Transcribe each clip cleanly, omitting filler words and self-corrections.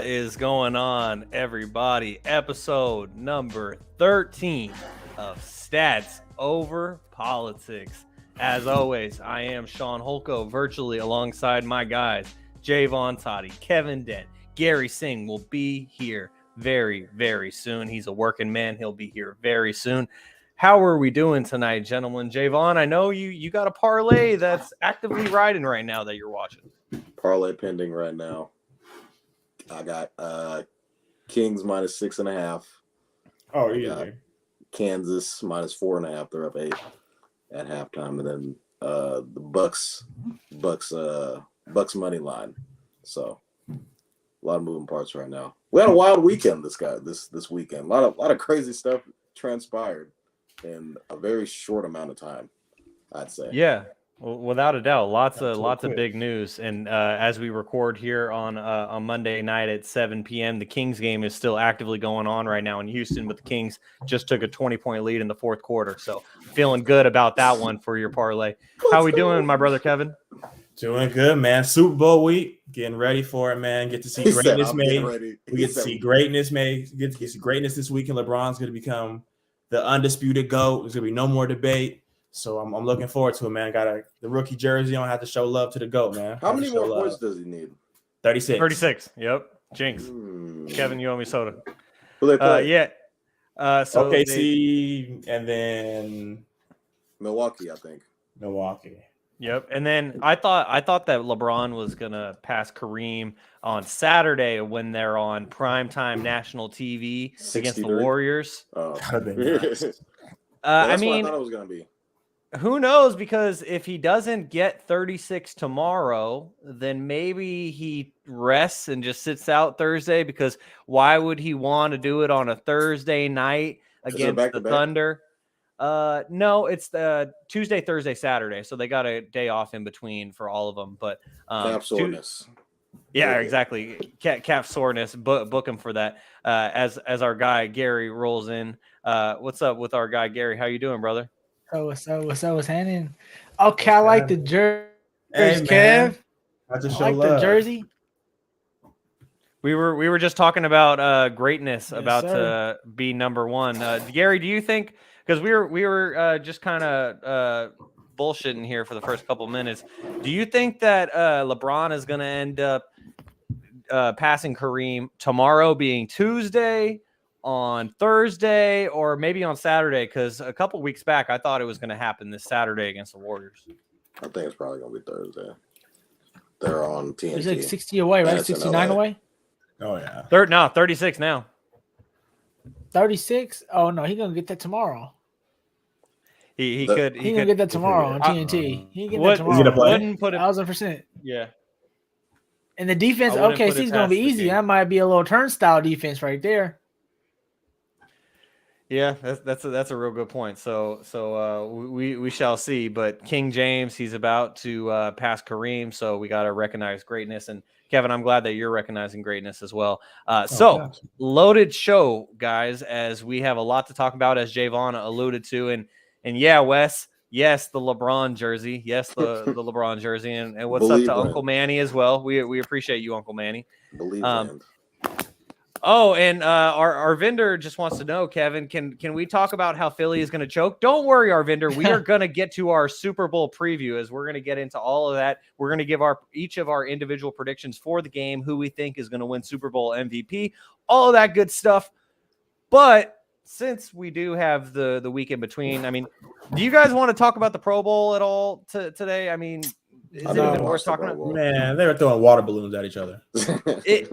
is going on, everybody? Episode number 13 of Stats Over Politics. As always, I am Sean Holko, virtually alongside my guys, Jaevon Toddy, Kevin Dent, Garry Singh will be here very, very soon. He's a working man. He'll be here very soon. How are we doing tonight, gentlemen? Javon, I know you got a parlay that's actively riding right now that you're watching. Parlay pending right now. I got Kings minus 6.5. Oh, yeah. Kansas minus 4.5. They're up 8 at halftime, and then the Bucks money line. So a lot of moving parts right now. We had a wild weekend this weekend. A lot of crazy stuff transpired in a very short amount of time, I'd say. Yeah, well, without a doubt, lots of big news. And as we record here on Monday night at 7 p.m., the Kings game is still actively going on right now in Houston, but the Kings just took a 20-point lead in the fourth quarter. So feeling good about that one for your parlay. How we doing, my brother Kevin? Doing good, man. Super Bowl week, getting ready for it, man. Get to see greatness made. We get to see greatness made. Get to see greatness this weekend. LeBron's going to become the undisputed GOAT. There's going to be no more debate. So I'm looking forward to it, man. Got the rookie jersey on. Have to show love to the GOAT, man. How many more points does he need? 36. 36. Yep. Jinx. Kevin, you owe me soda. Who they play? Yeah. So OKC and then Milwaukee, I think. Milwaukee. Yep. And then I thought that LeBron was gonna pass Kareem on Saturday when they're on primetime national TV against the Warriors. Oh. I mean, what I thought it was gonna be. Who knows? Because if he doesn't get 36 tomorrow, then maybe he rests and just sits out Thursday. Because why would he want to do it on a Thursday night against the Thunder? No, it's the Tuesday, Thursday, Saturday. So they got a day off in between for all of them. But calf soreness. Yeah, exactly. Calf soreness. Book him for that. As our guy Garry rolls in. What's up with our guy Garry? How you doing, brother? What's happening? Okay, I like the jersey, Kev. I like the jersey. We were just talking about greatness, yes, to be number one. Garry, do you think? Because we were just kind of bullshitting here for the first couple minutes. Do you think that LeBron is going to end up passing Kareem tomorrow, being Tuesday, on Thursday, or maybe on Saturday? Because a couple weeks back, I thought it was going to happen this Saturday against the Warriors. I think it's probably going to be Thursday. They're on TNT. It's like 60 away, right? 69 away? Oh, yeah. 36 now. 36? Oh, no, he's going to get that tomorrow. He could get that tomorrow on TNT. He can get that tomorrow. Wouldn't put it 1,000%. Yeah. And the defense, OKC is going to be easy. That might be a little turnstile defense right there. Yeah, that's a real good point. So we shall see. But King James, he's about to pass Kareem, so we got to recognize greatness. And Kevin, I'm glad that you're recognizing greatness as well. Loaded show, guys, as we have a lot to talk about, as Jaevon alluded to, and yeah, Wes, yes, the LeBron jersey, yes, the LeBron jersey, and what's up to Uncle Manny as well. We appreciate you, Uncle Manny. Oh, and our vendor just wants to know, Kevin, can we talk about how Philly is going to choke? Don't worry, our vendor. We are going to get to our Super Bowl preview, as we're going to get into all of that. We're going to give each of our individual predictions for the game, who we think is going to win Super Bowl MVP, all of that good stuff. But since we do have the week in between, I mean, do you guys want to talk about the Pro Bowl at all today? I mean, is it even worth talking about? Man, they were throwing water balloons at each other. I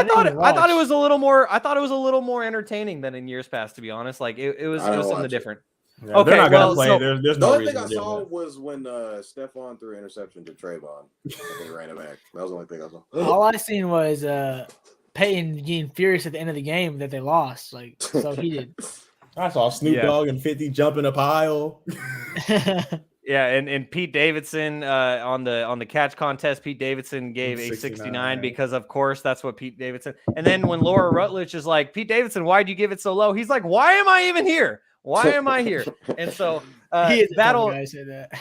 thought it was a little more. I thought it was a little more entertaining than in years past. To be honest, like it was something different. Yeah, okay, they're not gonna play. There's no only reason thing I saw was when Stephon threw an interception to Trayvon. They ran it back. That was the only thing I saw. All I seen was Peyton getting furious at the end of the game that they lost. Like, so he did. I saw Snoop Dogg and 50 jump in a pile. Yeah, and Pete Davidson on the catch contest, Pete Davidson gave a 69 because, of course, that's what Pete Davidson. And then when Laura Rutledge is like, Pete Davidson, why'd you give it so low? He's like, why am I even here? Why am I here? And so He is a that'll guy say that.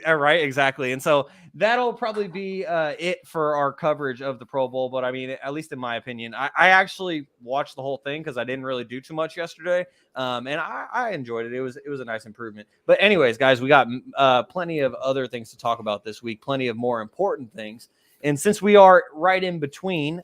Right, exactly. And so that'll probably be it for our coverage of the Pro Bowl. But I mean, at least in my opinion, I actually watched the whole thing because I didn't really do too much yesterday, and I enjoyed it. It was a nice improvement. But anyways, guys, we got plenty of other things to talk about this week, plenty of more important things. And since we are right in between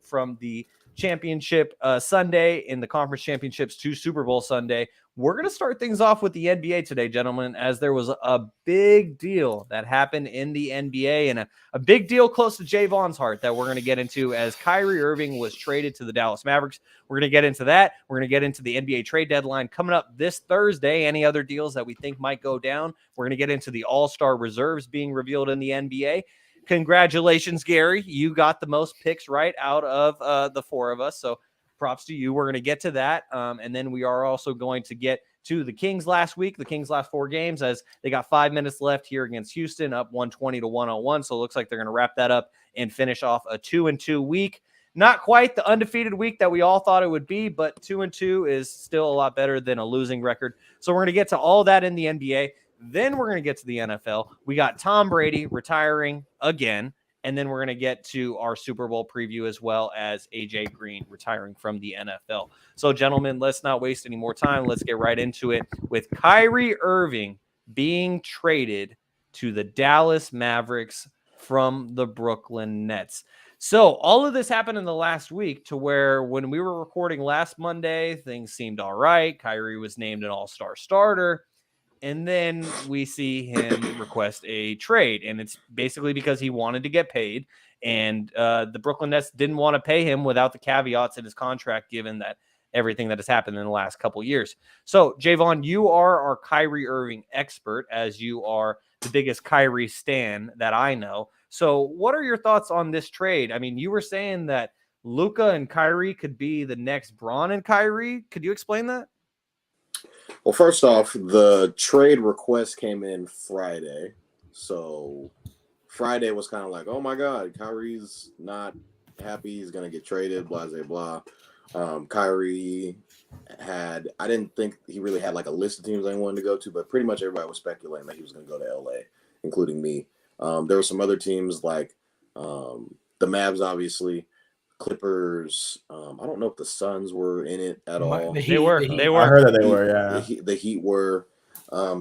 from the championship Sunday in the conference championships to Super Bowl Sunday, we're going to start things off with the NBA today, gentlemen, as there was a big deal that happened in the NBA and a big deal close to Jaevon's heart that we're going to get into as Kyrie Irving was traded to the Dallas Mavericks. We're going to get into that. We're going to get into the NBA trade deadline coming up this Thursday, any other deals that we think might go down. We're going to get into the All-Star reserves being revealed in the NBA. Congratulations, Garry. You got the most picks right out of the four of us. So props to you. We're going to get to that. And then we are also going to get to the Kings last week, the Kings last 4 games, as they got 5 minutes left here against Houston, up 120-101. So it looks like they're going to wrap that up and finish off a 2-2 week. Not quite the undefeated week that we all thought it would be, but 2-2 is still a lot better than a losing record. So we're going to get to all that in the NBA. Then we're going to get to the NFL. We got Tom Brady retiring again. And then we're going to get to our Super Bowl preview as well as AJ Green retiring from the NFL. So, gentlemen, let's not waste any more time. Let's get right into it with Kyrie Irving being traded to the Dallas Mavericks from the Brooklyn Nets. So all of this happened in the last week to where when we were recording last Monday, things seemed all right. Kyrie was named an all-star starter. And then we see him request a trade. And it's basically because he wanted to get paid. And the Brooklyn Nets didn't want to pay him without the caveats in his contract, given that everything that has happened in the last couple of years. So, Jaevon, you are our Kyrie Irving expert, as you are the biggest Kyrie stan that I know. So what are your thoughts on this trade? I mean, you were saying that Luka and Kyrie could be the next Bron and Kyrie. Could you explain that? Well, first off, the trade request came in Friday. So Friday was kind of like, oh my God, Kyrie's not happy. He's going to get traded, blah, blah, blah. Kyrie I didn't think he really had like a list of teams I wanted to go to, but pretty much everybody was speculating that he was going to go to LA, including me. There were some other teams like the Mavs, obviously. Clippers. I don't know if the Suns were in it at all. They were. I heard that they were. Yeah. The Heat were.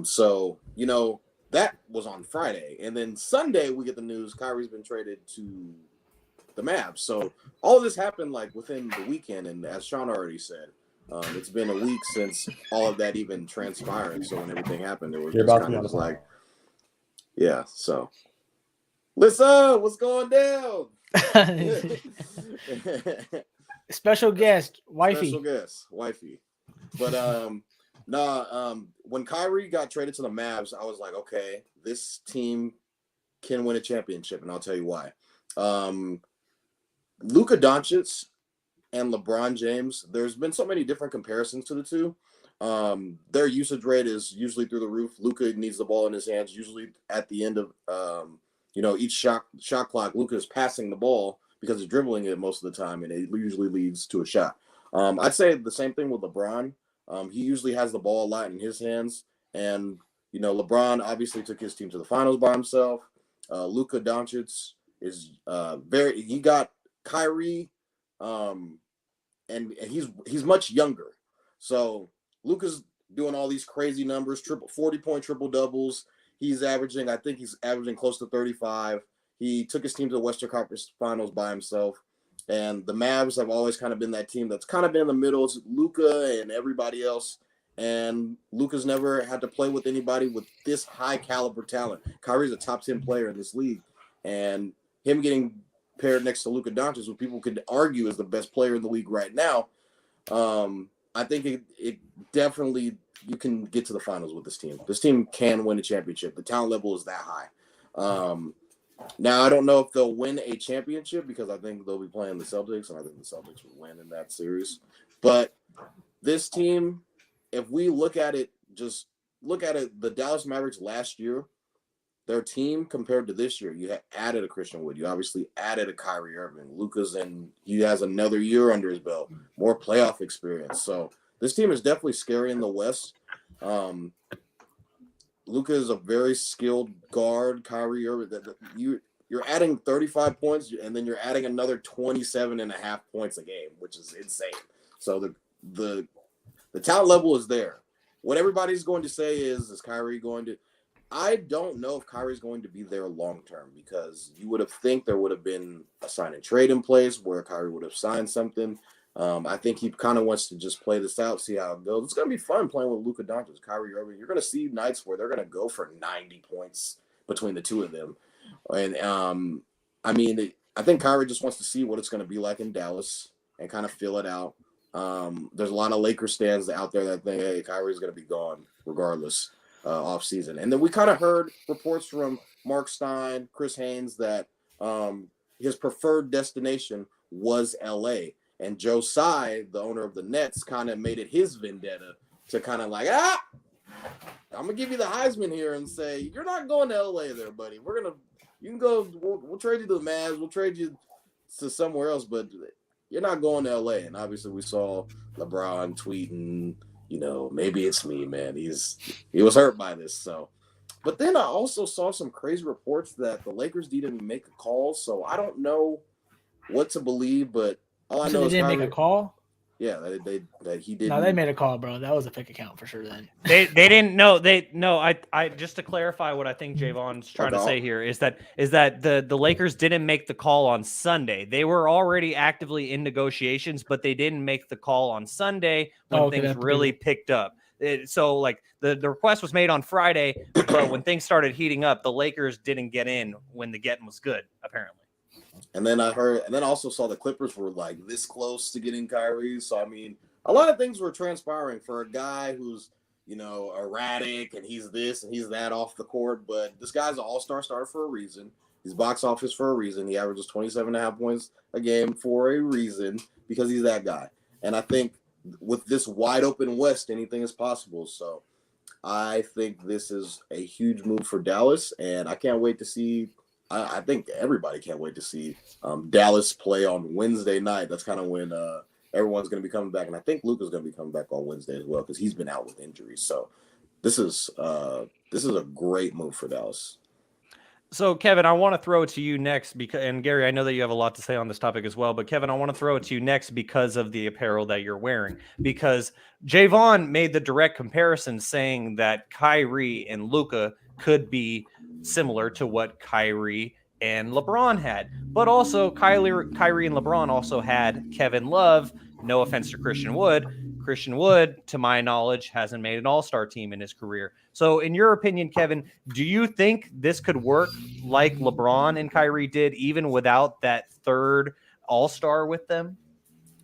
So that was on Friday, and then Sunday we get the news Kyrie's been traded to the Mavs. So all of this happened like within the weekend, and as Shaun already said, it's been a week since all of that even transpired. So when everything happened, it was just kind of like, yeah. So listen, what's going down? Special guest, wifey. But when Kyrie got traded to the Mavs, I was like, okay, this team can win a championship, and I'll tell you why. Luka Doncic and LeBron James, there's been so many different comparisons to the two. Their usage rate is usually through the roof. Luka needs the ball in his hands usually at the end of each shot clock. Luka is passing the ball because he's dribbling it most of the time, and it usually leads to a shot. I'd say the same thing with LeBron. He usually has the ball a lot in his hands, and LeBron obviously took his team to the finals by himself. Luka Doncic is he got Kyrie, and he's much younger. So Luka's doing all these crazy numbers, 40-point triple doubles. He's averaging close to 35. He took his team to the Western Conference Finals by himself. And the Mavs have always kind of been that team that's kind of been in the middle. It's Luka and everybody else. And Luka's never had to play with anybody with this high caliber talent. Kyrie's a top 10 player in this league. And him getting paired next to Luka Doncic, who people could argue is the best player in the league right now, I think it definitely, you can get to the finals with this team. This team can win a championship. The talent level is that high. Now, I don't know if they'll win a championship because I think they'll be playing the Celtics, and I think the Celtics will win in that series. But this team, if we look at it, the Dallas Mavericks last year, their team compared to this year, you had added a Christian Wood. You obviously added a Kyrie Irving. he has another year under his belt, more playoff experience. So this team is definitely scary in the West. Luka is a very skilled guard. Kyrie Irving, you're adding 35 points, and then you're adding another 27.5 points a game, which is insane. So the talent level is there. What everybody's going to say is Kyrie going to? I don't know if Kyrie's going to be there long term, because you would have think there would have been a sign and trade in place where Kyrie would have signed something. I think he kind of wants to just play this out, see how it goes. It's going to be fun playing with Luka Doncic, Kyrie Irving. You're going to see nights where they're going to go for 90 points between the two of them. And I think Kyrie just wants to see what it's going to be like in Dallas and kind of feel it out. There's a lot of Lakers fans out there that think, hey, Kyrie's going to be gone regardless off season. And then we kind of heard reports from Mark Stein, Chris Haynes, that his preferred destination was LA. And Joe Tsai, the owner of the Nets, kind of made it his vendetta to kind of like, I'm gonna give you the Heisman here and say, you're not going to LA there, buddy. You can go, we'll trade you to the Mavs, we'll trade you to somewhere else, but you're not going to LA. And obviously we saw LeBron tweeting, maybe it's me, man. He was hurt by this. So, but then I also saw some crazy reports that the Lakers didn't make a call. So I don't know what to believe, but all I know is they didn't make a call. Yeah, that he didn't. No, they made a call, bro. That was a fake account for sure. Then they didn't know. I just to clarify what I think Jaevon's trying to say here is that the Lakers didn't make the call on Sunday. They were already actively in negotiations, but they didn't make the call on Sunday when things really picked up. So like the request was made on Friday, but when things started heating up, the Lakers didn't get in when the getting was good, apparently. And then I also saw the Clippers were like this close to getting Kyrie. So, I mean, a lot of things were transpiring for a guy who's, erratic and he's this and he's that off the court. But this guy's an all-star starter for a reason. He's box office for a reason. He averages 27.5 points a game for a reason, because he's that guy. And I think with this wide open West, anything is possible. So I think this is a huge move for Dallas, and I can't wait to see. I think everybody can't wait to see Dallas play on Wednesday night. That's kind of when everyone's going to be coming back. And I think Luka's going to be coming back on Wednesday as well, because he's been out with injuries. So this is a great move for Dallas. So, Kevin, I want to throw it to you next and Gary, I know that you have a lot to say on this topic as well, but Kevin, I want to throw it to you next because of the apparel that you're wearing, because Jaevon made the direct comparison saying that Kyrie and Luka could be similar to what Kyrie and LeBron had, but also Kyrie and LeBron also had Kevin Love. No offense to Christian Wood. Christian Wood, to my knowledge, hasn't made an all-star team in his career. So in your opinion, Kevin, do you think this could work like LeBron and Kyrie did, even without that third all-star with them?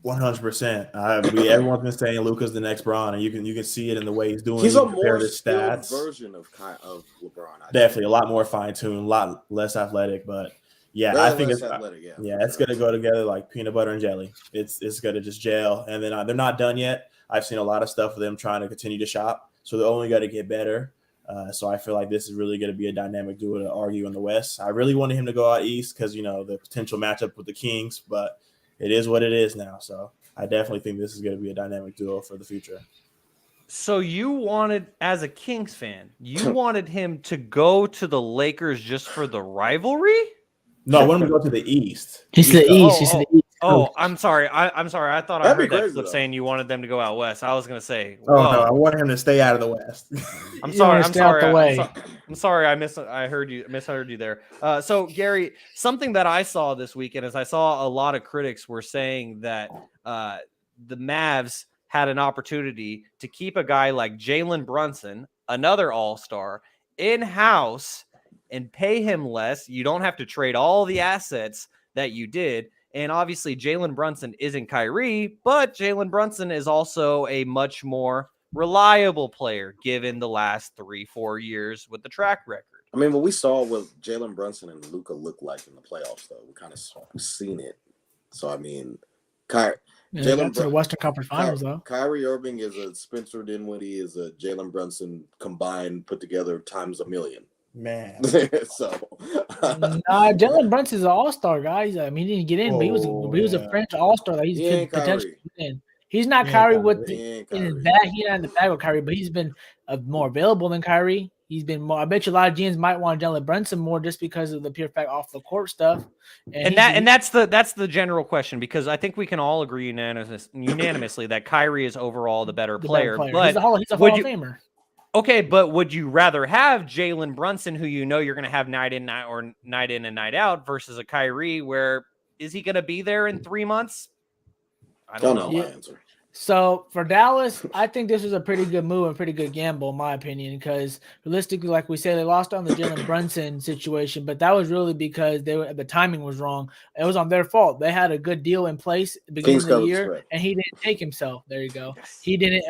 100%. Everyone's been saying Luka's the next Bron, and you can see it in the way he's doing. He's a more skilled version of LeBron. Definitely a lot more fine-tuned, a lot less athletic, but yeah, I think it's athletic, it's going to go together like peanut butter and jelly. It's going to just gel, and then they're not done yet. I've seen a lot of stuff with them trying to continue to shop, so they're only going to get better. So I feel like this is really going to be a dynamic duo to argue in the West. I really wanted him to go out East because, the potential matchup with the Kings, but it is what it is now. So I definitely think this is going to be a dynamic duo for the future. So you wanted, as a Kings fan, you wanted him to go to the Lakers just for the rivalry? No, I want him to go to the East. He's to the East. He's to the East. Oh, I'm sorry. I'm sorry. I thought I heard that clip saying you wanted them to go out West. I was going to say, no, I wanted him to stay out of the West. I'm sorry. I'm sorry. I misheard you there. So Gary, something that I saw this weekend is I saw a lot of critics were saying that the Mavs had an opportunity to keep a guy like Jalen Brunson, another all-star, in-house and pay him less. You don't have to trade all the assets that you did. And obviously, Jalen Brunson isn't Kyrie, but Jalen Brunson is also a much more reliable player given the last 3-4 years with the track record. I mean, what we saw what Jalen Brunson and Luka look like in the playoffs, though. We kind of seen it. So, I mean, Jalen to the Western Conference Finals, though. Kyrie Irving is a Spencer Dinwiddie, is a Jalen Brunson combined, put together times a million. Man. So Jalen Brunson's an all-star, guys. I mean, he didn't get in, but he was a French all-star that he could potentially get in. He's not Kyrie in his bag. He's not in the bag with Kyrie, but he's been more available than Kyrie. He's been more. I bet you a lot of GMs might want Jalen Brunson more just because of the pure fact off the court stuff. And that's the general question, because I think we can all agree unanimously that Kyrie is overall the better player. But he's a Hall of Famer. Okay, but would you rather have Jalen Brunson, who you know you're going to have night in and night out, versus a Kyrie where is he going to be there in 3 months? I don't know. My answer. So for Dallas, I think this was a pretty good move and pretty good gamble, in my opinion, because realistically, like we said, they lost on the Jalen Brunson situation, but that was really because the timing was wrong. It was on their fault. They had a good deal in place at the beginning of the year, and he didn't take himself. There you go. Yes. He didn't.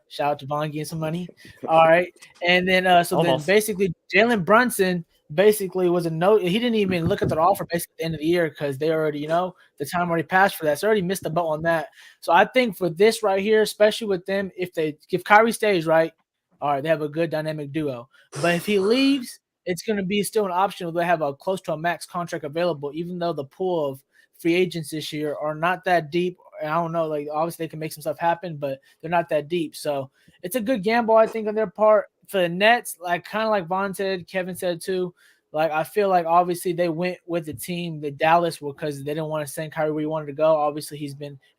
Shout out to Vaughn getting some money. All right, and then then basically Jalen Brunson basically was a no. He didn't even look at the offer basically at the end of the year because they already, the time already passed for that. So already missed the boat on that. So I think for this right here, especially with them, if Kyrie stays, right, all right, they have a good dynamic duo. But if he leaves, it's going to be still an option where they have a close to a max contract available, even though the pool of free agents this year are not that deep. I don't know, like obviously they can make some stuff happen, but they're not that deep. So it's a good gamble, I think, on their part. For the Nets, like kind of like Vaughn said, Kevin said too, like I feel like obviously they went with the team that Dallas were because they didn't want to send Kyrie where he wanted to go. Obviously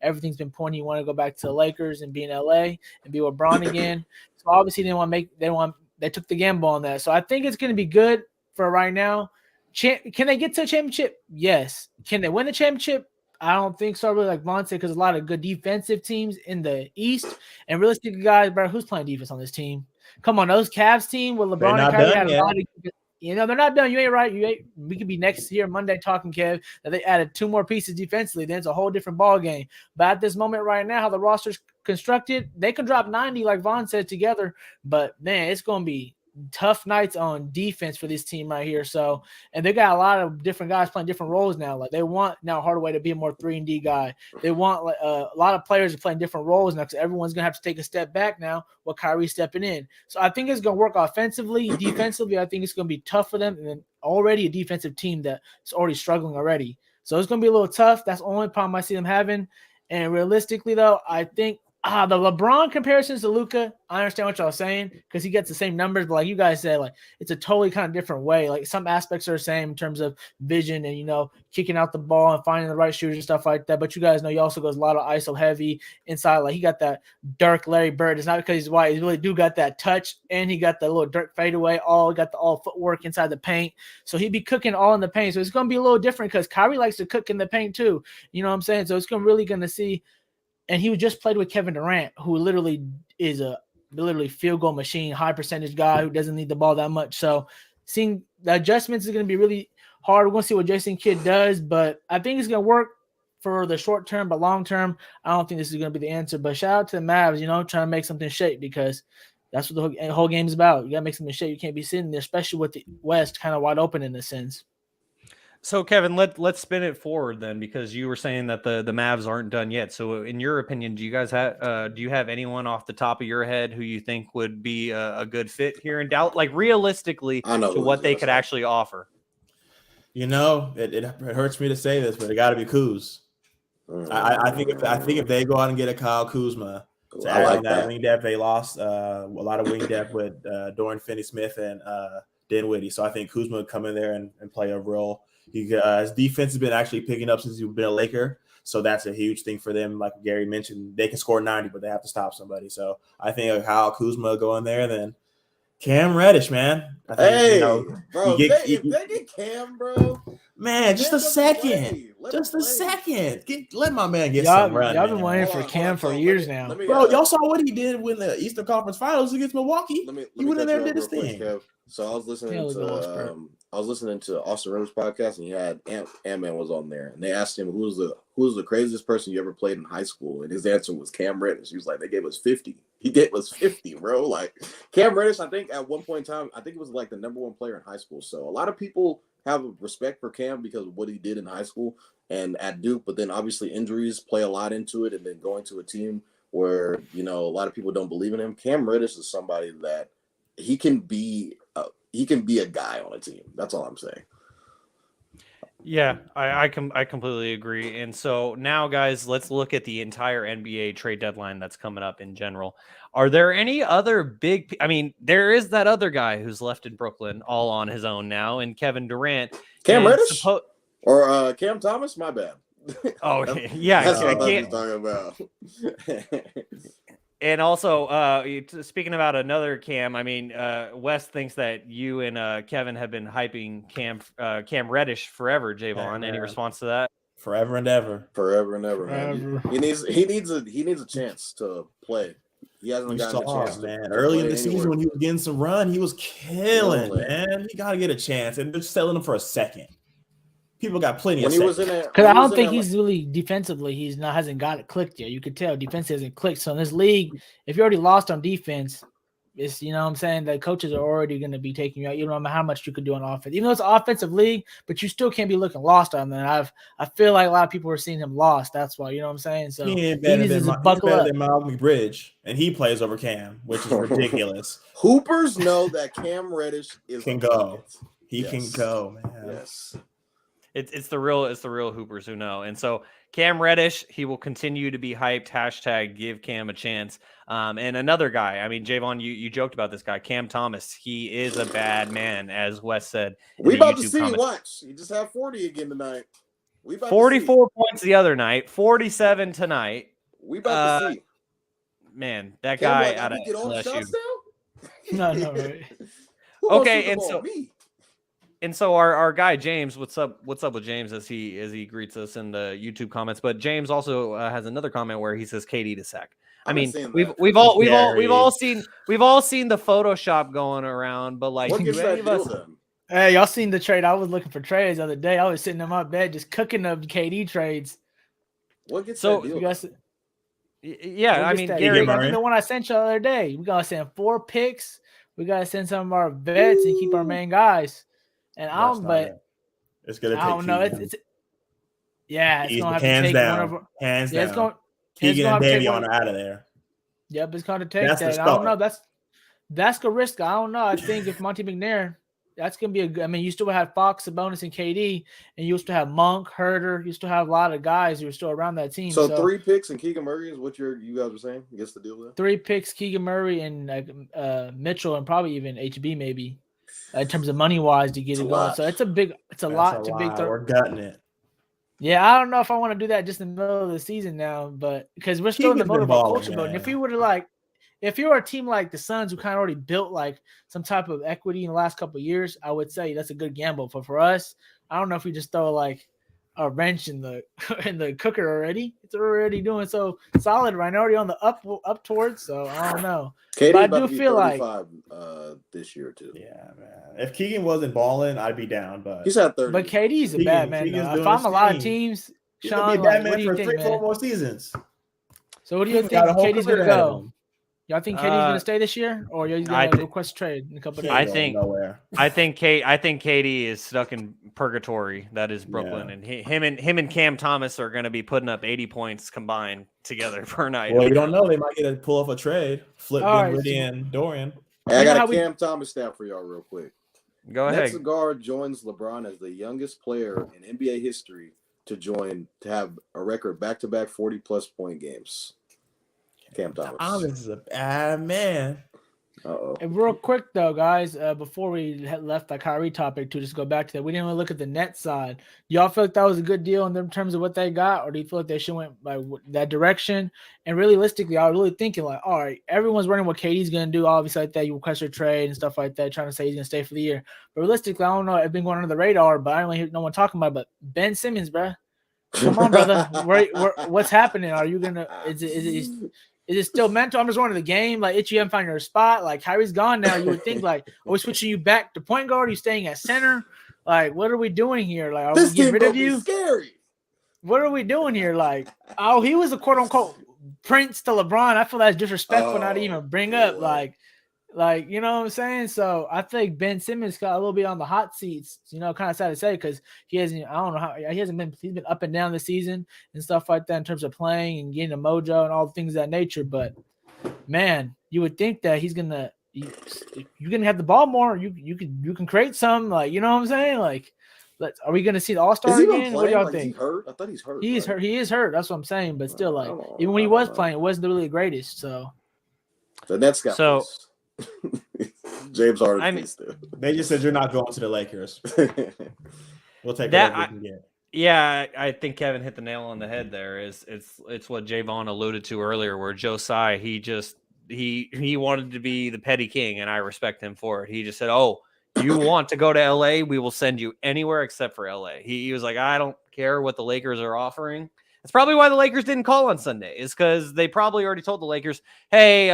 everything's been pointing he wanted to go back to the Lakers and be in LA and be with Bron again. So obviously they took the gamble on that. So I think it's going to be good for right now. Can they get to a championship? Yes. Can they win the championship? I don't think so, really, like Vaughn said, because a lot of good defensive teams in the East. And realistically, guys, bro, who's playing defense on this team? Come on, those Cavs team with LeBron and Kyrie had a lot of, they're not done. You ain't right. We could be next here Monday talking, Kev, that they added 2 more pieces defensively. Then it's a whole different ball game. But at this moment right now, how the roster's constructed, they can drop 90, like Vaughn said, together. But man, it's going to be tough nights on defense for this team right here. So, and they got a lot of different guys playing different roles now. Like they want now Hardaway to be a more 3-and-D guy. They want like a lot of players to play different roles now because everyone's gonna have to take a step back now with Kyrie stepping in. So I think it's gonna work offensively, defensively. I think it's gonna be tough for them, and then already a defensive team that's already struggling already. So it's gonna be a little tough. That's the only problem I see them having. And realistically, though, I think the LeBron comparisons to Luka, I understand what y'all saying because he gets the same numbers, but like you guys said, like it's a totally kind of different way. Like some aspects are the same in terms of vision and kicking out the ball and finding the right shooters and stuff like that. But you guys know he also goes a lot of ISO heavy inside. Like he got that Dirk Larry Bird. It's not because he's white. He really do got that touch, and he got the little Dirk fadeaway. Got the footwork inside the paint. So he'd be cooking all in the paint. So it's gonna be a little different because Kyrie likes to cook in the paint too. You know what I'm saying? So it's gonna see. And he just played with Kevin Durant, who literally is a field goal machine, high percentage guy who doesn't need the ball that much. So seeing the adjustments is going to be really hard. We're going to see what Jason Kidd does, but I think it's going to work for the short term, but long term, I don't think this is going to be the answer. But shout out to the Mavs, trying to make something shake because that's what the whole game is about. You got to make something shake. You can't be sitting there, especially with the West kind of wide open in a sense. So, Kevin, let's spin it forward then, because you were saying that the Mavs aren't done yet. So, in your opinion, do you have anyone off the top of your head who you think would be a good fit here in Dallas? Like realistically, to what they could actually offer. It hurts me to say this, but it got to be Kuz. I think if they go out and get a Kyle Kuzma to add on that wing depth, they lost a lot of wing depth with Dorian Finney-Smith and Dinwiddie. So I think Kuzma would come in there and play a role. His defense has been actually picking up since he's been a Laker, so that's a huge thing for them. Like Garry mentioned, they can score 90, but they have to stop somebody. So I think Kyle Kuzma go in there, then Cam Reddish, man. I think, bro, if they get Cam, bro, man, just a second, let my man get some run. Y'all been waiting for Cam for years now, bro. Y'all saw what he did when the Eastern Conference Finals against Milwaukee. He went in there and did his thing. So I was listening to Austin Rivers' podcast, and he had Ant-Man was on there, and they asked him who's the craziest person you ever played in high school, and his answer was Cam Reddish. He was like, they gave us 50. He gave us 50, bro. Like Cam Reddish, I think at one point in time, I think it was like the number 1 player in high school. So a lot of people have respect for Cam because of what he did in high school and at Duke, but then obviously injuries play a lot into it, and then going to a team where a lot of people don't believe in him. Cam Reddish is somebody that he can be a guy on a team. That's all I'm saying. Yeah, I completely agree. And so now, guys, let's look at the entire NBA trade deadline that's coming up in general. Are there any other big? I mean, there is that other guy who's left in Brooklyn all on his own now, and Kevin Durant. Cam and Reddish or Cam Thomas? My bad. Oh yeah, That's what I I thought you can't. was talking about. And also, speaking about another Cam, I mean, Wes thinks that you and Kevin have been hyping Cam Reddish forever. Javon, any response to that? Forever and ever. Forever and ever, man. He needs a chance to play. He hasn't gotten a chance, man. Early in the season when he was getting some run, he was killing, man. He got to get a chance, and they're selling him for a second. People got plenty of seconds. Because I don't think he's really defensively. Hasn't got it clicked yet. You could tell defense hasn't clicked. So in this league, if you already lost on defense, it's what I'm saying, the coaches are already going to be taking you out. You don't know how much you could do on offense, even though it's an offensive league, but you still can't be looking lost on that. I feel like a lot of people are seeing him lost. That's why, you know what I'm saying? So he needs to buckle up. He's better than Miles McBridge, and he plays over Cam, which is ridiculous. Hoopers know that Cam Reddish can go. He can go, man. Yes. It's the real Hoopers who know. And so Cam Reddish, he will continue to be hyped. # give Cam a chance. And another guy, I mean, Jaevon, you joked about this guy, Cam Thomas. He is a bad man, as Wes said. We about to see. Watch. He just had 40 again tonight. 44 points the other night, 47 tonight. We about to see. Man, that guy out of LSU. No, right. Okay, and so our guy James, what's up with James as he greets us in the YouTube comments? But James also has another comment where he says KD to sack. I mean, we've all seen the Photoshop going around, but like, hey, y'all seen the trade? I was looking for trades the other day. I was sitting in my bed just cooking up KD trades. What gets that deal? Yeah, I mean, Garry, the one I sent you the other day. We gotta send 4 picks. We gotta send some of our vets and keep our main guys. And it's gonna take. I don't know. It's gonna have hands to take down, one of hands down. Keegan and Davion are out of there. Yep, it's gonna take that. I don't know. That's the risk. I don't know. I think if Monty McNair, that's gonna be a good. I mean, you still have Fox, Sabonis, and KD, and you still have Monk, Herter. You still have a lot of guys who are still around that team. So 3 picks and Keegan Murray is what you guys were saying. Gets the deal there. 3 picks, Keegan Murray and Mitchell, and probably even HB maybe. In terms of money wise to get it going. So it's a lot. We're gutting it. Yeah, I don't know if I want to do that just in the middle of the season now, but because we're still in the mode of our culture mode. And if you were a team like the Suns who kind of already built like some type of equity in the last couple of years, I would say that's a good gamble. But for us, I don't know if we just throw like a wrench in the cooker already. It's already doing so solid right now, already on the up towards. So I don't know. KD but I do feel like this year too. Yeah, man. If Keegan wasn't balling, I'd be down. But he's at 30. But KD's a bad man. If I'm a lot of teams, Shaun, be a bad man for 3-4 more seasons. So what do you think KD's gonna go? Y'all think KD's gonna stay this year, or y'all gonna request a trade in a couple of days? I think KD is stuck in purgatory. That is Brooklyn, and him and Cam Thomas are gonna be putting up 80 points combined together per night. Well, you don't know. They might get to pull off a trade, flip Dinwiddie and Dorian. Hey, I got a Cam Thomas stat for y'all real quick. Go ahead. Next guard joins LeBron as the youngest player in NBA history to have a record back-to-back 40-plus point games. Cam Thomas is a bad man. And real quick though, guys, before we left the Kyrie topic to just go back to that, we didn't really look at the net side. Do y'all feel like that was a good deal in terms of what they got, or do you feel like they should went like that direction? And realistically, I was really thinking like, all right, everyone's running what KD's gonna do, obviously like that. You request a trade and stuff like that, trying to say he's gonna stay for the year. But realistically, I don't know. It's been going under the radar, but I don't really hear no one talking about it. But Ben Simmons, bro, come on, brother, what's happening? Are you gonna? Is it still mental? I'm just wondering the game. Like, you haven't found your spot. Like, Kyrie's gone now. You would think, like, are we switching you back to point guard? Are you staying at center? Like, what are we doing here? Like, are we getting rid of you? Scary. What are we doing here? Like, he was a quote-unquote prince to LeBron. I feel that's disrespectful not to even bring up. Like, you know what I'm saying? So I think Ben Simmons got a little bit on the hot seats, kind of sad to say, because he's been up and down this season and stuff like that in terms of playing and getting a mojo and all the things of that nature. But man, you would think that you're gonna have the ball more. You can create some, like, you know what I'm saying? Like, Are we going to see the All-Star Is he even again? What do y'all playing? Is he think? hurt? I thought he's hurt. He is hurt. He is hurt. That's what I'm saying. But still, like, even I when he was don't know. playing, it wasn't really the greatest. So The Nets got fleeced. James Harden fleeced it. They just said you're not going to the Lakers. We'll take that. whatever we can get. Yeah, I think Kevin hit the nail on the head there. It's what Jaevon alluded to earlier, where Josiah, he wanted to be the petty king, and I respect him for it. He just said, "Oh, you want to go to LA? We will send you anywhere except for LA." He was like, "I don't care what the Lakers are offering." That's probably why the Lakers didn't call on Sunday, is because they probably already told the Lakers, "Hey,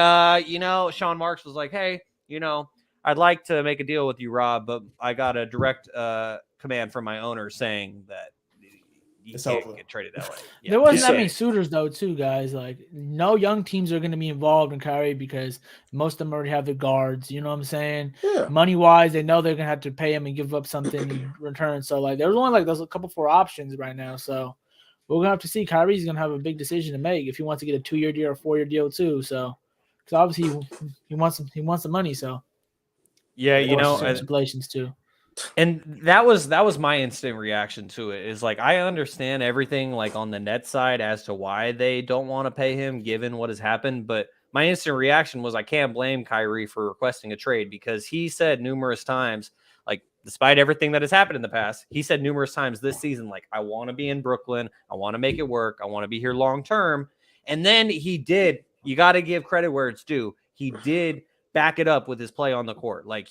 Sean Marks was like, hey, I'd like to make a deal with you, Rob, but I got a direct command from my owner saying that you can't get traded that way." Yeah. There wasn't that many suitors, though, too, guys. Like, no young teams are going to be involved in Kyrie because most of them already have the guards. You know what I'm saying? Yeah. Money-wise, they know they're going to have to pay him and give up something in return. So, like, there's only, like, there's a couple 4 options right now. So, we're going to have to see. Kyrie's going to have a big decision to make if he wants to get a 2-year deal or a 4-year deal, too. So, because obviously he wants the money, so. Yeah, stipulations, too. And that was my instant reaction to it, is like, I understand everything like on the net side as to why they don't want to pay him given what has happened. But my instant reaction was, I can't blame Kyrie for requesting a trade, because he said numerous times, like, despite everything that has happened in the past, he said numerous times this season, like, I want to be in Brooklyn. I want to make it work. I want to be here long term. And then he did. You got to give credit where it's due. He did back it up with his play on the court. Like,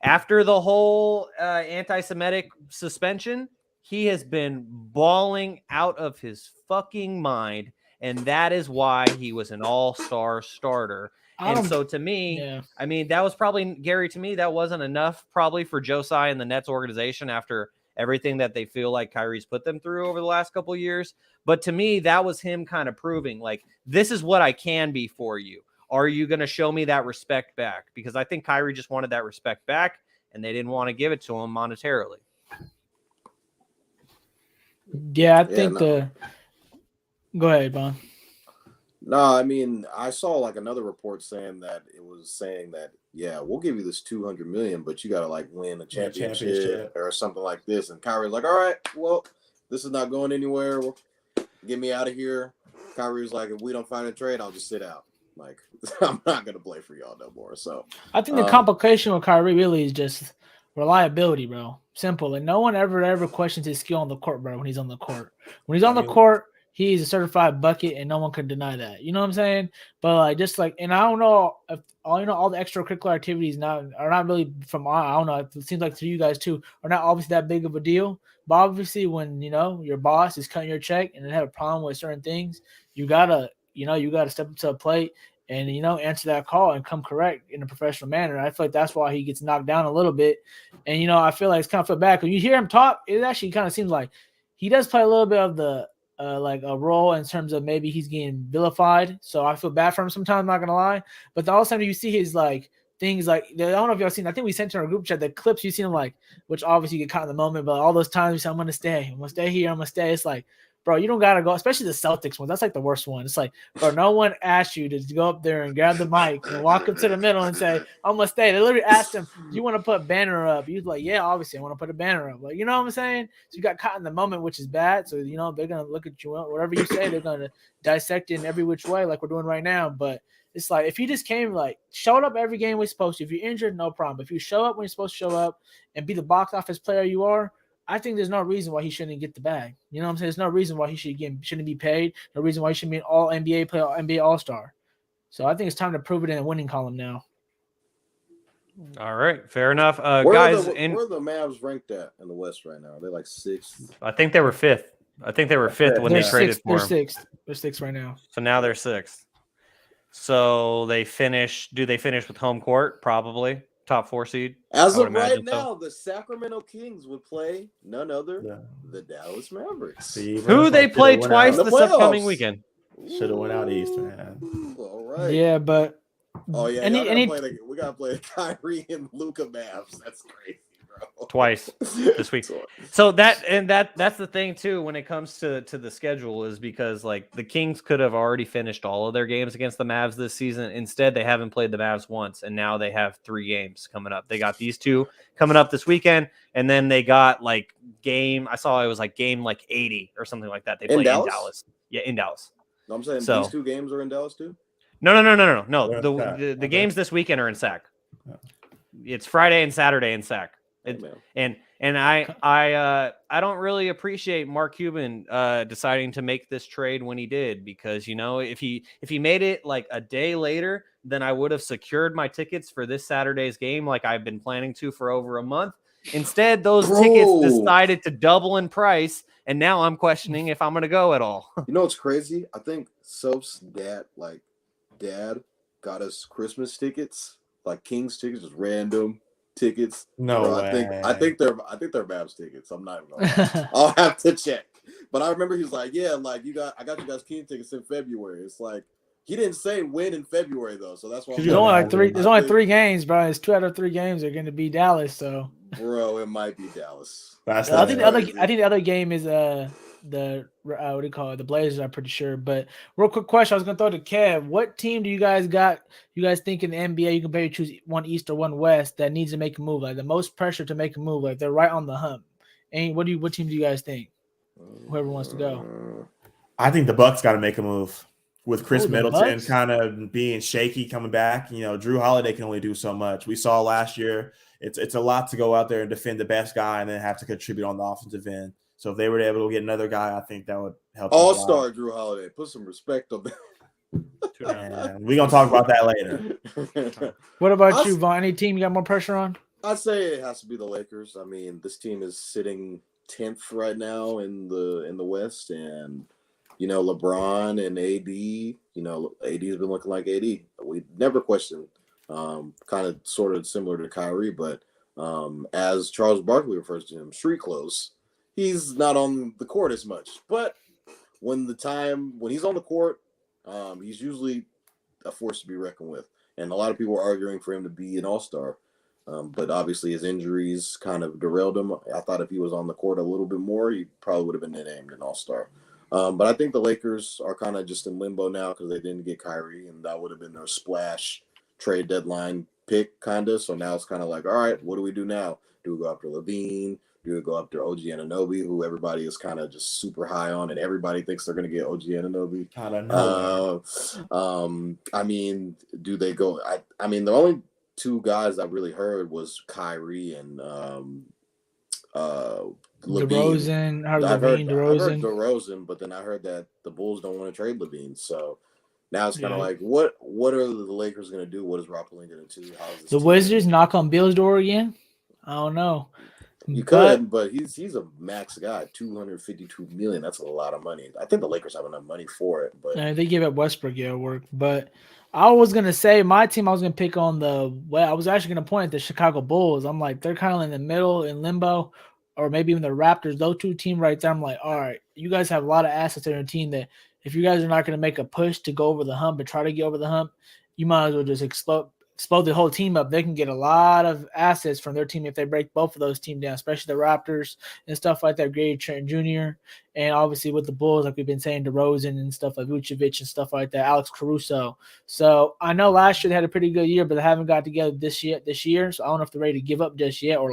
after the whole anti-Semitic suspension, he has been balling out of his fucking mind, and that is why he was an all-star starter. And so to me, I mean, that was probably, Gary, to me, that wasn't enough probably for Josiah and the Nets organization after everything that they feel like Kyrie's put them through over the last couple of years. But to me, that was him kind of proving, like, this is what I can be for you. Are you going to show me that respect back? Because I think Kyrie just wanted that respect back, and they didn't want to give it to him monetarily. Yeah, I think Go ahead, Bon. No, I mean, I saw like another report saying that we'll give you this $200 million, but you got to like win a championship or something like this. And Kyrie's like, all right, well, this is not going anywhere. Get me out of here. Kyrie's like, if we don't find a trade, I'll just sit out. Like, I'm not going to play for y'all no more. So I think the complication with Kyrie really is just reliability, bro. Simple. And no one ever questions his skill on the court, bro, when he's on the court. When he's on the court, he's a certified bucket, and no one can deny that. You know what I'm saying? But like, just like, and I don't know if all the extracurricular activities are not really from, I don't know. It seems like to you guys too are not obviously that big of a deal. But obviously, when your boss is cutting your check and they have a problem with certain things, you gotta step up to a plate and answer that call and come correct in a professional manner. I feel like that's why he gets knocked down a little bit. And I feel like it's kind of feel bad when you hear him talk. It actually kind of seems like he does play a little bit of the like a role in terms of maybe he's getting vilified. So I feel bad for him sometimes, I'm not gonna lie. But all of a sudden you see his like things like, I don't know if y'all seen, I think we sent to our group chat the clips you seen him like, which obviously you get caught in the moment, but all those times you say, I'm gonna stay here, I'm gonna stay. It's like, bro, you don't gotta go, especially the Celtics one. That's like the worst one. It's like, bro, no one asked you to go up there and grab the mic and walk up to the middle and say, I'm gonna stay. They literally asked him, do you want to put a banner up? He was like, yeah, obviously I want to put a banner up. Like, you know what I'm saying? So you got caught in the moment, which is bad. So they're gonna look at you, whatever you say, they're gonna dissect it in every which way, like we're doing right now. But it's like, if he just came, like, showed up every game we're supposed to. If you're injured, no problem. If you show up when you're supposed to show up and be the box office player you are, I think there's no reason why he shouldn't get the bag. You know what I'm saying? There's no reason why he shouldn't be paid. No reason why he shouldn't be an all-NBA player, NBA All-Star. So I think it's time to prove it in a winning column now. All right, fair enough. Where guys, are the Mavs ranked at in the West right now? Are they like 6th? I think they were 5th. When they traded for him. They're 6th. They're 6th right now. So now they're 6th. So they finish. Do they finish with home court? Probably top 4 seed. As of right now, the Sacramento Kings would play none other the Dallas Mavericks, who they play twice this upcoming weekend. Should have went out east, man. All right. Yeah, but we gotta play the Kyrie and Luka Mavs. That's crazy, twice this week. So that's the thing too when it comes to the schedule is because like the Kings could have already finished all of their games against the Mavs this season. Instead, they haven't played the Mavs once, and now they have 3 games coming up. They got these 2 coming up this weekend, and then they got like game 80 or something like that. They play in Dallas. Yeah, in Dallas. No, I'm saying these 2 games are in Dallas too? No. The games this weekend are in Sac. It's Friday and Saturday in Sac. And I don't really appreciate Mark Cuban deciding to make this trade when he did, because if he made it like a day later, then I would have secured my tickets for this Saturday's game like I've been planning to for over a month. Instead, those tickets decided to double in price, and now I'm questioning if I'm going to go at all. You know what's crazy? I think Soap's dad got us Christmas tickets, like Kings tickets, just random tickets. No way. I think they're Mavs tickets. I'm not even gonna I'll have to check. But I remember he was like, yeah, like I got you guys King tickets in February. It's like he didn't say when in February though, so that's why there's only 3 games, bro. It's 2 out of 3 games are going to be Dallas. So, bro, it might be Dallas. I think the other game is the what do you call it? The Blazers, I'm pretty sure. But real quick question, I was gonna throw to Kev. What team do you guys got? You guys think in the NBA you can maybe choose one East or one West that needs to make a move, like the most pressure to make a move, like they're right on the hump. And what team do you guys think? Whoever wants to go. I think the Bucks got to make a move with Chris Middleton kind of being shaky coming back. Drew Holiday can only do so much. We saw last year. It's a lot to go out there and defend the best guy and then have to contribute on the offensive end. So if they were able to get another guy, I think that would help. All-star Drew Holiday. Put some respect on that. We're going to talk about that later. What about you, Vaughn? Any team you got more pressure on? I'd say it has to be the Lakers. I mean, this team is sitting 10th right now in the West, and LeBron and AD. AD has been looking like AD. We never questioned. Kind of sort of similar to Kyrie, but as Charles Barkley refers to him, street clothes. He's not on the court as much, but when he's on the court, he's usually a force to be reckoned with. And a lot of people are arguing for him to be an all-star. But obviously his injuries kind of derailed him. I thought if he was on the court a little bit more, he probably would have been named an all-star. But I think the Lakers are kind of just in limbo now because they didn't get Kyrie, and that would have been their splash trade deadline pick, kind of. So now it's kind of like, all right, what do we do now? Do we go after LVII? Do we go after OG Anunoby, who everybody is kind of just super high on, and everybody thinks they're going to get OG Anunoby? I don't know. I mean, do they go? I mean, the only 2 guys I really heard was Kyrie and DeRozan. I heard DeRozan, but then I heard that the Bulls don't want to trade LaVine. So now it's kind of like, what are the Lakers going to do? What is Rob Pelinka going to do? The Wizards knock on Bill's door again? I don't know. You could, but he's a max guy, $252 million. That's a lot of money. I think the Lakers have enough money for it, but they give up Westbrook, work. But I was gonna say my team. I was gonna pick on I was actually gonna point at the Chicago Bulls. I'm like, they're kind of in the middle in limbo, or maybe even the Raptors. Those 2 teams right there. I'm like, all right, you guys have a lot of assets in your team that if you guys are not gonna make a push to go over the hump and try to get over the hump, you might as well just explode the whole team up. They can get a lot of assets from their team if they break both of those teams down, especially the Raptors and stuff like that. Gary Trent Jr. And obviously with the Bulls, like we've been saying, DeRozan and stuff like Vucevic and stuff like that, Alex Caruso. So I know last year they had a pretty good year, but they haven't got together this year. So I don't know if they're ready to give up just yet or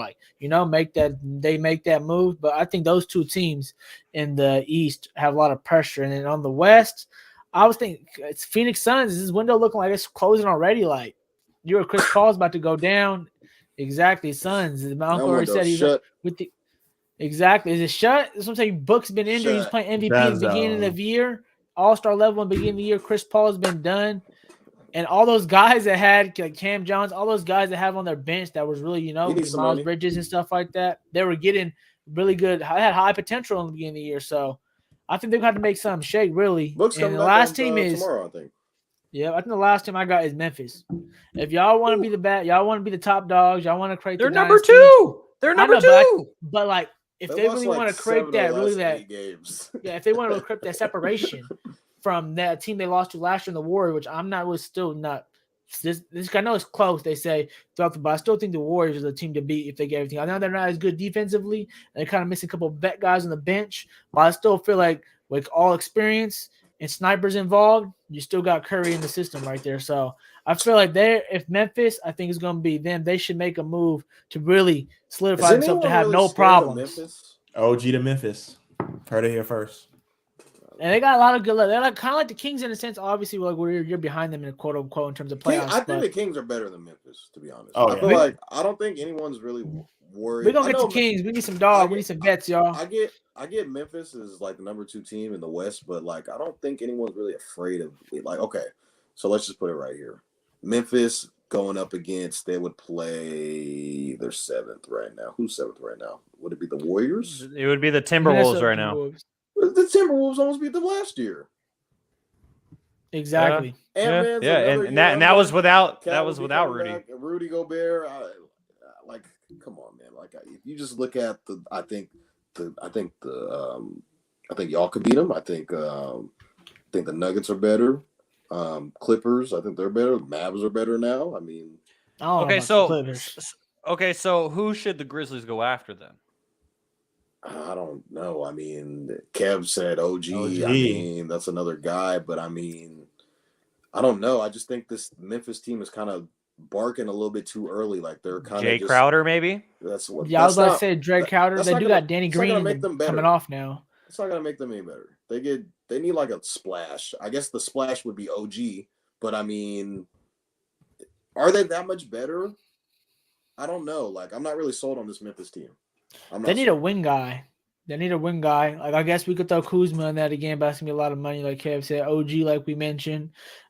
make that move. But I think those 2 teams in the East have a lot of pressure. And then on the West, I was thinking it's Phoenix Suns. Is this window looking like it's closing already? Like, Chris Paul's about to go down. Exactly, Suns. My uncle already said he's with the. Exactly, is it shut? That's what I'm saying. Book's been injured. He's playing MVP at the beginning of the year, All-Star level in the beginning of the year. Chris Paul's been done, and all those guys that had like Cam Johnson, all those guys that have on their bench that was really Miles Bridges and stuff like that. They were getting really good. Had high potential in the beginning of the year, so I think they've got to make something shake really. Book's and the last team is tomorrow, I think. Yeah, I think the last team I got is Memphis. If y'all want to be y'all want to be the top dogs, y'all want to create. They're number 2. They're number 2. But like, if they really want to create that, games. If they want to create that separation from that team they lost to last year in the Warriors, which I'm not was still not This I know it's close. They say throughout the, but I still think the Warriors are the team to beat if they get everything. I know they're not as good defensively. They're kind of missing a couple of vet guys on the bench, but I still feel like with all experience and snipers involved, you still got Curry in the system right there. So I feel like if Memphis, I think it's going to be them. They should make a move to really solidify themselves to have really no problems. OG to Memphis. Heard it here first. And they got a lot of good. They're like kind of like the Kings in a sense. Obviously, like you're behind them in quote unquote in terms of playoffs. I think the Kings are better than Memphis, to be honest. Oh, I feel like I don't think anyone's really worried. We're gonna get the Kings. We need some dog. We need some vets, y'all. I get Memphis is like the number 2 team in the West, but like I don't think anyone's really afraid of it. Like, okay, so let's just put it right here. Memphis going up against, they would play their 7th right now. Who's 7th right now? Would it be the Warriors? It would be the Timberwolves right now. The Timberwolves almost beat them last year. Exactly. And that was without Rudy. Rudy Gobert. Like, come on, man. Like, if you just look at I think y'all could beat them. I think the Nuggets are better. Clippers, I think they're better. Mavs are better now. I mean, so who should the Grizzlies go after then? I don't know. I mean, Kev said OG. I mean, that's another guy, but I mean, I don't know. I just think this Memphis team is kind of barking a little bit too early. Like they're kind of Jay Crowder, maybe. That's what. Yeah, I was about to say Jay Crowder. They do got Danny Green coming off now. It's not gonna make them any better. They need like a splash. I guess the splash would be OG, but I mean, are they that much better? I don't know. Like, I'm not really sold on this Memphis team. They need a wing guy. Like, I guess we could throw Kuzma on that again, but that's gonna be a lot of money, like Kev said. OG, like we mentioned.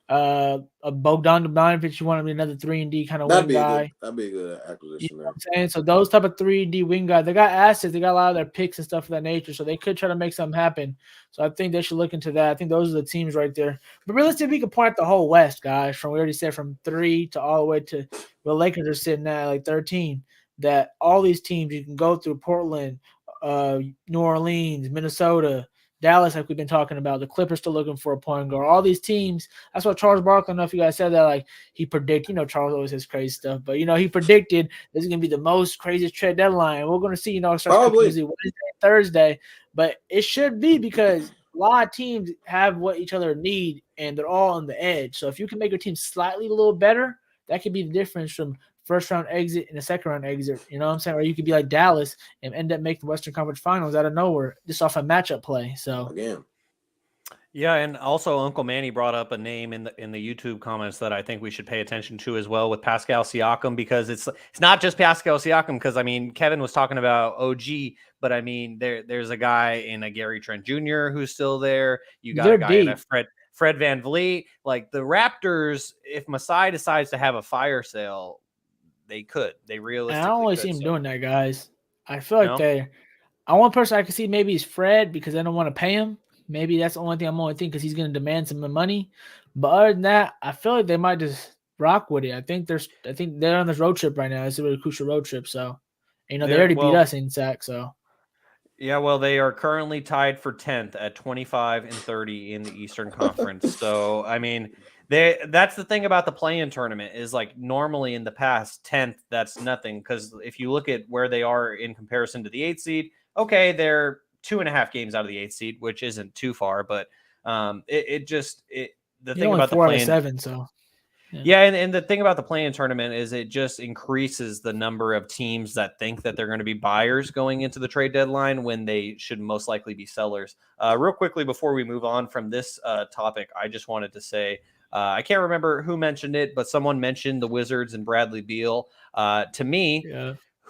A Bogdan Bogdanovic, you want to be another 3-and-D kind of wing guy. That'd be a good acquisition. You know what I'm saying? So those type of 3-and-D wing guys, they got assets, they got a lot of their picks and stuff of that nature, so they could try to make something happen. So I think they should look into that. I think those are the teams right there. But realistically, we could point at the whole West, guys. We already said from 3 to all the way to the Lakers are sitting at like 13. That all these teams you can go through: Portland, New Orleans, Minnesota, Dallas, like we've been talking about. The Clippers still looking for a point guard. All these teams. That's what Charles Barkley, I don't know if you guys said that, like he predicted, Charles always says crazy stuff, but he predicted this is gonna be the most craziest trade deadline. We're gonna see, it starts usually Wednesday, Thursday, but it should be because a lot of teams have what each other need and they're all on the edge. So if you can make your team slightly a little better, that could be the difference from first round exit and a second round exit. You know what I'm saying? Or you could be like Dallas and end up making the Western Conference Finals out of nowhere just off a matchup play. So again. Yeah, and also Uncle Manny brought up a name in the YouTube comments that I think we should pay attention to as well with Pascal Siakam, because it's not just Pascal Siakam, because I mean Kevin was talking about OG, but I mean there's a guy in a Gary Trent Jr. who's still there. You got a guy in a Fred VanVleet. Like the Raptors, if Masai decides to have a fire sale, they could. They realistically. I don't really see him doing that, guys. I feel like one person I can see maybe is Fred, because they don't want to pay him. Maybe that's the only thing I'm thinking, because he's going to demand some money. But other than that, I feel like they might just rock with it. I think they're on this road trip right now. It's a really crucial road trip. So, they already beat us in SAC. So. Yeah, well, they are currently tied for 10th at 25-30 in the Eastern Conference. So, I mean, that's the thing about the play-in tournament is like normally in the past 10th, that's nothing. Because if you look at where they are in comparison to the 8th seed, okay, they're 2.5 games out of the 8th seed, which isn't too far. But the thing about the play-in 7, so. Yeah, and the thing about the play-in tournament is it just increases the number of teams that think that they're going to be buyers going into the trade deadline when they should most likely be sellers. Real quickly, before we move on from this topic, I just wanted to say, I can't remember who mentioned it, but someone mentioned the Wizards and Bradley Beal. To me,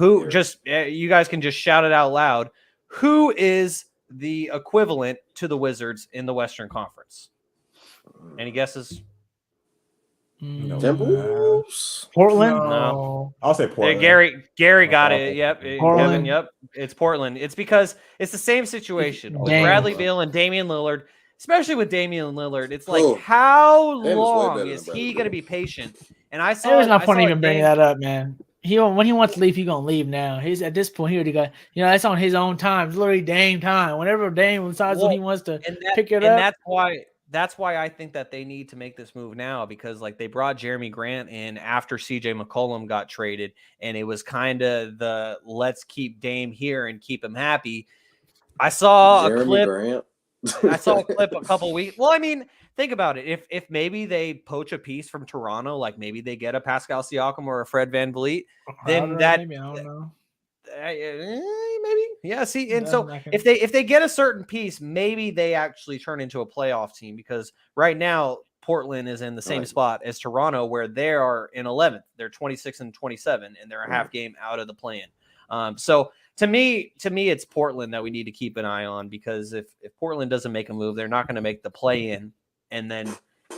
you guys can just shout it out loud. Who is the equivalent to the Wizards in the Western Conference? Any guesses? Timberwolves? Portland? No. I'll say Portland. Gary got it. Yep. Portland. Kevin, yep. It's Portland. It's because it's the same situation with Bradley Beal and Damian Lillard, especially with Damian Lillard. It's like, how long is he going to be patient? And I saw there's no point even bringing that up, man. When he wants to leave, he's going to leave now. He's at this point, he already got, that's on his own time. It's literally Dame time. Whenever Dame decides when he wants to pick it up. And that's why I think that they need to make this move now, because like they brought Jeremy Grant in after CJ McCollum got traded, and it was kind of the let's keep Dame here and keep him happy. I saw a clip a couple weeks. Well, I mean, think about it. If maybe they poach a piece from Toronto, like maybe they get a Pascal Siakam or a Fred VanVleet, then that maybe, I don't know. Maybe, yeah. See, and so if they get a certain piece, maybe they actually turn into a playoff team, because right now Portland is in the same spot as Toronto, where they are in 11th. They're 26 and 27, and they're a half game out of the play-in. So to me, it's Portland that we need to keep an eye on, because if Portland doesn't make a move, they're not going to make the play-in, and then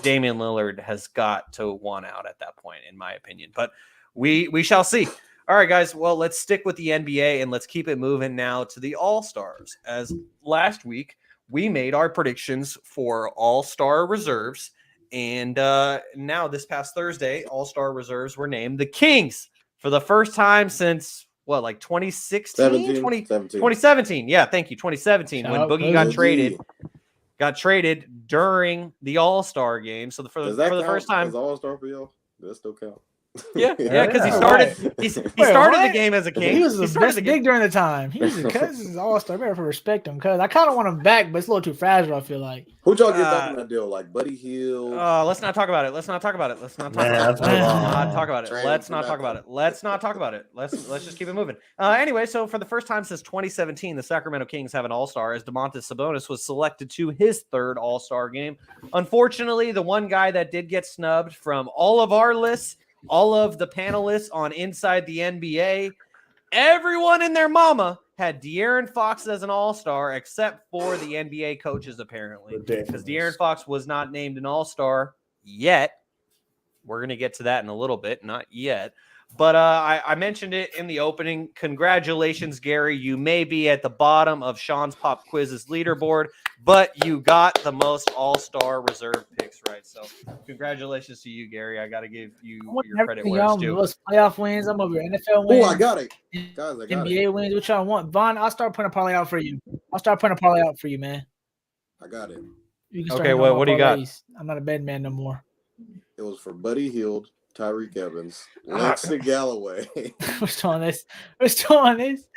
Damian Lillard has got to want out at that point, in my opinion. But we shall see. All right, guys. Well, let's stick with the NBA and let's keep it moving now to the All-Stars. As last week, we made our predictions for All-Star reserves. And now this past Thursday, All-Star reserves were named the Kings for the first time since, what, like 2016? 2017. Yeah, thank you. 2017, when Boogie got traded during the All-Star game. So for the first time. As All-Star for y'all? Does that still count? Yeah, because he started. He started the game as a King. He was the best big during the time. He was his All-Star. Better respect him, because I kind of want him back, but it's a little too fragile, I feel like. Who'd y'all get back in that deal? Like Buddy Hield? Let's not talk about it. Let's not talk about it. Let's not talk about it. Let's just keep it moving. Anyway, so for the first time since 2017, the Sacramento Kings have an All-Star, as Domantas Sabonis was selected to his third All-Star game. Unfortunately, the one guy that did get snubbed from all of our lists, all of the panelists on Inside the NBA, everyone and their mama had De'Aaron Fox as an All-Star, except for the NBA coaches, apparently, because De'Aaron Fox was not named an All-Star yet. We're going to get to that in a little bit. Not yet. But I mentioned it in the opening. Congratulations, Gary. You may be at the bottom of Sean's Pop Quiz's leaderboard, but you got the most All-Star reserve picks right. So congratulations to you, Gary. I got to give you your credit where it's due. Playoff wins. I'm over NFL wins. Oh, I got it. Guys, I got NBA wins. What y'all want? Vaughn, I'll start putting a parlay out for you. Man. I got it. Okay, what do you got? I'm not a bed man no more. It was for Buddy Hield, Tyreek Evans, Langston Galloway. We're still on this.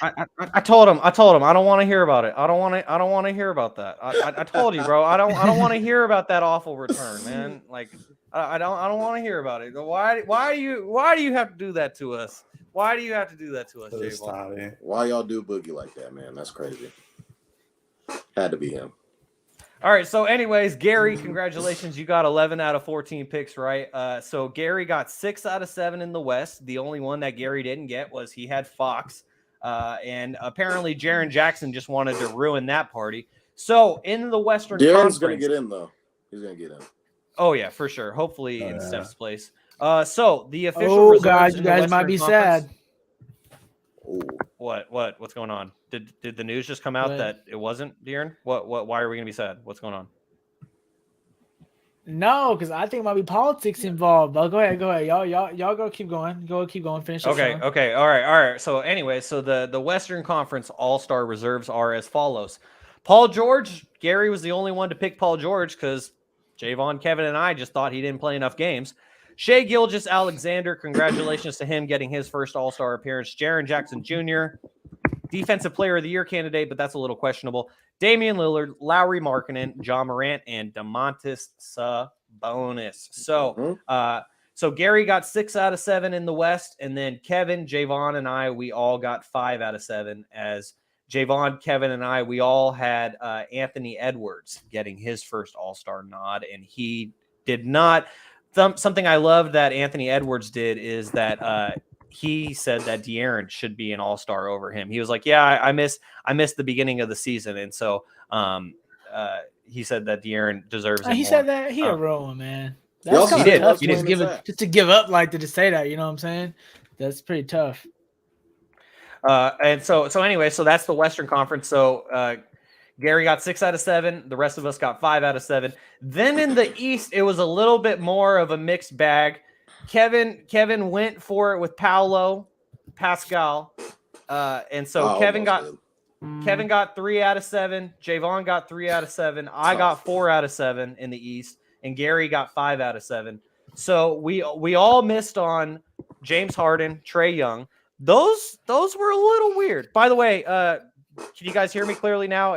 I told him I don't want to hear about it. I don't want to hear about that. I told you, bro. I don't want to hear about that awful return, man. Like I don't want to hear about it. Why do you have to do that to us? Why do you have to do that to us, Jaevon? Why y'all do Boogie like that, man? That's crazy. Had to be him. All right. So anyways, Gary, congratulations. You got 11 out of 14 picks right. So Gary got 6 out of 7 in the West. The only one that Gary didn't get was he had Fox. And apparently Jaren Jackson just wanted to ruin that party. So in the Western Conference. Jaren's going to get in, though. He's going to get in. Oh, yeah, for sure. Hopefully in Steph's place. So the official reserves guys, you guys might be sad. Ooh. What's going on? Did the news just come out that it wasn't De'Aaron? Why are we gonna be sad? What's going on? No, because I think it might be politics involved. But go ahead. Y'all go keep going. Finish. Okay. All right. So anyway, so the Western Conference All-Star reserves are as follows. Paul George. Gary was the only one to pick Paul George because Jaevon, Kevin, and I just thought he didn't play enough games. Shai Gilgeous-Alexander, congratulations to him getting his first All-Star appearance. Jaren Jackson Jr., Defensive Player of the Year candidate, but that's a little questionable. Damian Lillard, Lauri Markkanen, John Morant, and Domantas Sabonis. So Gary got 6 out of 7 in the West, and then Kevin, Jaevon, and I, we all got 5 out of 7. As Jaevon, Kevin, and I, we all had Anthony Edwards getting his first All-Star nod, and he did not. Something I love that Anthony Edwards did is that he said that De'Aaron should be an All-Star over him. He was like, "Yeah, I missed the beginning of the season," and so he said that De'Aaron deserves it. He said that he a real one, man. That's he did. Tough He did. Just to give up like to say that. You know what I'm saying? That's pretty tough. And so anyway, so that's the Western Conference. So Gary got 6 out of 7. The rest of us got 5 out of 7. Then in the East, it was a little bit more of a mixed bag. Kevin went for it with Pascal. And so Kevin got Kevin got 3 out of 7. Jaevon got 3 out of 7. I got 4 out of 7 in the East, and Garry got 5 out of 7. So we all missed on James Harden, Trae Young. Those were a little weird. By the way, can you guys hear me clearly now?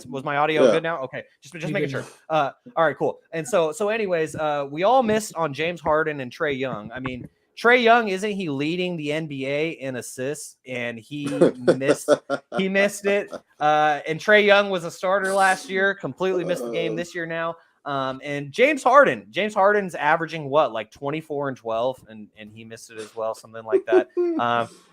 Was my audio good now? Okay, just making sure. All right, cool. And so anyways, we all missed on James Harden and Trae Young. I mean, Trae Young, isn't he leading the NBA in assists? And he missed it. And Trae Young was a starter last year, completely missed the game this year now. And James Harden's averaging what, like 24 and 12, and he missed it as well, something like that.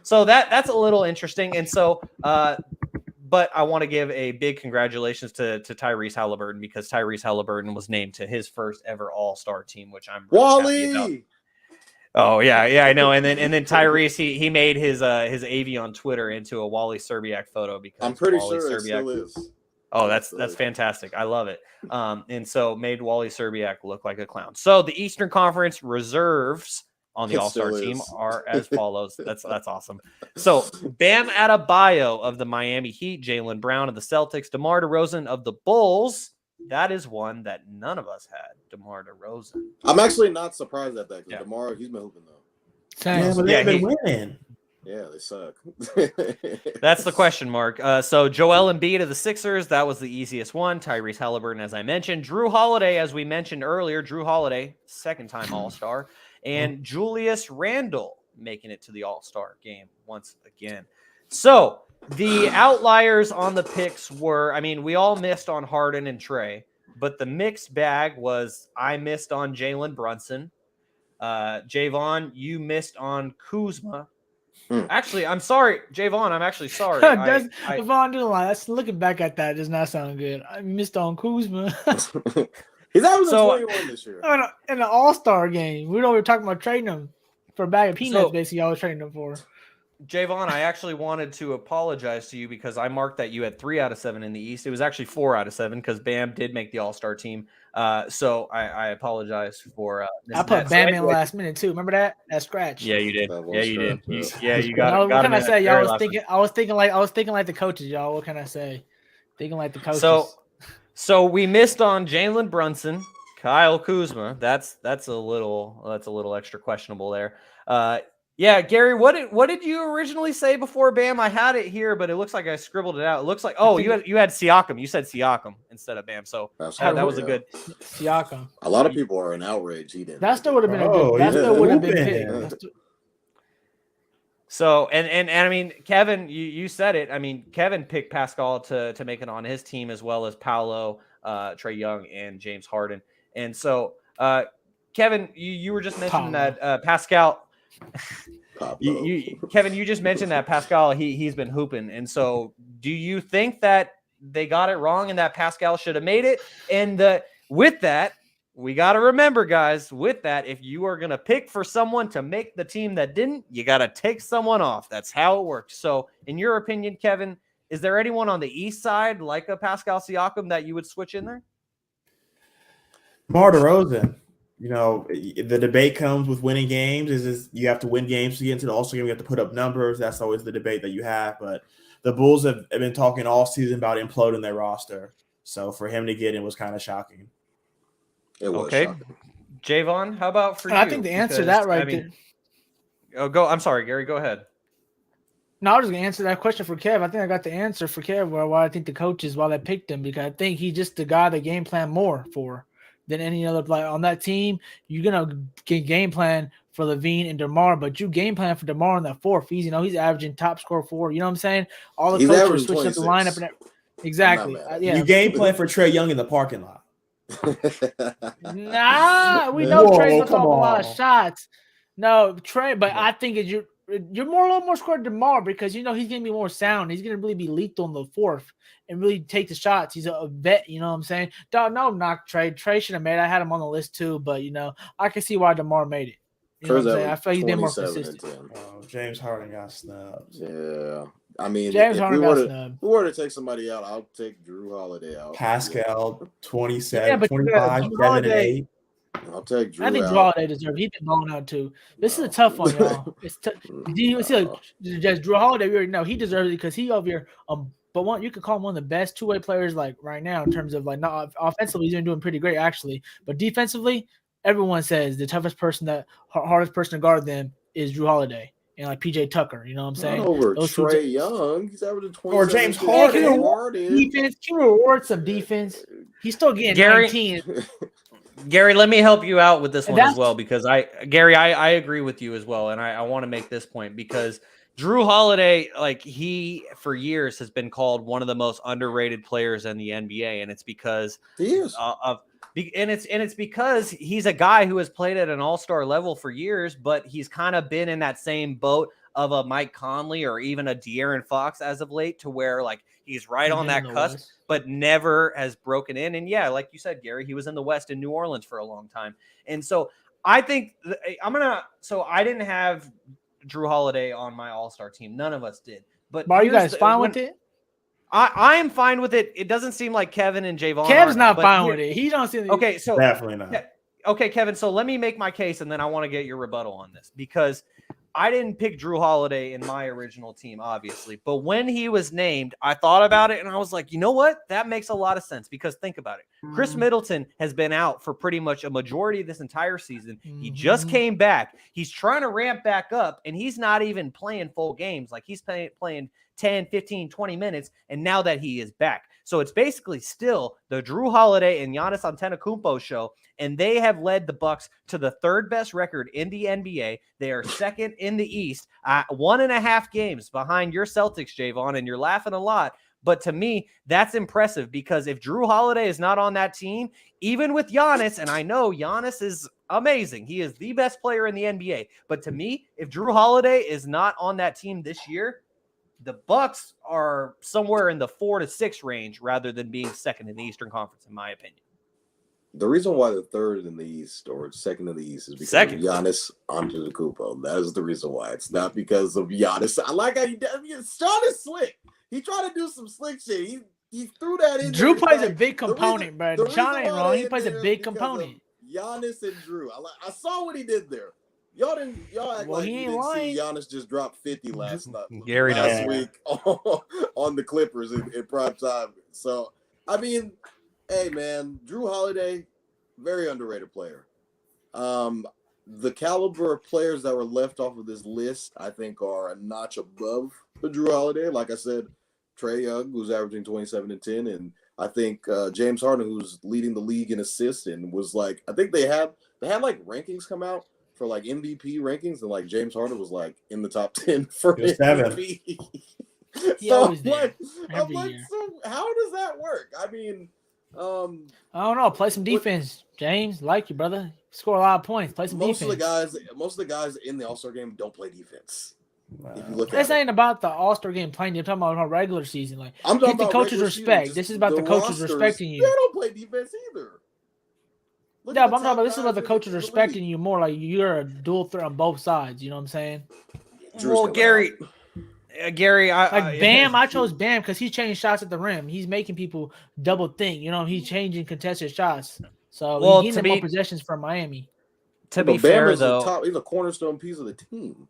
So that's a little interesting. And so, but I want to give a big congratulations to Tyrese Halliburton, because Tyrese Halliburton was named to his first ever All-Star team, which I'm really happy about. Oh yeah, I know. And then Tyrese, he made his AV on Twitter into a Wally Szczerbiak photo, because I'm pretty sure it still is. Oh, that's fantastic. I love it. And so made Wally Szczerbiak look like a clown. So the Eastern Conference reserves on the All-Star team are as follows. That's awesome. So Bam Adebayo of the Miami Heat, Jaylen Brown of the Celtics, DeMar DeRozan of the Bulls. That is one that none of us had, DeMar DeRozan. I'm actually not surprised at that, because DeMar, he's been hooping though. Yeah, but they've been winning. Yeah, they suck. That's the question mark. So Joel Embiid of the Sixers, that was the easiest one. Tyrese Halliburton, as I mentioned. Drew Holiday, as we mentioned earlier. Drew Holiday, second-time All-Star. And Julius Randle making it to the All-Star game once again. So the outliers on the picks were, I mean, we all missed on Harden and Trae, but the mixed bag was I missed on Jalen Brunson. Jaevon, you missed on Kuzma. Actually, I'm sorry, Jaevon. I'm actually sorry. Jaevon doing like that's looking back at that does not sound good. I missed on Kuzma. He's averaging 21 this year in the All-Star game. We were talking about trading him for a bag of peanuts. Basically, I was trading him for. Jaevon, I actually wanted to apologize to you, because I marked that you had 3 out of 7 in the East. It was actually 4 out of 7, because Bam did make the All-Star team. So I apologize for. I put Bam in last minute too. Remember that scratch? Yeah, you did. You did. You got. What can I say, y'all? I was thinking like the coaches, y'all. What can I say? Thinking like the coaches. So we missed on Jalen Brunson, Kyle Kuzma. That's a little extra questionable there. Yeah, Garry, what did you originally say before Bam? I had it here, but it looks like I scribbled it out. It looks like you had Siakam. You said Siakam instead of Bam. So that was a good Siakam. A lot of people are in outrage. He didn't. That still would have been a good. That still would have been picked. So and I mean, Kevin, you said it. I mean, Kevin picked Pascal to make it on his team, as well as Paolo, Trae Young, and James Harden. And so, Kevin, you were just mentioning that Pascal. Kevin, you just mentioned that Pascal he's been hooping, and so do you think that they got it wrong and that Pascal should have made it? And with that, we got to remember, guys, with that, if you are gonna pick for someone to make the team that didn't, you got to take someone off. That's how it works. So, in your opinion, Kevin, is there anyone on the East side like a Pascal Siakam that you would switch in there? DeMar DeRozan. You know, the debate comes with winning games. Is you have to win games to get into the All-Star game. You have to put up numbers. That's always the debate that you have. But the Bulls have been talking all season about imploding their roster. So for him to get in was kind of shocking. It was okay. shocking. Jaevon, how about for you? I think the answer to that there. Oh, go. I'm sorry, Garry. Go ahead. No, I was going to answer that question for Kev. I think I got the answer for Kev why I think the coaches, why they picked him, because I think he's just the guy they game plan more for than any other player on that team. You're gonna get game plan for LaVine and DeMar, but you game plan for DeMar in that fourth. He's averaging top score 4. You know what I'm saying? All the coaches switch up the lineup and exactly. You game plan for Trae Young in the parking lot. Nah, we know Trae's gonna call a lot of shots. No, Trae, but I think you're a little more scored than DeMar, because he's gonna be more sound. He's gonna really be lethal in the fourth and really take the shots. He's a vet, you know what I'm saying? No, knock Trae. Trae should have made it. I had him on the list too, but I can see why DeMar made it. You know what I'm saying? I feel he's been more consistent. James Harden got snubbed. Yeah. I mean, James Harden got snubbed. If we were to take somebody out, I'll take Drew Holiday out. Pascal, 27, 25, 7 and 8. I'll take Drew. I think Drew Holiday deserves. He's been balling out too. This is a tough one, y'all. It's do you see just Drew Holiday? We already know he deserves it because he over here but you could call him one of the best two-way players like right now in terms of like not offensively, he's been doing pretty great actually, but defensively, everyone says the hardest person to guard them is Drew Holiday and like PJ Tucker. You know what I'm saying? Not over Those Trae Young. He's averaging 27. Or James Harden. Defense. Can you reward some defense? He's still getting Garry, 19. Gary, let me help you out with this one as well, because I agree with you as well, and I want to make this point because Drew Holiday, like he for years has been called one of the most underrated players in the NBA, and it's because he is it's because he's a guy who has played at an all-star level for years, but he's kind of been in that same boat of a Mike Conley or even a De'Aaron Fox as of late, to where like he's right on that cusp, but never has broken in. And yeah, like you said, Gary, he was in the West in New Orleans for a long time. And so I think I didn't have Drew Holiday on my all-star team. None of us did. But are you guys fine with it? I am fine with it. It doesn't seem like Kevin and Jaevon. Kev's not fine with it. He don't see. Okay, so definitely not. Yeah, okay, Kevin. So let me make my case, and then I want to get your rebuttal on this, because I didn't pick Drew Holiday in my original team, obviously. But when he was named, I thought about it, and I was like, you know what? That makes a lot of sense, because think about it. Chris Middleton has been out for pretty much a majority of this entire season. He just came back. He's trying to ramp back up, and he's not even playing full games. Like he's playing 10, 15, 20 minutes, and now that he is back. So it's basically still the Drew Holiday and Giannis Antetokounmpo show, and they have led the Bucks to the third best record in the NBA. They are second in the East, 1.5 games behind your Celtics, Jaevon, and you're laughing a lot. But to me, that's impressive, because if Drew Holiday is not on that team, even with Giannis, and I know Giannis is amazing, he is the best player in the NBA, but to me, if Drew Holiday is not on that team this year, the Bucks are somewhere in the 4 to 6 range rather than being second in the Eastern Conference, in my opinion. The reason why they're third in the East or second in the East is because of Giannis Antetokounmpo. That is the reason why. It's not because of Giannis. I like how Shaun is slick. He tried to do some slick shit. He threw that in. Drew plays a big component, bro. Shaun ain't wrong. He plays a big component. Giannis and Drew. I saw what he did there. Y'all act like you didn't see Giannis just drop 50 last week on the Clippers in prime time. So, I mean, hey, man, Drew Holiday, very underrated player. The caliber of players that were left off of this list, I think, are a notch above the Drew Holiday. Like I said, Trae Young, who's averaging 27 and 10, and I think James Harden, who's leading the league in assists, and was like, I think they had like rankings come out for like MVP rankings, and like James Harden was like in the top 10 for MVP. So I'm like, so how does that work? I mean, I don't know. Play some defense, James. Like you, brother. Score a lot of points. Play some defense. Most of the guys in the All-Star game don't play defense. If you look this ain't about the All-Star game playing. You're talking about a regular season. Like, I'm talking about the coach's respect. This is about the coaches respecting you. They don't play defense either. Yeah, but I'm talking about this is about the coaches respecting you more. Like you're a dual threat on both sides. You know what I'm saying? Well, Gary, Bam. I chose Bam because he's changing shots at the rim. He's making people double think. You know, he's changing contested shots. So he's getting more possessions from Miami. To be fair, though, he's a cornerstone piece of the team.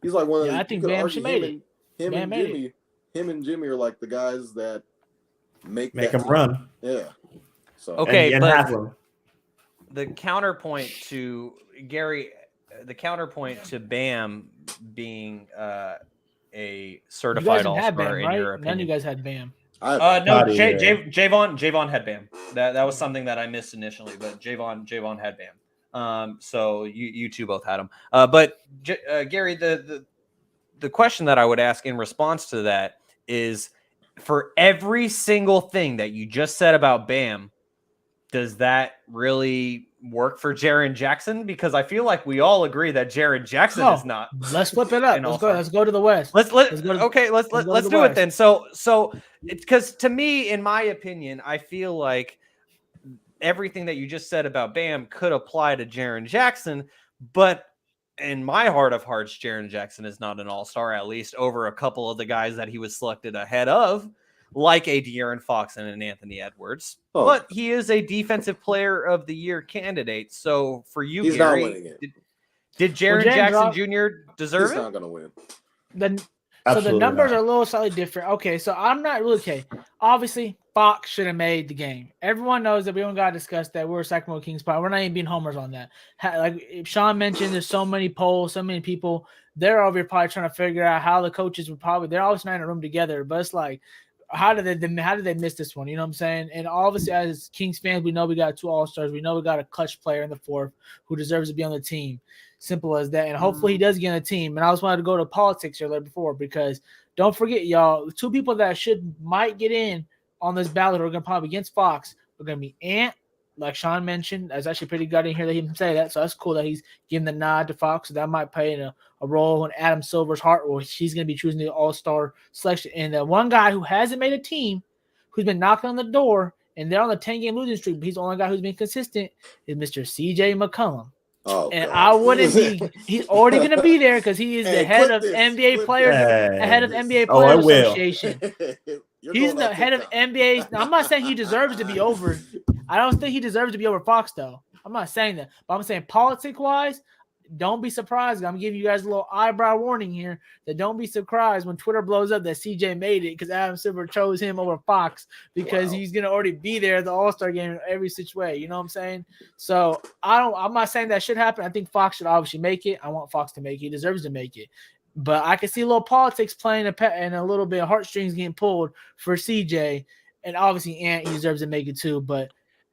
He's like one of the. I think Bam should made it. Him and Jimmy are like the guys that make him run. Yeah. So okay, and but the counterpoint to Gary, the counterpoint to Bam being a certified All-Star in your opinion. None of you guys had Bam. No, Jaevon had Bam. That was something that I missed initially, but Jaevon had Bam. So you two both had him. But Gary, the question that I would ask in response to that is, for every single thing that you just said about Bam, does that really work for Jaren Jackson? Because I feel like we all agree that Jaren Jackson is not. Let's flip it up. Let's go to the West. Let's do it then. So it's because, to me, in my opinion, I feel like everything that you just said about Bam could apply to Jaren Jackson, but in my heart of hearts, Jaren Jackson is not an all-star, at least over a couple of the guys that he was selected ahead of, like a De'Aaron Fox and an Anthony Edwards. Oh. But he is a defensive player of the year candidate. So for you, Gary, did Jaren Jackson Jr. deserve it? He's not going to win. Then So the numbers are a little slightly different. Okay, so I'm not really okay. Obviously, Fox should have made the game. Everyone knows that we don't gotta discuss that. We're a Sacramento Kings part. We're not even being homers on that. Like Shaun mentioned, there's so many polls, so many people. They're over here probably trying to figure out how the coaches would probably. They're always not in a room together, but it's like, how did they miss this one? You know what I'm saying? And obviously, as Kings fans, we know we got 2 All-Stars. We know we got a clutch player in the 4th who deserves to be on the team. Simple as that. And hopefully he does get on the team. And I just wanted to go to politics earlier before, because don't forget, y'all, 2 people that might get in on this ballot are going to probably against Fox are going to be Ant, like Shaun mentioned. That's actually pretty good in here that he can say that. So that's cool that he's giving the nod to Fox. So that might play in a role in Adam Silver's heart, where she's going to be choosing the All-Star selection. And the one guy who hasn't made a team, who's been knocking on the door, and they're on the 10-game losing streak, but he's the only guy who's been consistent, is Mr. CJ McCollum. Oh, and God. I wouldn't be. He's already going to be there because he is the head of NBA players, head of NBA Players Association. He's the head of NBA. Now, I'm not saying he deserves to be over. I don't think he deserves to be over Fox, though. I'm not saying that, but I'm saying politic-wise, don't be surprised. I'm giving you guys a little eyebrow warning here that don't be surprised when Twitter blows up that CJ made it because Adam Silver chose him over Fox because he's going to already be there at the All-Star game in every such way. You know what I'm saying? So I'm not saying that should happen. I think Fox should obviously make it. I want Fox to make it. He deserves to make it. But I can see a little politics playing and a little bit of heartstrings getting pulled for CJ. And obviously Ant, he deserves to make it too. But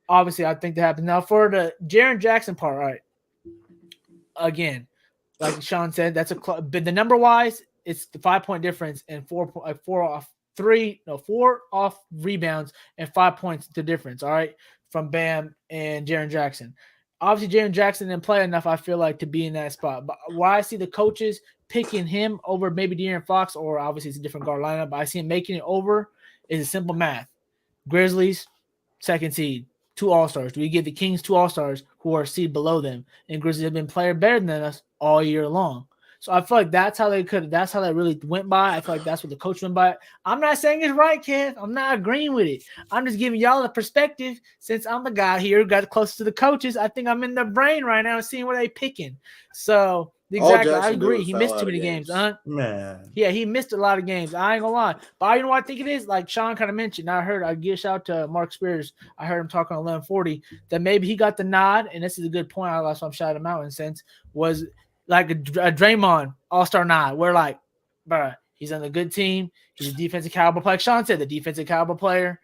obviously I think that happens. Now for the Jaren Jackson part, all right. Again, like Shaun said, that's but the number wise, it's the 5-point difference and 4 off rebounds and 5 points the difference. All right, from Bam and Jaren Jackson. Obviously, Jaren Jackson didn't play enough, I feel like, to be in that spot. But why I see the coaches picking him over maybe De'Aaron Fox, or obviously it's a different guard lineup, but I see him making it over is a simple math. Grizzlies, 2nd seed. 2 All-Stars. Do we give the Kings 2 All-Stars who are seed below them? And Grizzlies have been player better than us all year long. So I feel like that's how they really went by. I feel like that's what the coach went by. I'm not saying it's right, Kev. I'm not agreeing with it. I'm just giving y'all a perspective. Since I'm the guy here who got close to the coaches, I think I'm in their brain right now seeing where they picking. So exactly, I agree. He missed too many games. Man. Yeah, he missed a lot of games. I ain't gonna lie. But you know what I think it is? Like Shaun kind of mentioned, I give a shout out to Mark Spears. I heard him talk on 1140 that maybe he got the nod, and this is a good point. That's why I'm shouting him out in a sense, was like a Draymond All-Star nod. We're like, bro, he's on a good team. He's a defensive caliber player. Like Shaun said, the defensive caliber player.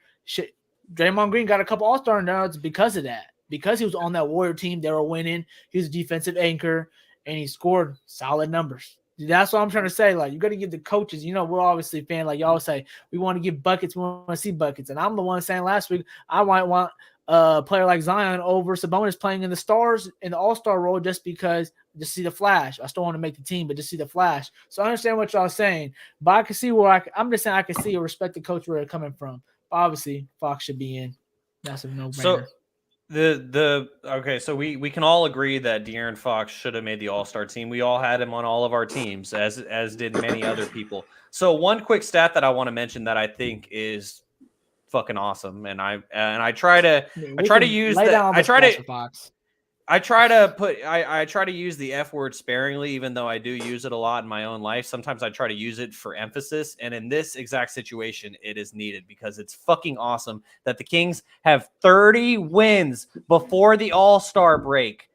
Draymond Green got a couple All-Star nods because of that. Because he was on that Warrior team, they were winning. He was a defensive anchor. And he scored solid numbers. That's what I'm trying to say. Like, you got to give the coaches, we're obviously a fan. Like y'all say, we want to give buckets. We want to see buckets. And I'm the one saying last week, I might want a player like Zion over Sabonis playing in the stars in the All-Star role just see the flash. I still want to make the team, but just see the flash. So I understand what y'all saying. But I can see I'm just saying I can see or respect the coach where they're coming from. But obviously, Fox should be in. That's a no-brainer. So okay, so we can all agree that De'Aaron Fox should have made the All-Star team. We all had him on all of our teams, as did many other people. So one quick stat that I want to mention that I think is fucking awesome, and I try to use the F word sparingly, even though I do use it a lot in my own life. Sometimes I try to use it for emphasis. And in this exact situation, it is needed because it's fucking awesome that the Kings have 30 wins before the All-Star break.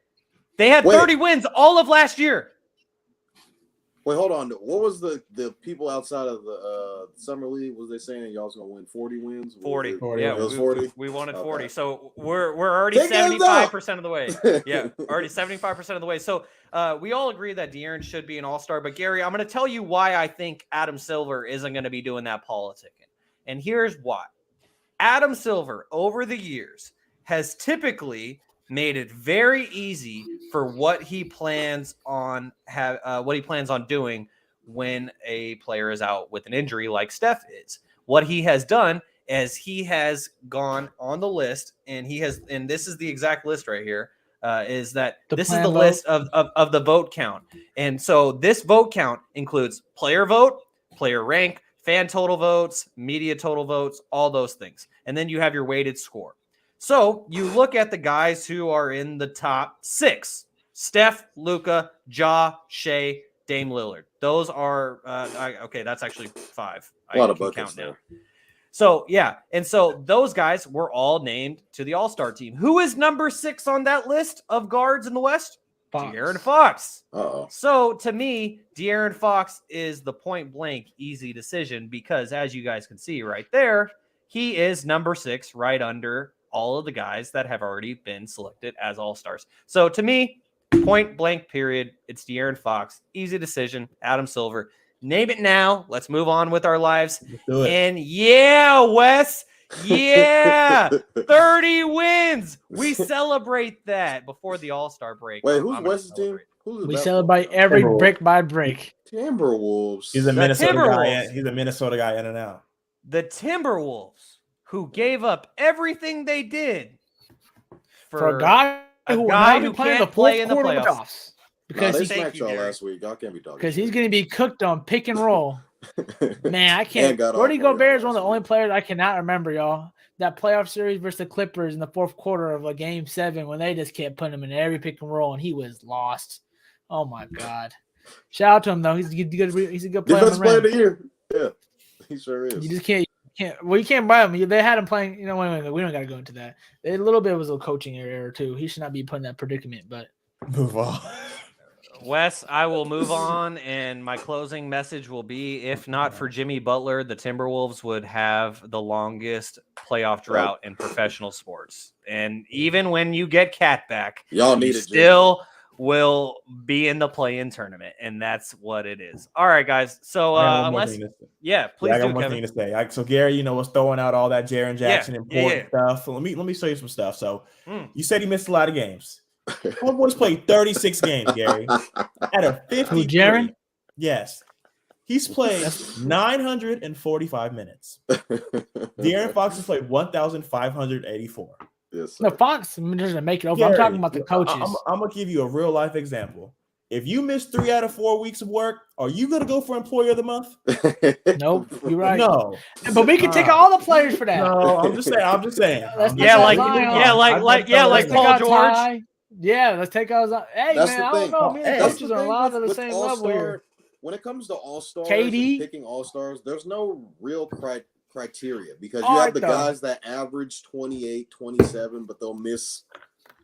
They had 30 wins all of last year. Wait, hold on. What was the people outside of the summer league? Was they saying y'all was gonna win 40 wins? 40. Yeah, it was 40. We wanted 40. So we're already 75% of the way. Yeah, already 75% of the way. So we all agree that De'Aaron should be an All-Star. But Garry, I'm going to tell you why I think Adam Silver isn't going to be doing that politicking. And here's why. Adam Silver, over the years, has typically made it very easy for what he plans on doing when a player is out with an injury like Steph is. What he has done is he has gone on the list, and this is the exact list right here, is that this is the list of the vote count. And so this vote count includes player vote, player rank, fan total votes, media total votes, all those things. And then you have your weighted score. So you look at the guys who are in the top 6: Steph, Luka, Ja, Shea, Dame Lillard. Those are okay. That's actually 5. A lot I of can buckets count now. there. So yeah, and so those guys were all named to the All-Star team. Who is number 6 on that list of guards in the West? De'Aaron Fox. Uh-oh. So to me, De'Aaron Fox is the point blank easy decision because as you guys can see right there, he is number 6 right under all of the guys that have already been selected as All-Stars. So to me, point blank period, it's De'Aaron Fox. Easy decision. Adam Silver. Name it now. Let's move on with our lives. Let's do it. And yeah, Wes. Yeah. 30 wins. We celebrate that before the All-Star break. Wait, who's Wes's team? We celebrate every brick by brick. Timberwolves. He's a Minnesota guy. He's a Minnesota guy in and out. The Timberwolves, who gave up everything they did for a guy who can't play in the playoffs. Because he smacked y'all last week. Y'all can't be talking. Because he's going to be cooked on pick and roll. Man, I can't. Rudy Gobert is one of the only players I cannot remember, y'all. That playoff series versus the Clippers in the fourth quarter of Game 7 when they just kept putting him in every pick and roll and he was lost. Oh my God! Shout out to him though. He's a good player. Defensive player of the year. Yeah, he sure is. You just can't. Well, you can't buy him. They had him playing. Wait, we don't got to go into that. A little bit was a coaching error too. He should not be put in that predicament. But move on. Wes, I will move on, and my closing message will be: if not for Jimmy Butler, the Timberwolves would have the longest playoff drought in professional sports. And even when you get Cat back, y'all need it. Still will be in the play-in tournament, and that's what it is. All right, guys. So please I got one thing to say. So Gary, was throwing out all that Jaren Jackson important stuff. So let me show you some stuff. So you said he missed a lot of games. Homeboy's played 36 games, Gary. At a 50. Who, Jaren? Yes. He's played 945 minutes. De'Aaron Fox has played 1,584. Yes, no, Fox doesn't make it over. Gary, I'm talking about the coaches. I'm going to give you a real life example. If you miss 3 out of 4 weeks of work, are you going to go for Employee of the Month? Nope, you're right. No, but we can take all the players for that. No, I'm just saying. Like Paul George. Yeah, let's take out. Hey, that's man, I don't know. Me and coaches are a lot of the same level here. When it comes to All-Stars, picking All-Stars, there's no real criteria because you have the guys that average 28, 27, but they'll miss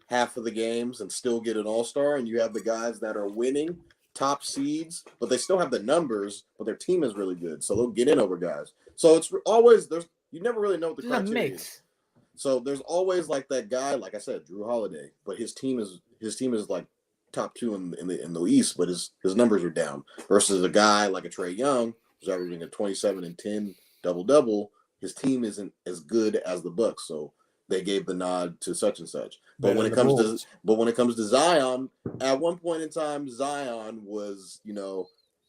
half of the games and still get an All-Star, and you have the guys that are winning top seeds, but they still have the numbers, but their team is really good, so they'll get in over guys. So it's always you never really know what the criteria is. So there's always like that guy, like I said, Drew Holiday, but his team is like top 2 in the East, but his numbers are down. Versus a guy like a Trae Young, who's averaging a 27 and 10 double. His team isn't as good as the Bucks, so they gave the nod to such and such. But when it comes to Zion, at one point in time, Zion was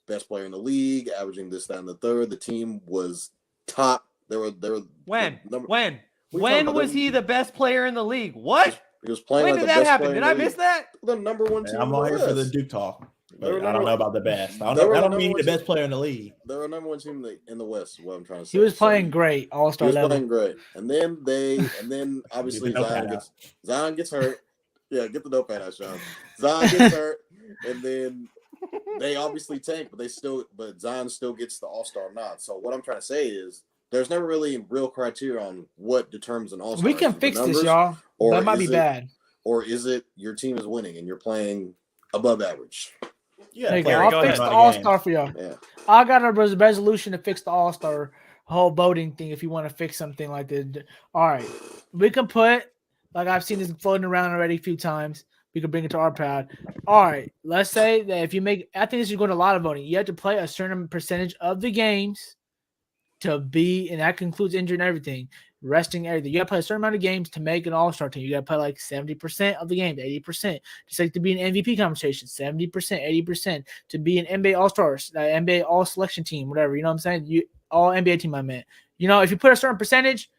best player in the league, averaging this, that, and the third. The team was top. They were When was he the best player in the league? What? He was playing. When did that happen? Did I miss that? The number 1 team. I'm all here for the Duke talk. I don't know about the best. I don't mean he's the best player in the league. They were number 1 team in the West. Is what I'm trying to say. He was playing great, All-Star level. He was playing great, and then obviously Zion gets hurt. Yeah, get the notepad out, Sean. Zion gets hurt, and then they obviously tank, but Zion still gets the All-Star nod. So what I'm trying to say is, there's never really real criteria on what determines an All-Star. We can fix this, y'all. That might be bad. Or is it your team is winning and you're playing above average? Yeah, I'll fix the All-Star for y'all. Yeah. I got a resolution to fix the All-Star whole voting thing if you want to fix something like this. All right. We can put, like I've seen this floating around already a few times. We can bring it to our pad. All right. Let's say that if you make, I think this is going to a lot of voting. You have to play a certain percentage of the games to be, and that includes injury and everything, resting everything. You got to play a certain amount of games to make an All-Star team. You got to play like 70% of the game, 80%. Just like to be an MVP conversation, 70%, 80%. To be an NBA All-Stars, NBA All-Selection team, whatever. You know what I'm saying? All NBA team, I meant. If you put a certain percentage,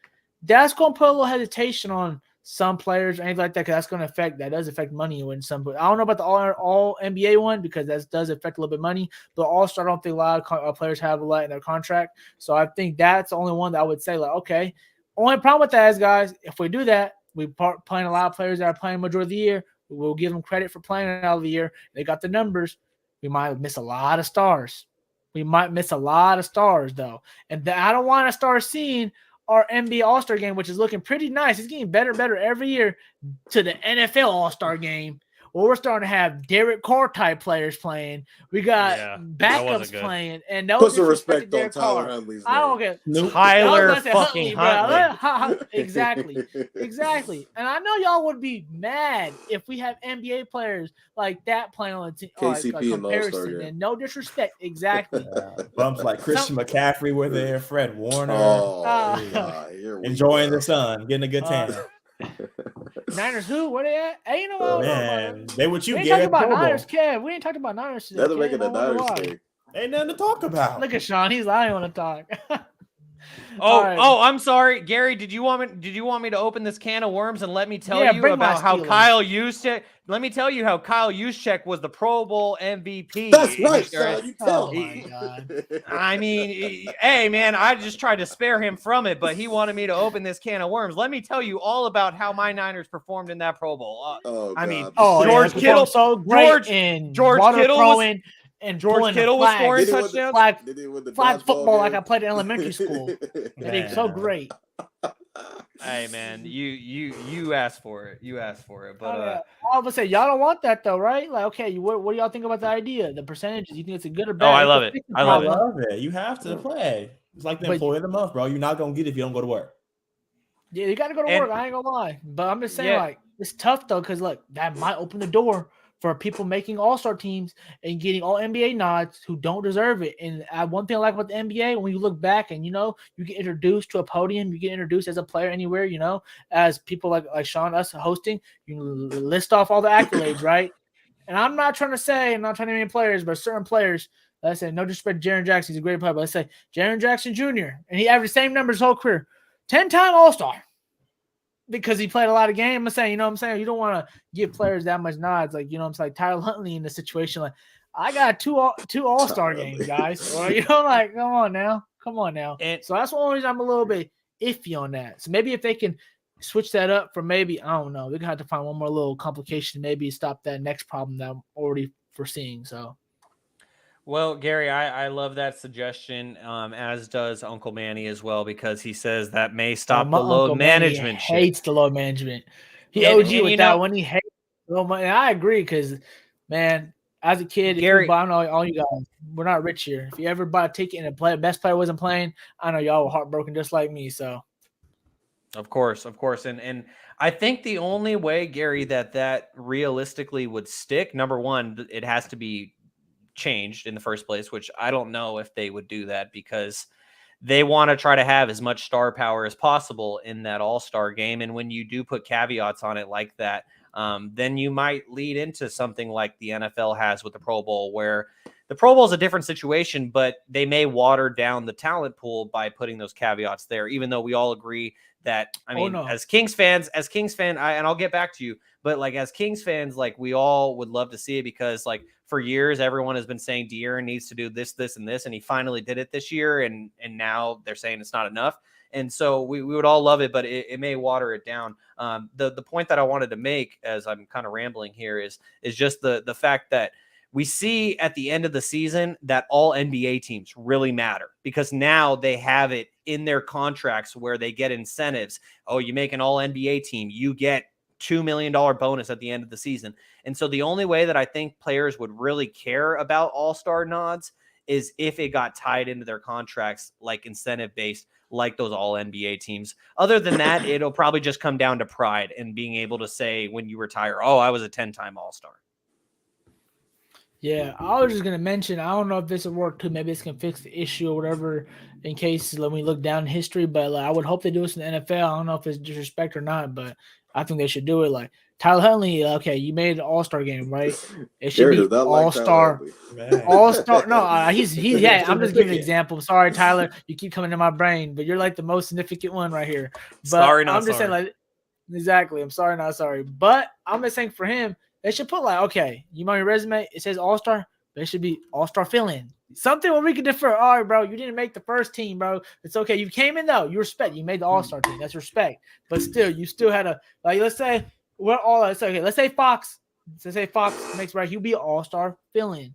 that's going to put a little hesitation on some players or anything like that, because that does affect money when some. I don't know about the all NBA one because that does affect a little bit of money, but All-Star, I don't think a lot of players have a lot in their contract. So I think that's the only one that I would say, like, okay. Only problem with that is, guys, if we do that, we playing a lot of players that are playing majority of the year. We'll give them credit for playing out of the year. They got the numbers. we might miss a lot of stars. We might miss a lot of stars, though. And I don't want to start seeing our NBA All-Star game, which is looking pretty nice. It's getting better and better every year, to the NFL All-Star game. Well, we're starting to have Derek Carr type players playing. We got backups playing, and no put some respect on Derek Tyler Carr. Huntley's I don't get Tyler fucking Huntley. Exactly. And I know y'all would be mad if we have NBA players like that playing on the team. KCP like in the All-Star game. And no disrespect, exactly. Bumps like Christian McCaffrey were there, Fred Warner. Enjoying the sun, getting a good tan. Niners who? Where they at? Hey, you know what? Man, they with you. We ain't talking about Niners, Kev. We ain't talking about Niners today. They're making a Niners thing. Ain't nothing to talk about. Look at Shaun. He's lying on the talk. I'm sorry, Gary. Did you want me to open this can of worms and let me tell you about how Kyle Juszczyk? Let me tell you how Kyle Juszczyk was the Pro Bowl MVP. That's right, Shaun. You tell me. Oh my God. I mean, hey man, I just tried to spare him from it, but he wanted me to open this can of worms. Let me tell you all about how my Niners performed in that Pro Bowl. George Kittle, so great George Kittle throwing. And George Kittle was scoring touchdowns. Flag football like I played in elementary school. It's so great. Hey man, you asked for it. You asked for it. But I would say y'all don't want that though, right? Like, okay, what do y'all think about the idea? The percentages? You think it's a good or bad? Oh, I love it. I love it. You have to play. It's like the employee of the month, bro. You're not gonna get it if you don't go to work. Yeah, you got to go to work. I ain't gonna lie, but I'm just saying, like, it's tough though, because look, that might open the door for people making all-star teams and getting all NBA nods who don't deserve it. And one thing I like about the NBA, when you look back and, you get introduced to a podium, you get introduced as a player anywhere, as people like Shaun, us hosting, you list off all the accolades, right? And I'm not trying to name any players, but certain players, let's say, no disrespect to Jaren Jackson, he's a great player, but let's say Jaren Jackson Jr., and he averaged the same numbers his whole career, 10-time All-Star. Because he played a lot of games. I'm saying, you don't want to give players that much nods. Like, like Tyler Huntley in the situation. Like, I got two All-Star games, guys. Or, come on now. And so that's the only reason I'm a little bit iffy on that. So maybe if they can switch that up for maybe, I don't know, they're going to have to find one more little complication, maybe stop that next problem that I'm already foreseeing. So. Well, Gary, I love that suggestion, as does Uncle Manny as well, because he says that may stop the load management. He hates the load management. He OG with that one. He hates load management. I agree because, man, as a kid, Gary, I know all you guys, we're not rich here. If you ever bought a ticket and the best player wasn't playing, I know y'all were heartbroken just like me. So, of course, and I think the only way, Gary, that realistically would stick, number one, it has to be changed in the first place, which I don't know if they would do that because they want to try to have as much star power as possible in that all-star game. And when you do put caveats on it like that, then you might lead into something like the NFL has with the Pro Bowl, where the Pro Bowl is a different situation, but they may water down the talent pool by putting those caveats there, even though we all agree that, as Kings fans, and I'll get back to you, but like as Kings fans, like we all would love to see it because like for years, everyone has been saying De'Aaron needs to do this, this, and this, and he finally did it this year, and now they're saying it's not enough. And so we would all love it, but it may water it down. The point that I wanted to make, as I'm kind of rambling here, is just the fact that we see at the end of the season that all NBA teams really matter because now they have it in their contracts where they get incentives. Oh, you make an all NBA team, you get $2 million bonus at the end of the season. And so the only way that I think players would really care about all-star nods is if it got tied into their contracts, like incentive-based, like those all NBA teams. Other than that, it'll probably just come down to pride and being able to say when you retire, oh, I was a 10-time All-Star. Yeah, I was just going to mention, I don't know if this will work too. Maybe this can fix the issue or whatever in case when we look down in history. But I would hope they do this in the NFL. I don't know if it's disrespect or not, but I think they should do it. Like Tyler Huntley, okay, you made an All-Star game, right? It should be All-Star. All-Star. No, he's yeah. I'm just giving an example. Sorry, Tyler, you keep coming to my brain, but you're like the most significant one right here. But I'm just saying, like, exactly. I'm sorry, not sorry, but I'm just saying for him, they should put like, okay, you on your resume, it says All-Star, but it should be All-Star fill-in. Something where we can defer. All right, bro, you didn't make the first team, bro. It's okay. You came in though. You respect. You made the All-Star team. That's respect. But still, you still had a like. Let's say we're all. Let's say Fox. Let's say Fox makes right. He'll be an All-Star fill-in.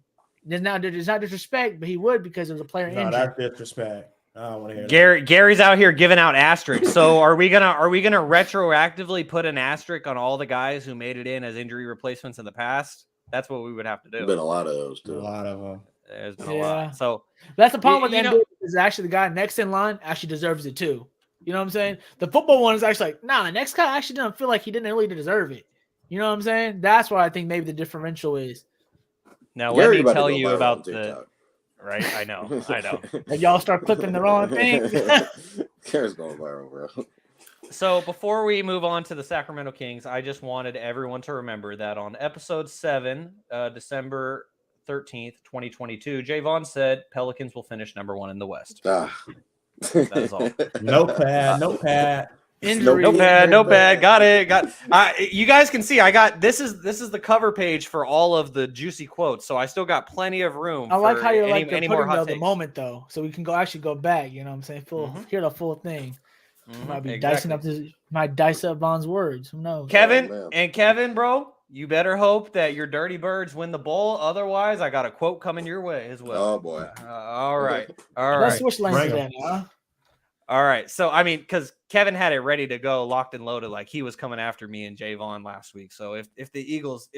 It's not disrespect, but he would because it was a player injury. No, that's disrespect. I don't want to hear that. Gary's out here giving out asterisks. So are we gonna retroactively put an asterisk on all the guys who made it in as injury replacements in the past? That's what we would have to do. There's been a lot of those too. A lot of them. There's been a lot. So that's the problem with the NBA is actually the guy next in line actually deserves it too. You know what I'm saying? The football one is actually like, nah, the next guy actually doesn't feel like he didn't really deserve it. You know what I'm saying? That's what I think maybe the differential is. Now let me tell you about the right. I know. If y'all start clipping the wrong thing. Gary's going viral, bro. So before we move on to the Sacramento Kings, I just wanted everyone to remember that on episode 7, December 13th, 2022, Jaevon said Pelicans will finish number 1 in the West. That is all. Notepad. Injury, notepad. Got it. You guys can see I got this is the cover page for all of the juicy quotes, so I still got plenty of room. I like how you're any more hot takes. the moment though, so we can go back. You know what I'm saying? Hear the full thing. Might be might dice up Von's words. Who knows? Kevin, bro, you better hope that your Dirty Birds win the bowl. Otherwise, I got a quote coming your way as well. Oh boy. All right. Let's switch lanes then, huh? All right. So, I mean, because Kevin had it ready to go, locked and loaded, like he was coming after me and Jaevon last week. So if the Eagles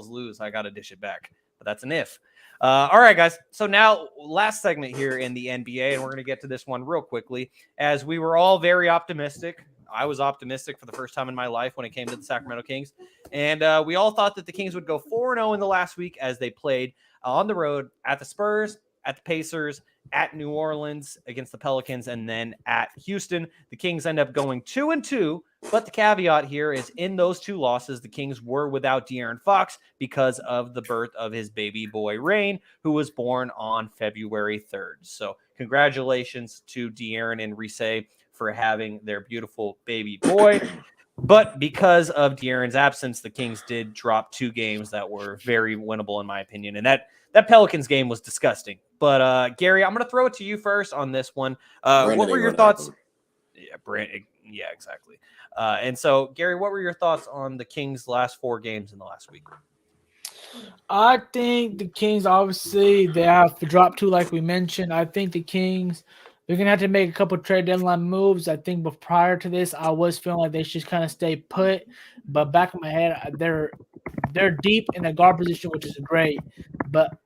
lose, I got to dish it back. But that's an if. All right, guys. So now last segment here in the NBA, and we're going to get to this one real quickly, as we were all very optimistic. I was optimistic for the first time in my life when it came to the Sacramento Kings. And we all thought that the Kings would go 4-0 in the last week as they played on the road at the Spurs, at the Pacers, at New Orleans against the Pelicans, and then at Houston. The Kings end up going 2-2, but the caveat here is in those 2 losses, the Kings were without De'Aaron Fox because of the birth of his baby boy, Rain, who was born on February 3rd. So congratulations to De'Aaron and Reese for having their beautiful baby boy. But because of De'Aaron's absence, the Kings did drop 2 games that were very winnable, in my opinion. And that Pelicans game was disgusting. But Gary, I'm going to throw it to you first on this one. What were your thoughts? Yeah, exactly. And so, Gary, what were your thoughts on the Kings' last 4 games in the last week? I think the Kings, obviously, they have to drop 2, like we mentioned. I think the Kings, they're going to have to make a couple trade deadline moves. I think but prior to this, I was feeling like they should just kind of stay put. But back in my head, they're deep in the guard position, which is great. But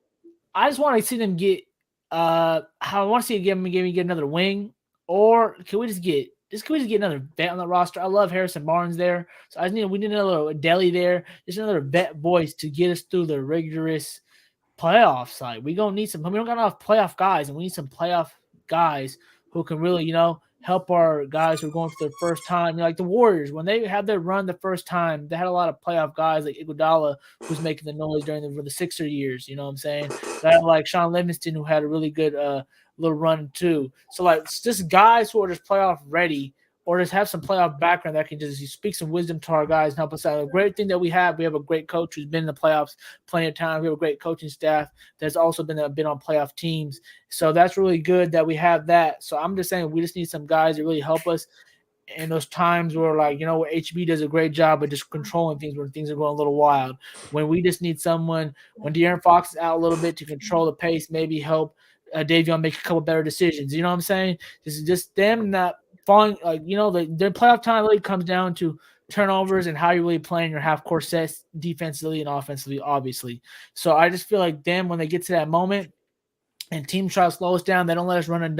I just want to see them get I want to see them get another wing, or can we just get another vet on the roster? I love Harrison Barnes there, so we need another Deli there, just another vet voice to get us through the rigorous playoffs. Like we don't got enough playoff guys, and we need some playoff guys who can really help our guys who are going for their first time. Like the Warriors, when they had their run the first time, they had a lot of playoff guys like Iguodala, who's making the noise during the Sixer years. You know what I'm saying? They had like Sean Livingston, who had a really good little run too. So like it's just guys who are just playoff ready, or just have some playoff background that can just speak some wisdom to our guys and help us out. The great thing that we have a great coach who's been in the playoffs plenty of times. We have a great coaching staff that's also been on playoff teams. So that's really good that we have that. So I'm just saying we just need some guys that really help us in those times where where HB does a great job of just controlling things when things are going a little wild. When we just need someone, when De'Aaron Fox is out a little bit to control the pace, maybe help Davion make a couple better decisions. You know what I'm saying? This is just them not falling, their playoff time really comes down to turnovers and how you're really playing your half-court sets defensively and offensively, obviously. So I just feel like them, when they get to that moment and teams try to slow us down, they don't let us run and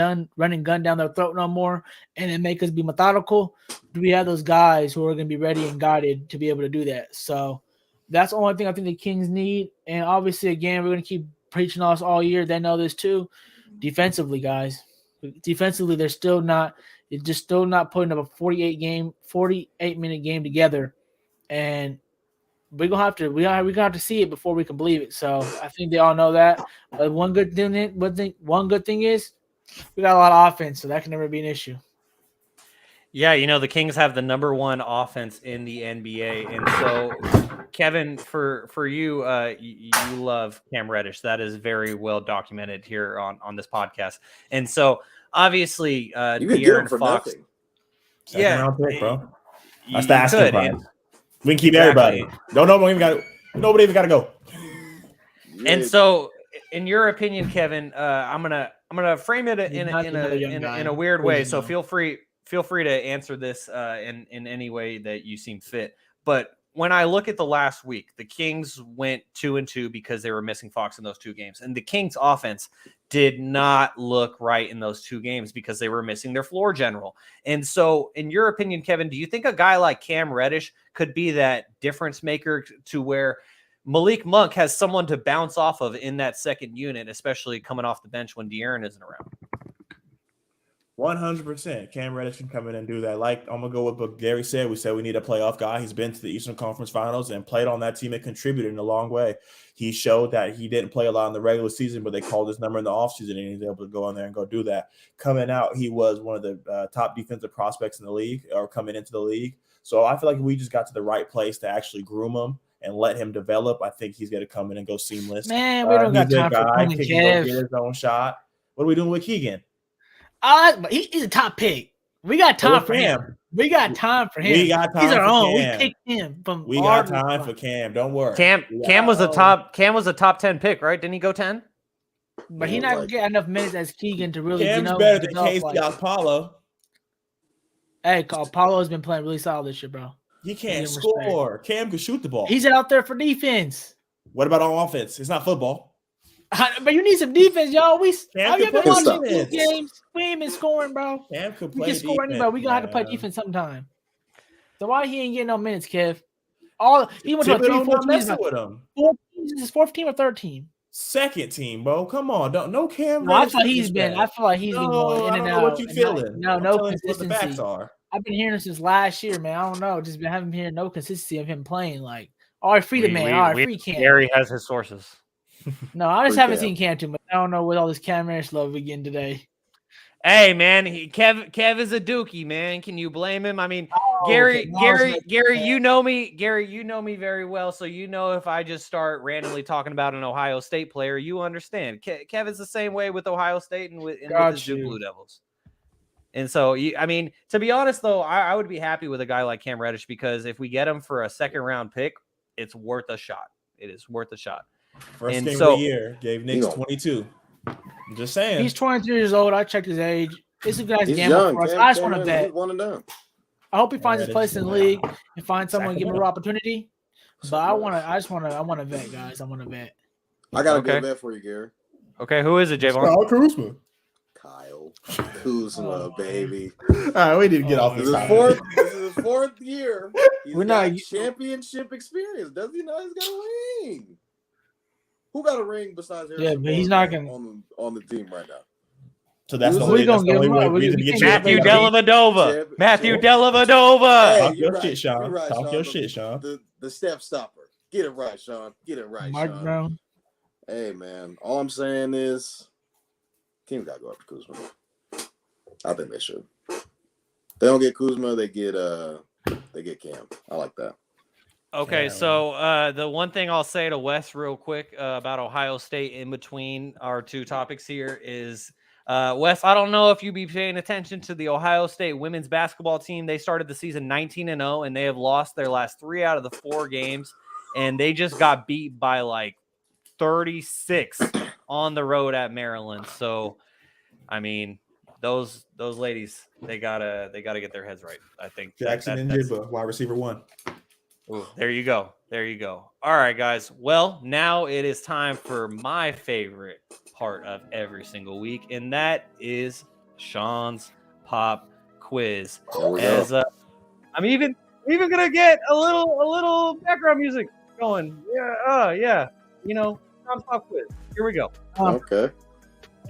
gun down their throat no more, and then make us be methodical. Do we have those guys who are going to be ready and guided to be able to do that? So that's the only thing I think the Kings need. And obviously, again, we're going to keep preaching us all year. They know this too. Defensively, guys. Defensively, they're still not putting up a 48-minute game together, and we're gonna have to see it before we can believe it. So I think they all know that. But one good thing is we got a lot of offense, so that can never be an issue. Yeah, the Kings have the number 1 offense in the NBA, and so Kevin, for you, you love Cam Reddish. That is very well documented here on this podcast, and so. Obviously, De'Aaron Fox. Second round pick, bro. That's the asking price. We can keep everybody. Nobody even got to go. And so in your opinion, Kevin, I'm gonna frame it in a weird way. So feel free to answer this in any way that you seem fit. But when I look at the last week, the Kings went 2-2 because they were missing Fox in those 2 games, and the Kings offense did not look right in those 2 games because they were missing their floor general. And so, in your opinion, Kevin, do you think a guy like Cam Reddish could be that difference maker to where Malik Monk has someone to bounce off of in that second unit, especially coming off the bench when De'Aaron isn't around? 100%. Cam Reddish can come in and do that. Like, I'm going to go with what Garry said. We said we need a playoff guy. He's been to the Eastern Conference Finals and played on that team and contributed in a long way. He showed that he didn't play a lot in the regular season, but they called his number in the offseason, and he was able to go in there and go do that. Coming out, he was one of the top defensive prospects in the league, or coming into the league. So I feel like we just got to the right place to actually groom him and let him develop. I think he's going to come in and go seamless. Man, we don't got time for Keegan. He can go get his own shot. What are we doing with Keegan? He's a top pick. We got time for him. We got time for him. We got time. He's our own. Cam. We picked him from. We got time for Cam. Don't worry. Cam was a top 10 pick, right? Didn't he go 10? But he not gonna get enough minutes as Keegan to really. Cam's better than Casey Apollo. Hey, Apollo's been playing really solid this year, bro. He can't score. Cam can shoot the ball. He's out there for defense. What about on offense? It's not football. But you need some defense, y'all. We have been watching 2 games. We ain't been scoring, bro. Cam could we play can score anybody. We gonna have to play defense sometime. So why he ain't getting no minutes, Kev? He went to a 3-4 messing with him. 4 teams. Is his 4th team or 3rd team? 2nd team, bro. Come on, no Cam. No, I feel like he's been going in and out. What you feeling? No consistency. What the facts are. I've been hearing since last year, man. I don't know. Just been having hearing no consistency of him playing. Like, all right, free the man. All right, free Cam. Gary has his sources. No, I just haven't seen Cam too much. I don't know what all this Cam Reddish love again today. Hey, man, Kev is a dookie, man. Can you blame him? I mean, Gary, you know me. Gary, you know me very well, so you know if I just start randomly talking about an Ohio State player, you understand. Kev is the same way with Ohio State and with the Duke Blue Devils. And so, I mean, to be honest, though, I would be happy with a guy like Cam Reddish because if we get him for a 2nd-round pick, it's worth a shot. It is worth a shot. First game of the year, gave Knicks 22. I'm just saying. He's 23 years old. I checked his age. This guy's gambling for us. I just want to bet. I hope he finds his place in the league and finds someone to give him an opportunity. But I want to vet, guys. I want to vet. I got a good bet for you, Gary. Okay, who is it, Jaevon? Kyle Kuzma, baby. All right, we need to get off this. This is his 4th year. He's got championship experience. Does he know he's got a ring? Who got a ring besides Harrison? Yeah, but he's not going on the team right now. So that's the only reason to get Matthew Dellavedova. Matthew Dellavedova. Talk your shit, Sean. Talk your shit, Sean. The step stopper. Get it right, Sean. Get it right, Sean. Brown. Hey, man. All I'm saying is teams got to go after Kuzma. I think they should. They don't get Kuzma, they get Cam. I like that. Okay, so the one thing I'll say to Wes real quick about Ohio State in between our 2 topics here is, Wes, I don't know if you be paying attention to the Ohio State women's basketball team. They started the season 19-0, and they have lost their last 3 out of the 4 games, and they just got beat by like 36 on the road at Maryland. So, I mean, those ladies, they gotta get their heads right. I think Jackson and Jibba, wide receiver 1. Ooh, there you go. All right, guys. Well, now it is time for my favorite part of every single week, and that is Sean's Pop Quiz. I'm even gonna get a little background music going. Yeah, yeah. You know, Sean's Pop Quiz. Here we go. Okay.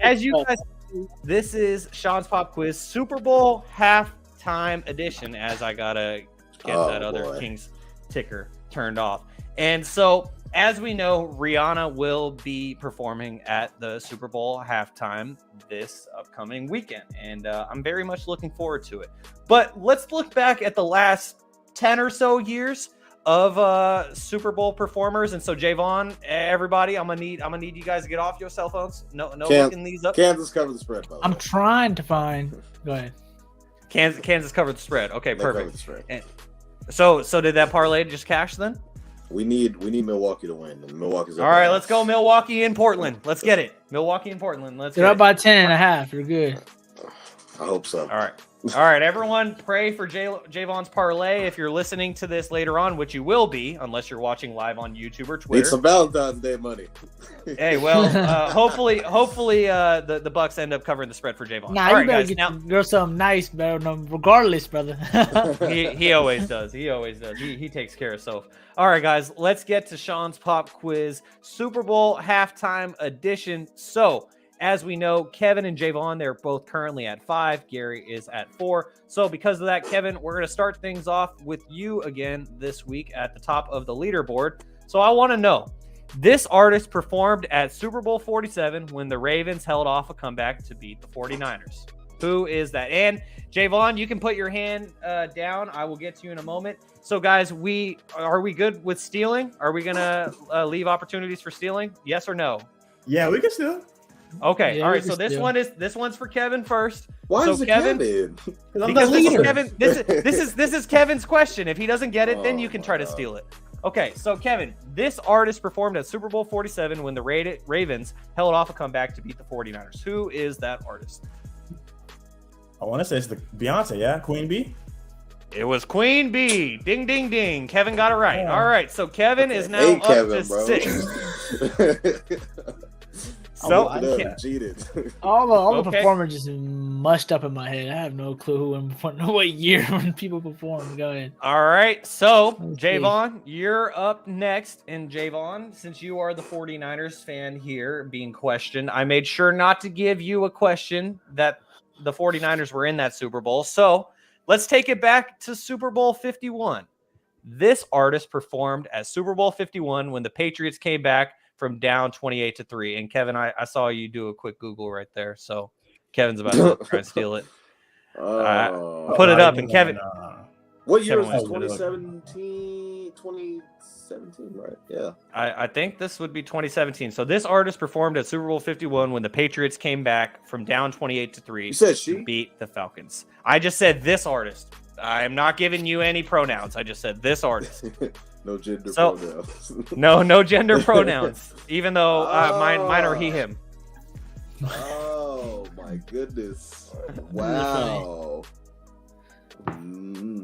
As you guys see, this is Sean's Pop Quiz Super Bowl halftime edition. As I gotta get that other Kings ticker turned off. And so, as we know, Rihanna will be performing at the Super Bowl halftime this upcoming weekend. And I'm very much looking forward to it. But let's look back at the last 10 or so years of Super Bowl performers. And so, Jaevon, everybody, I'm gonna need you guys to get off your cell phones. No looking these up. Kansas covered the spread, I'm trying to find. Go ahead. Kansas covered the spread. Okay, perfect. So did that parlay just cash then? We need Milwaukee to win. And Milwaukee's All right, let's go Milwaukee and Portland. Let's get it. Milwaukee and Portland. They're up by 10.5. You're good. I hope so. All right, everyone, pray for Jaevon's parlay. If you're listening to this later on, which you will be, unless you're watching live on YouTube or Twitter. Need some Valentine's Day money. Hey, well, hopefully, the Bucks end up covering the spread for Jaevon. Nah, all you right, better guys. get Now, girl something nice, regardless, brother. he always does. He always does. He takes care of himself. All right, guys, let's get to Sean's pop quiz, Super Bowl halftime edition. So, as we know, Kevin and Jaevon, they're both currently at 5. Garry is at 4. So because of that, Kevin, we're going to start things off with you again this week at the top of the leaderboard. So I want to know, this artist performed at Super Bowl 47 when the Ravens held off a comeback to beat the 49ers. Who is that? And Jaevon, you can put your hand down. I will get to you in a moment. So guys, are we good with stealing? Are we going to leave opportunities for stealing? Yes or no? Yeah, we can steal. Okay, Yeah, all right. So this one's for Kevin first. Why so is it Kevin? Because This is Kevin's question. If he doesn't get it, then you can try to steal it. Okay, so Kevin, this artist performed at Super Bowl 47 when the Ravens held off a comeback to beat the 49ers. Who is that artist? I want to say it's the Beyonce, yeah? Queen Bee? It was Queen Bee. Ding, ding, ding. Kevin got it right. All right, so Kevin is now up Kevin, to bro. 6. So all the performers just mushed up in my head. I have no clue what year when people perform. Go ahead. All right. So, Jaevon, you're up next. And Jaevon, since you are the 49ers fan here being questioned, I made sure not to give you a question that the 49ers were in that Super Bowl. So, let's take it back to Super Bowl 51. This artist performed at Super Bowl 51 when the Patriots came back from down 28-3. And Kevin, I saw you do a quick Google right there. So Kevin's about to try and steal it. Put it up. And Kevin. What year was this? 2017, right? Yeah. I think this would be 2017. So this artist performed at Super Bowl 51 when the Patriots came back from down 28-3. You said she? To beat the Falcons. I just said this artist. I am not giving you any pronouns. I just said this artist. No gender pronouns. no gender pronouns. Even though mine are he, him. Oh my goodness! Wow. All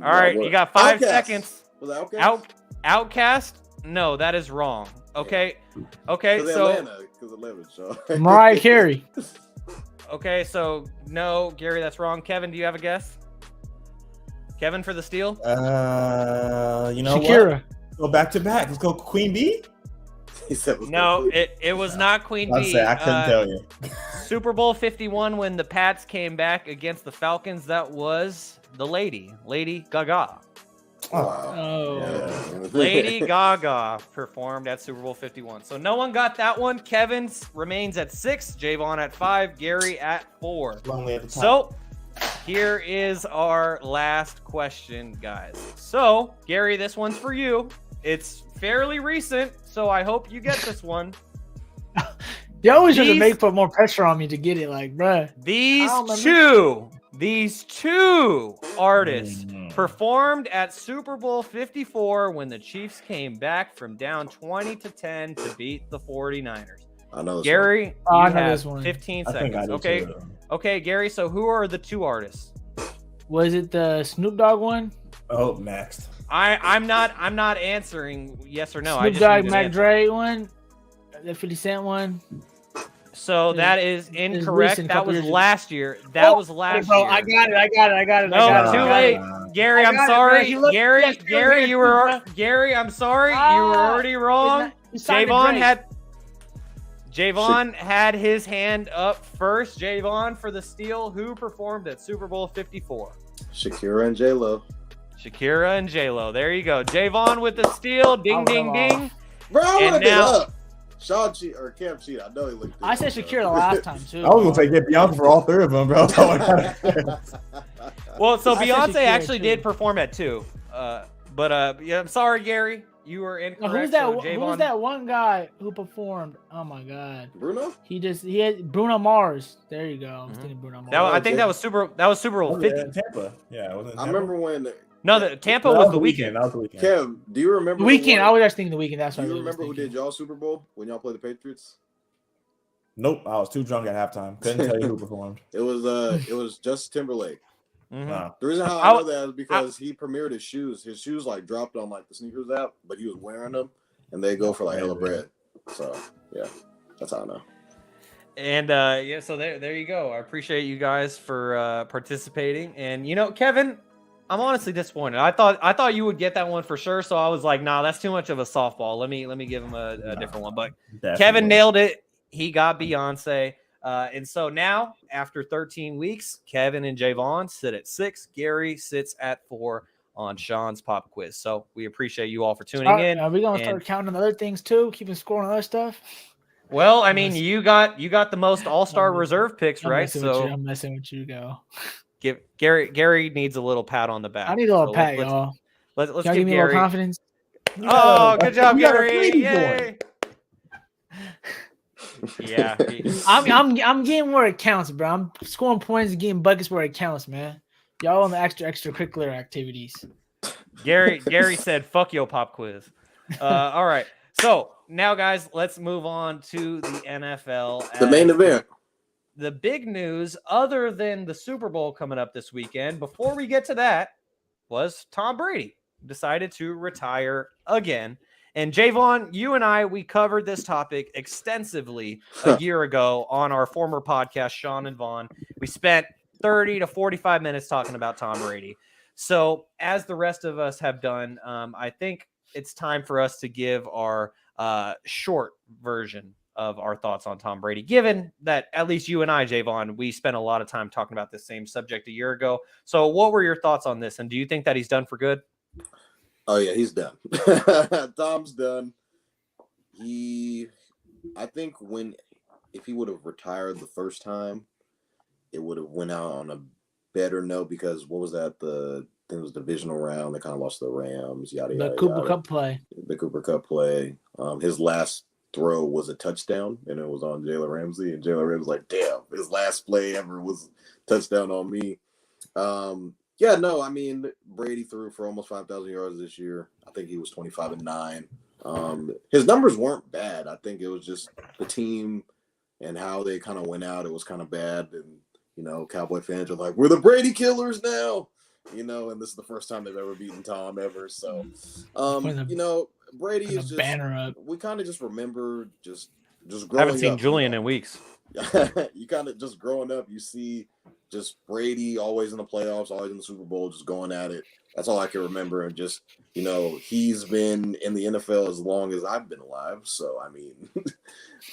right, you got 5 seconds. Was that Outkast? Outkast? No, that is wrong. Okay, so Atlanta, Mariah Carey. Okay, so no, Garry, that's wrong. Kevin, do you have a guess? Kevin for the steal? You know Shakira. What? Go back to back. Let's go Queen Bee. No, it was not Queen Bee. I couldn't tell you. Super Bowl 51 when the Pats came back against the Falcons. That was the Lady Gaga. Oh. Yeah. Lady Gaga performed at Super Bowl 51. So no one got that one. Kevin remains at 6, Jaevon at 5, Garry at 4. So here is our last question, guys. So, Garry, this one's for you. It's fairly recent, so I hope you get this one. They always try to put more pressure on me to get it, like, bruh. These two artists performed at Super Bowl 54 when the Chiefs came back from down 20-10 to beat the 49ers. I know this Garry, one. you have 15 seconds. Okay, Garry, so who are the two artists? Was it the Snoop Dogg one? Oh, next. I'm not answering yes or no. Snoop Dogg, Mac Dre one, the 50 Cent one. So that is incorrect. That was last year. That was last year. I got it. No, too late. Garry, I'm sorry. Garry, you were Garry, I'm sorry. You were already wrong. Jaevon had his hand up first. Jaevon for the steal. Who performed at Super Bowl 54? Shakira and J-Lo. Shakira and J-Lo. There you go. Jaevon with the steal. Ding, ding, ding. Bro, I and now, Shaun cheat or Cam cheat. I know he looked. I said Shakira the last time too. I was gonna say get Beyonce for all 3 of them, bro. Well, so Beyonce actually did perform at 2. But yeah, I'm sorry, Garry. You were incorrect. Who's that one guy who performed? Oh my God, Bruno. He had Bruno Mars. There you go. I'm thinking Bruno Mars. I think that was Super Bowl 50. Tampa. Yeah, it was in Tampa. I remember when No, the Tampa was the weekend. That was the weekend. Kev, do you remember The weekend? I was just thinking the weekend. That's what Do I you was remember who thinking. did y'all Super Bowl when y'all played the Patriots? Nope, I was too drunk at halftime. Couldn't tell you who performed. It was Justin Timberlake. Mhm. The reason how I know that is because he premiered his shoes. His shoes like dropped on like the sneakers app, but he was wearing them, and they go for like hella bread. So yeah, that's how I know. And yeah, so there you go. I appreciate you guys for participating. And you know, Kevin, I'm honestly disappointed. I thought you would get that one for sure. So I was like, nah, that's too much of a softball. Let me give him a different one. But Definitely. Kevin nailed it. He got Beyonce. And so now, after 13 weeks, Kevin and Jaevon sit at 6. Garry sits at 4 on Shaun's pop quiz. So we appreciate you all for tuning in. Are we gonna start counting other things too? Keeping score on other stuff? Well, I mean, you got the most all-star reserve picks, right? So I'm messing with you, go. Give Garry needs a little pat on the back. I need a little pat, y'all. Let's Y'all give give me Garry more confidence. Oh, good job, Garry! Yay! Yeah, I'm getting where it counts, bro. I'm scoring points and getting buckets where it counts, man. Y'all on the extracurricular activities. Garry said, "Fuck your pop quiz." All right, so now, guys, let's move on to the NFL. The main event. The big news, other than the Super Bowl coming up this weekend, before we get to that, was Tom Brady decided to retire again. And Jaevon, you and I, we covered this topic extensively a year ago on our former podcast, Shaun and Vaughn. We spent 30 to 45 minutes talking about Tom Brady. So as the rest of us have done, I think it's time for us to give our short version of our thoughts on Tom Brady, given that at least you and I, Jaevon, we spent a lot of time talking about this same subject a year ago. So what were your thoughts on this? And do you think that he's done for good? Oh yeah, he's done. Tom's done. I think if he would have retired the first time, it would have went out on a better note, because what was that? I think it was divisional round. They kind of lost the Rams. Yada yada. The Cooper yada. Cup play. The Cooper Cup play. His last throw was a touchdown, and it was on Jalen Ramsey. And Jalen Ramsey was like, "Damn, his last play ever was touchdown on me." Yeah, no, I mean, Brady threw for almost 5,000 yards this year. I think he was 25-9. His numbers weren't bad. I think it was just the team and how they kind of went out. It was kind of bad. And, you know, Cowboy fans are like, we're the Brady killers now, you know, and this is the first time they've ever beaten Tom ever. So, you know, Brady is just, we kind of just remember just growing up. Haven't seen Julian in weeks. You kind of just growing up, you see just Brady always in the playoffs, always in the Super Bowl, just going at it. That's all I can remember. And just, you know, he's been in the NFL as long as I've been alive. So, I mean,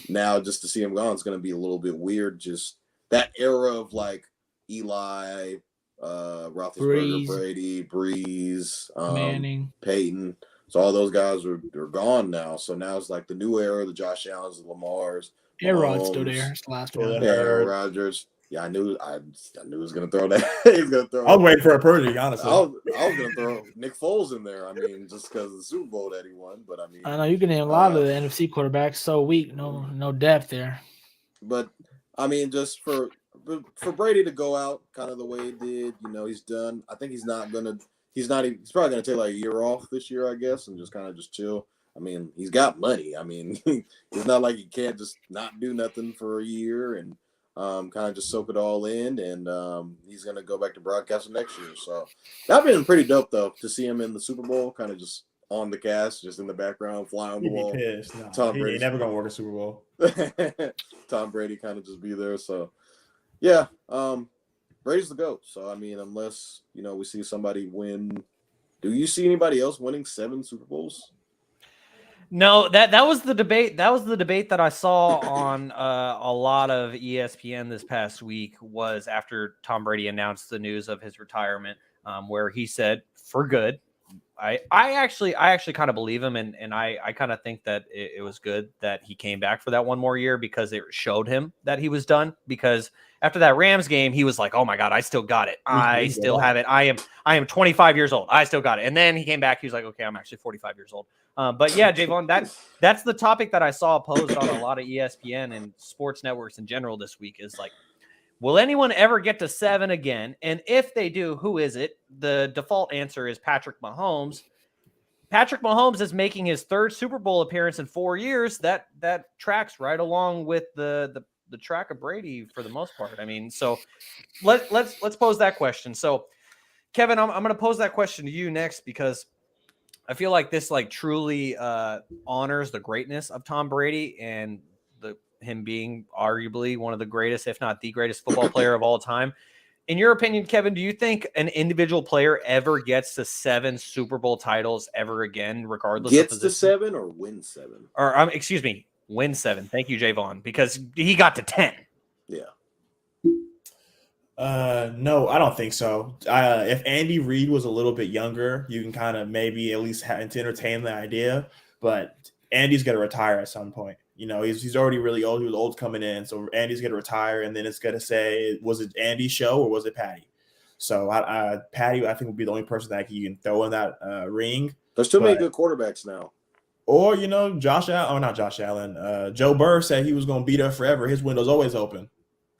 now just to see him gone, it's going to be a little bit weird. Just that era of like Eli, Roethlisberger, Brady, Breeze, Manning, Peyton. So all those guys are gone now. So now it's like the new era, the Josh Allens, the Lamars. Aaron's still there. It's the last one. Aaron Rodgers. Yeah, I knew he was gonna throw that. He's gonna throw. I was waiting for a Purdy, honestly. I was gonna throw Nick Foles in there. I mean, just because of the Super Bowl that he won. But I mean, I know you can name a lot of the NFC quarterbacks. So weak, no depth there. But I mean, just for Brady to go out kind of the way he did, you know, he's done. I think he's probably gonna take like a year off this year, I guess, and just kind of just chill. I mean, he's got money. I mean, it's not like he can't just not do nothing for a year and kind of just soak it all in. And he's going to go back to broadcasting next year. So that'd been pretty dope, though, to see him in the Super Bowl, kind of just on the cast, just in the background, fly on the wall. No, Tom Brady never going to work a Super Bowl. Tom Brady kind of just be there. So, yeah, Brady's the GOAT. So, I mean, unless, you know, we see somebody win. Do you see anybody else winning 7 Super Bowls? No, that was the debate. That was the debate that I saw on a lot of ESPN this past week, was after Tom Brady announced the news of his retirement, where he said for good. I actually kind of believe him, and I kind of think that it was good that he came back for that one more year, because it showed him that he was done. Because after that Rams game, he was like, "Oh my God, I still got it. I still have it. I am 25 years old. I still got it." And then he came back. He was like, "Okay, I'm actually 45 years old." But yeah, Jaevon, that's the topic that I saw posed on a lot of ESPN and sports networks in general this week, is like, Will anyone ever get to 7 again? And if they do, who is it? The default answer is Patrick Mahomes. Patrick Mahomes is making his 3rd Super Bowl appearance in 4 years. That tracks right along with the track of Brady for the most part. I mean, so let's pose that question. So, Kevin, I'm going to pose that question to you next because I feel like this like truly honors the greatness of Tom Brady and him being arguably one of the greatest, if not the greatest football player of all time. In your opinion, Kevin, do you think an individual player ever gets to 7 Super Bowl titles ever again, regardless gets of position? To 7 or win 7? Or excuse me, win 7. Thank you, Jaevon, because he got to 10. Yeah. No, I don't think so. If Andy Reid was a little bit younger, you can kind of maybe at least have to entertain the idea. But Andy's going to retire at some point. You know, he's already really old. He was old coming in, so Andy's going to retire, and then it's going to say, was it Andy's show or was it Patty? So Patty, I think, would be the only person that you can throw in that ring. There's too many good quarterbacks now. Or not Josh Allen. Joe Burrow said he was going to be there forever. His window's always open.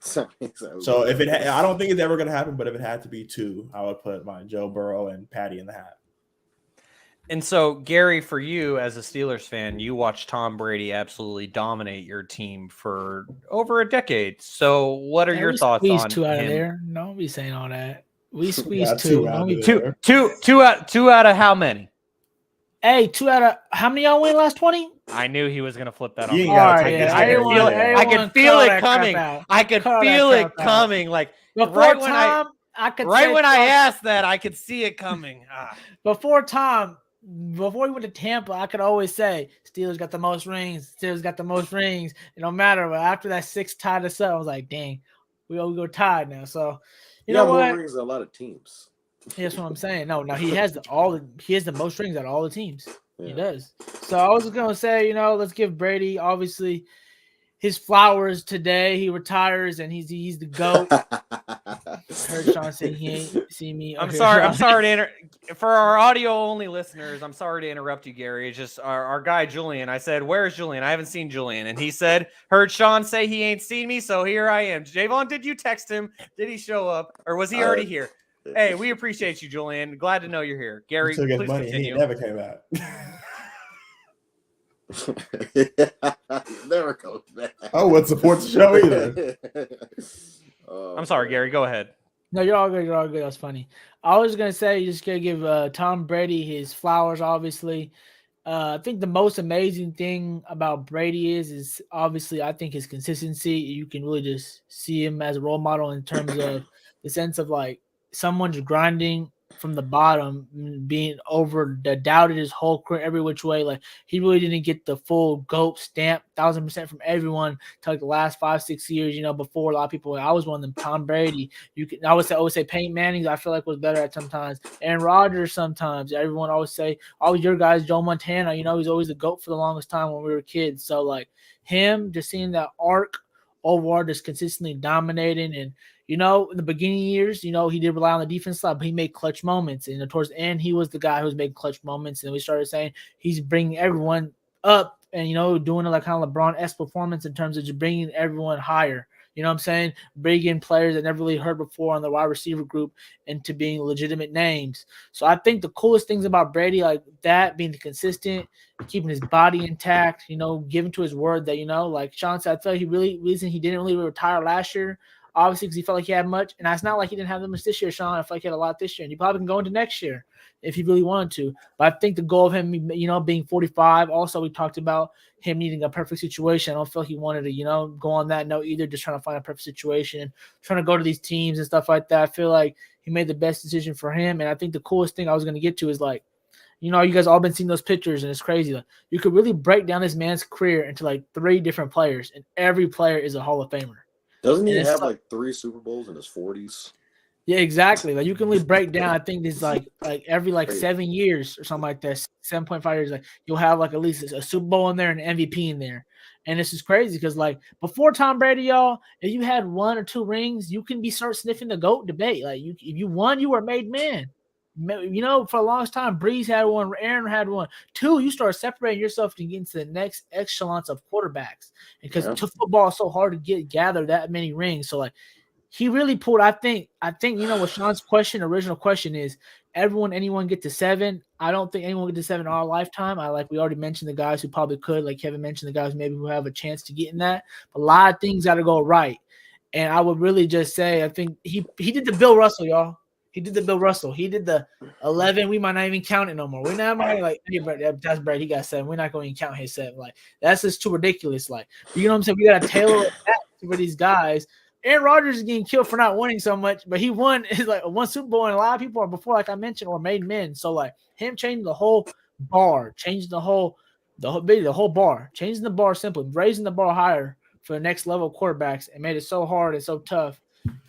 So if I don't think it's ever going to happen, but if it had to be 2, I would put my Joe Burrow and Patty in the hat. And so, Gary, for you as a Steelers fan, you watched Tom Brady absolutely dominate your team for over a decade. So what are your thoughts on 2 out him? of there? Don't be saying all that. We squeezed 2 2. Two out of how many? Hey, 2 out of how many y'all win last 20? I knew he was gonna flip that on. I could feel it coming. I could feel it coming. Like before when I asked that, I could see it coming. Before he went to Tampa, I could always say Steelers got the most rings. Steelers got the most rings. It don't matter. But after that 6 tied us up, I was like, dang, we go tied now. So you know what? More rings than a lot of teams. That's what I'm saying. No, he has the most rings out of all the teams. Yeah. He does. So I was gonna say, let's give Brady obviously his flowers today. He retires and he's the GOAT. Heard Shaun say he ain't see me. I'm sorry to for our audio only listeners, I'm sorry to interrupt you, Gary. It's just our guy Julian. I said, "Where's Julian? I haven't seen Julian." And he said, "Heard Shaun say he ain't seen me, so here I am." Jaevon, did you text him? Did he show up, or was he already here? Hey, we appreciate you, Julian. Glad to know you're here. Gary, please money. Continue. He never came out. Never goes back. Oh, wouldn't support the show either. I'm sorry, Gary. Go ahead. No, you're all good. You're all good. That's funny. I was gonna say, just gonna give Tom Brady his flowers. Obviously, I think the most amazing thing about Brady is obviously I think his consistency. You can really just see him as a role model in terms of the sense of like someone's grinding from the bottom, being doubted his whole career every which way. Like he really didn't get the full GOAT stamp 1000% from everyone till like the last 5-6 years. Before a lot of people, I was one of them. Tom Brady, I always say Peyton Manning. I feel like was better at sometimes. Aaron Rodgers sometimes. Everyone always say, always your guys, Joe Montana. He's always the GOAT for the longest time when we were kids. So like him, just seeing that arc over just consistently dominating and. In the beginning years, he did rely on the defense side, but he made clutch moments. And towards the end, he was the guy who was making clutch moments. And we started saying he's bringing everyone up and, doing it like kind of LeBron-esque performance in terms of just bringing everyone higher. You know what I'm saying? Bringing players that never really heard before on the wide receiver group into being legitimate names. So I think the coolest things about Brady, like that, being consistent, keeping his body intact, giving to his word that, like Shaun said, I feel like reason he didn't really retire last year, obviously, because he felt like he had much. And it's not like he didn't have that much this year, Shaun. I feel like he had a lot this year. And he probably can go into next year if he really wanted to. But I think the goal of him, being 45, also we talked about him needing a perfect situation. I don't feel like he wanted to, go on that note either, just trying to find a perfect situation, trying to go to these teams and stuff like that. I feel like he made the best decision for him. And I think the coolest thing I was going to get to is like, you guys all been seeing those pictures, and it's crazy. Like, you could really break down this man's career into like 3 different players, and every player is a Hall of Famer. Doesn't he have like 3 Super Bowls in his 40s? Yeah, exactly. Like you can really break down. I think it's like every 7 years or something like that, 7.5 years. Like you'll have like at least a Super Bowl in there and an MVP in there. And this is crazy because like before Tom Brady, y'all, if you had 1 or 2 rings, you can start sniffing the GOAT debate. Like if you won, you were a made man. For the longest time, Breeze had 1, Aaron had 1. 2, you start separating yourself to get into the next echelons of quarterbacks because football is so hard to gather that many rings. So like he really pulled. I think what Sean's original question is, anyone get to 7? I don't think anyone get to 7 in our lifetime. We already mentioned the guys who probably could, like Kevin mentioned the guys maybe who have a chance to get in that. But a lot of things got to go right. And I would really just say, I think he did the Bill Russell, y'all. He did the Bill Russell. He did the 11. We might not even count it no more. We're not like, hey, that's Brad. He got 7. We're not going to count his 7. Like, that's just too ridiculous. Like, you know what I'm saying? We got to tailor that for these guys. Aaron Rodgers is getting killed for not winning so much, but he won one Super Bowl, and a lot of people are before, like I mentioned, or made men. So like him changing the whole bar, changing the whole bar, changing the bar simply, raising the bar higher for the next level of quarterbacks, and made it so hard and so tough.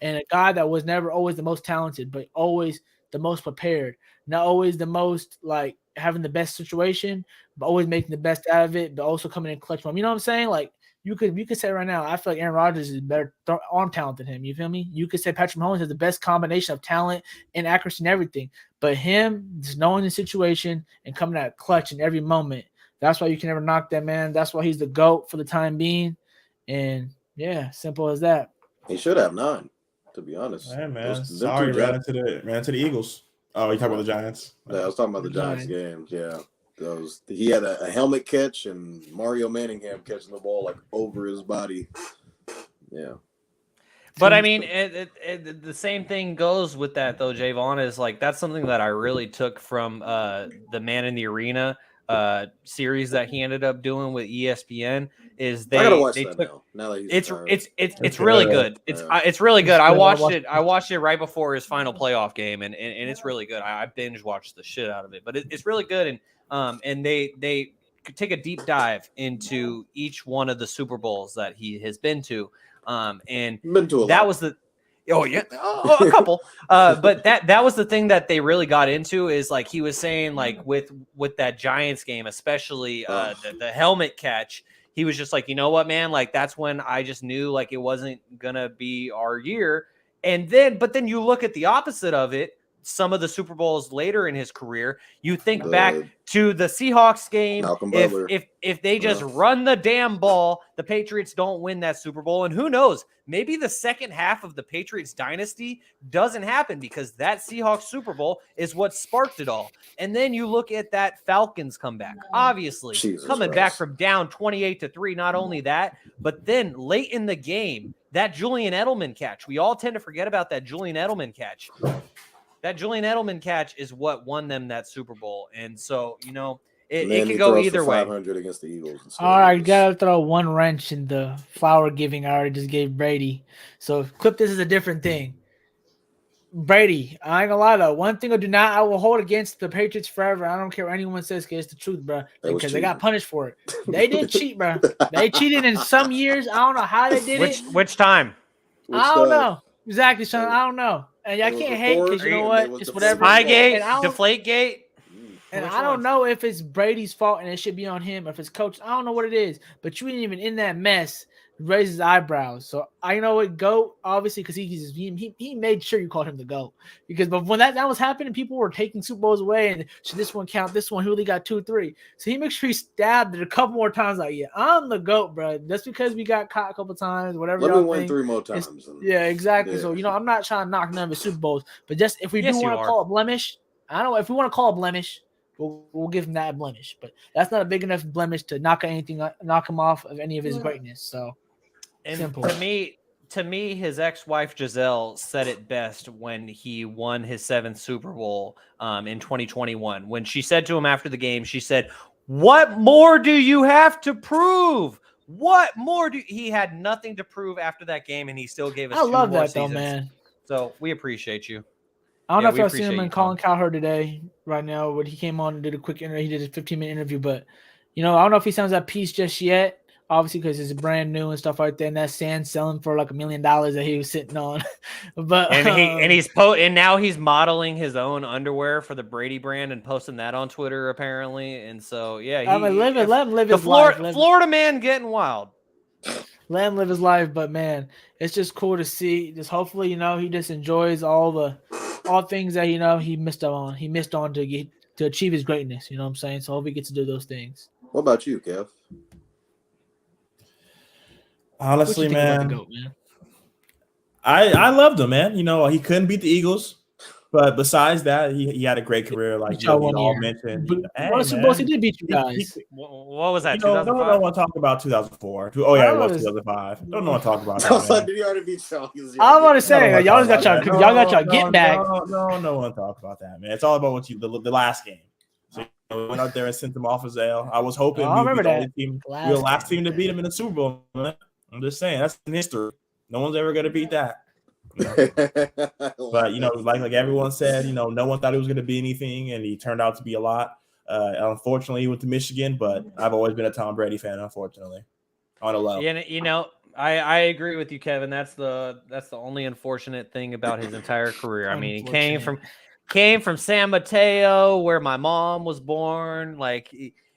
And a guy that was never always the most talented, but always the most prepared, not always the most like having the best situation, but always making the best out of it, but also coming in clutch moment. You know what I'm saying? Like. You could say right now, I feel like Aaron Rodgers is better arm talent than him. You feel me? You could say Patrick Mahomes has the best combination of talent and accuracy and everything. But him just knowing the situation and coming out clutch in every moment, that's why you can never knock that man. That's why he's the GOAT for the time being. And yeah, simple as that. He should have 9, to be honest. Hey, man. Sorry, ran into the Eagles. Oh, you talking about the Giants? Yeah, I was talking about the Giants game. Yeah. He had a helmet catch and Mario Manningham catching the ball like over his body. Yeah. But I mean, the same thing goes with that though. Jaevon is like, that's something that I really took from the Man in the Arena series that he ended up doing with ESPN. Is I gotta watch that now that he's it's really good. It's really good. I watched it right before his final playoff game, and it's really good. I binge watched the shit out of it, but it's really good. And they take a deep dive into each one of the Super Bowls that he has been to. And been to that was the a couple. But that was the thing that they really got into, is like he was saying, like with that Giants game, especially the helmet catch. He was just like, you know what, man, like that's when I just knew like it wasn't gonna be our year. But then you look at the opposite of it. Some of the Super Bowls later in his career, you think back to the Seahawks game. If they just run the damn ball, the Patriots don't win that Super Bowl. And who knows, maybe the second half of the Patriots dynasty doesn't happen, because that Seahawks Super Bowl is what sparked it all. And then you look at that Falcons comeback, obviously coming back from down 28-3. Not only that, but then late in the game, that Julian Edelman catch. We all tend to forget about that Julian Edelman catch. That Julian Edelman catch is what won them that Super Bowl. And so, you know, it could go either way. 500 against the Eagles. All right, gotta throw one wrench in the flower giving I already just gave Brady. So clip this is a different thing. Brady, I ain't gonna lie though. One thing I will hold against the Patriots forever. I don't care what anyone says, because it's the truth, bro. Because they got punished for it. They did cheat, bro. They cheated in some years. I don't know how they did it. Which time? I don't know. Exactly, Sean. I don't know. And y'all can't hate, because you know what? It's whatever. Spygate, Deflategate. And I don't know if it's Brady's fault and it should be on him, or if it's coach. I don't know what it is. But you ain't even in that mess. Raise his eyebrows. So I know it GOAT, obviously, because he made sure you called him the GOAT. Because but when that was happening, people were taking Super Bowls away, and should this one count? This one, who really got 2, 3? So he makes sure he stabbed it a couple more times. Like, yeah, I'm the GOAT, bro. Just because we got caught a couple times, whatever. Let me win 3 more times. Yeah, exactly. Yeah. So I'm not trying to knock none of his Super Bowls, but just if we do want to call a blemish, I don't know if we want to call a blemish. We'll give him that blemish, but that's not a big enough blemish to knock him off of any of his greatness. So. And simple. To me, his ex-wife Giselle said it best when he won his 7th Super Bowl in 2021. When she said to him after the game, she said, "What more do you have to prove? What more do?" He had nothing to prove after that game, and he still gave us. I love that seasons. Though, man. So we appreciate you. I don't know if y'all seen him in Colin Cowherd today, right now, when he came on and did a quick interview. He did a 15-minute interview, but I don't know if he sounds at peace just yet. Obviously, because it's brand new and stuff like that, and that sand selling for like $1 million that he was sitting on. But and now he's modeling his own underwear for the Brady brand and posting that on Twitter apparently. And so let him live his life. Florida man getting wild. Let him live his life, but man, it's just cool to see. Just hopefully, he just enjoys all things that he missed on. He missed on to achieve his greatness. You know what I'm saying? So hope he gets to do those things. What about you, Kev? Honestly, man, I loved him, man. You know, he couldn't beat the Eagles, but besides that, he had a great career. Like you all mentioned, hey, man, he did beat you guys. What was that? No one want to talk about 2004. Oh yeah, it was 2005. Don't want to talk about that. Man. Did he already beat Shaun? I want to say y'all just got y'all get back. No one talk about that, man. It's all about what the last game. So we went out there and sent them off as L. I was hoping we were the last team to beat him in the Super Bowl. Man. I'm just saying that's in history. No one's ever gonna beat that. You know? But like everyone said, no one thought he was gonna be anything, and he turned out to be a lot. Unfortunately, he went to Michigan, but I've always been a Tom Brady fan. Unfortunately, on a low. Yeah, I agree with you, Kevin. That's the only unfortunate thing about his entire career. I mean, he came from San Mateo, where my mom was born. Like,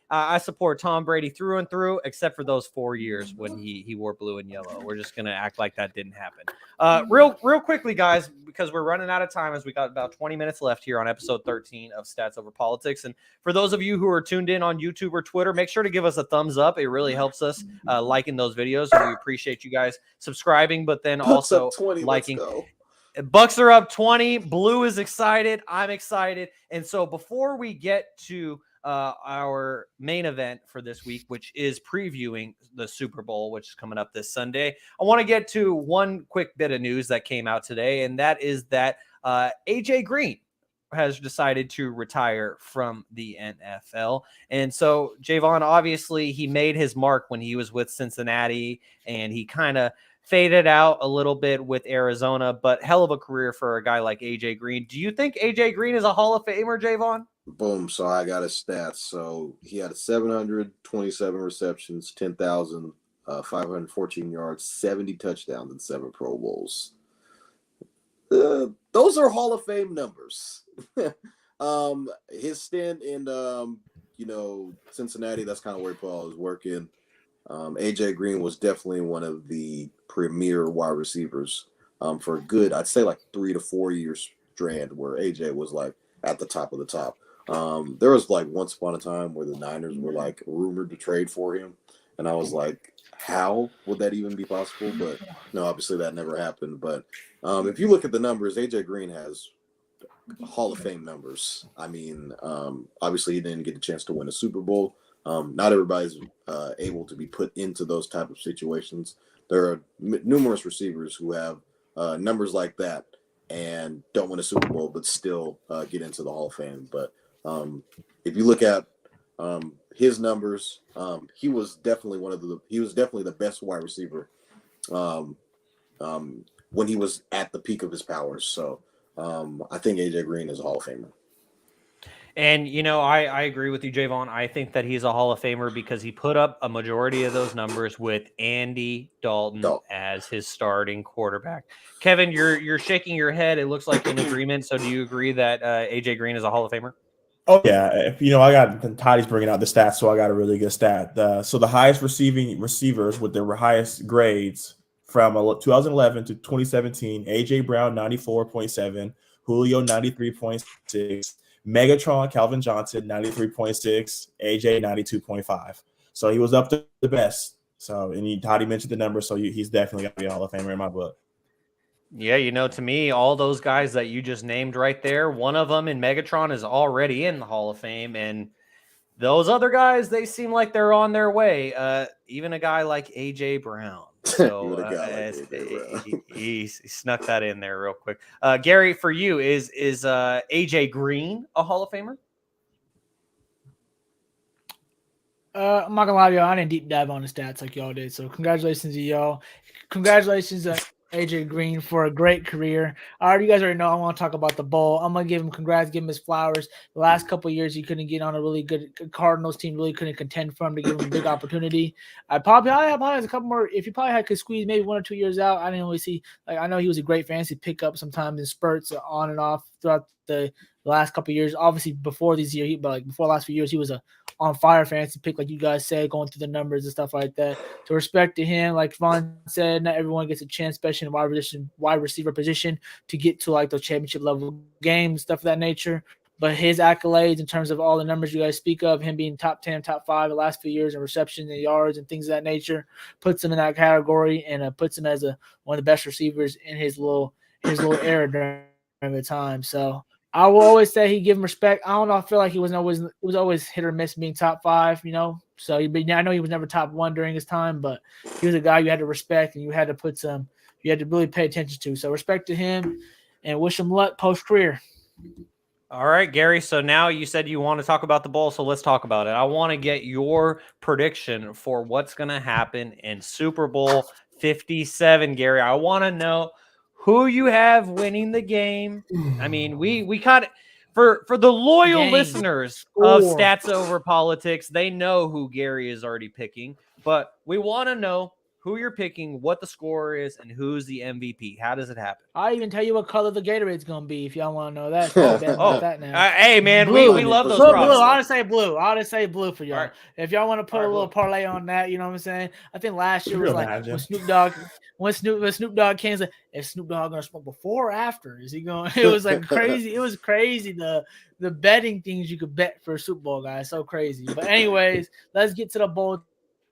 I support Tom Brady through and through, except for those 4 years when he wore blue and yellow. We're just gonna act like that didn't happen. Real quickly, guys, because we're running out of time, as we got about 20 minutes left here on episode 13 of Stats Over Politics. And for those of you who are tuned in on YouTube or Twitter, make sure to give us a thumbs up. It really helps us liking those videos. And we appreciate you guys subscribing, but then also 20, liking. Bucks are up 20. Blue is excited. I'm excited. And so before we get to our main event for this week, which is previewing the Super Bowl, which is coming up this Sunday, I want to get to one quick bit of news that came out today, and that is that AJ Green has decided to retire from the NFL. And so Jaevon, obviously he made his mark when he was with Cincinnati, and he kind of faded out a little bit with Arizona, but hell of a career for a guy like AJ Green. Do you think AJ Green is a Hall of Famer, Jaevon? Boom. So I got his stats. So he had 727 receptions, 10,514 yards, 70 touchdowns, and 7 Pro Bowls. Those are Hall of Fame numbers. His stint in, Cincinnati, that's kind of where he put all his work in. AJ Green was definitely one of the premier wide receivers for a good, I'd say like 3 to 4 years strand, where AJ was like at the top of the top. There was like once upon a time where the Niners were like rumored to trade for him, and I was like, how would that even be possible? But no, obviously that never happened. But if you look at the numbers, AJ Green has Hall of Fame numbers. I mean, obviously he didn't get a chance to win a Super Bowl. Not everybody's able to be put into those type of situations. There are numerous receivers who have numbers like that and don't win a Super Bowl, but still get into the Hall of Fame. But if you look at his numbers, he was definitely the best wide receiver when he was at the peak of his powers. So I think AJ Green is a Hall of Famer. And, I agree with you, Jaevon. I think that he's a Hall of Famer because he put up a majority of those numbers with Andy Dalton as his starting quarterback. Kevin, you're shaking your head. It looks like in agreement. So do you agree that AJ Green is a Hall of Famer? Oh, yeah. I got Toddy's bringing out the stats, so I got a really good stat. So the highest receivers with their highest grades from 2011 to 2017, A.J. Brown, 94.7, Julio, 93.6, Megatron, Calvin Johnson, 93.6, AJ, 92.5. So he was up to the best. So, and Toddy mentioned the number, so he's definitely going to be a Hall of Famer in my book. Yeah, to me, all those guys that you just named right there, one of them in Megatron is already in the Hall of Fame, and those other guys, they seem like they're on their way. Even a guy like AJ Brown. So he snuck that in there real quick. Garry, for you, is AJ Green a Hall of Famer? I'm not gonna lie to y'all, I didn't deep dive on the stats like y'all did. So congratulations to y'all. Congratulations AJ Green for a great career. You guys already know I want to talk about the bowl. I'm gonna give him congrats, give him his flowers. The last couple of years he couldn't get on a really good Cardinals team, really couldn't contend for him to give him a big opportunity. I probably has a couple more. If you probably could squeeze maybe 1 or 2 years out, I didn't really see. Like, I know he was a great fantasy pickup sometimes in spurts on and off throughout the last couple of years. Obviously before these years, before the last few years, he was a on fire fantasy pick, like you guys said, going through the numbers and stuff like that. So respect to him. Like Vaughn said, not everyone gets a chance, especially in wide receiver position, to get to like those championship level games, stuff of that nature. but his accolades in terms of all the numbers you guys speak of, him being top 10, top 5 the last few years in reception and yards and things of that nature, puts him in that category and puts him as one of the best receivers in his little era during the time. So I will always say he give him respect. I don't know. I feel like he was always hit or miss being top 5, So I know he was never top 1 during his time, but he was a guy you had to respect and you had to really pay attention to. So respect to him and wish him luck post-career. All right, Gary. So now you said you want to talk about the bowl, so let's talk about it. I want to get your prediction for what's going to happen in Super Bowl 57, Gary. I want to know who you have winning the game. I mean, we kind of for the loyal listeners of Stats Over Politics, they know who Gary is already picking, but we want to know who you're picking, what the score is, and who's the MVP. How does it happen? I'll even tell you what color the Gatorade's going to be if y'all want to know that. That now. Hey, man, blue. we love those blue. I'll just say blue. I'll just say blue for y'all. Right. If y'all want to put a little parlay on that, you know what I'm saying? I think last year was like when Snoop Dogg came, like, is Snoop Dogg going to smoke before or after? Is he going? It was like crazy. It was crazy. The betting things you could bet for a Super Bowl, guys. So crazy. But anyways, let's get to the bowl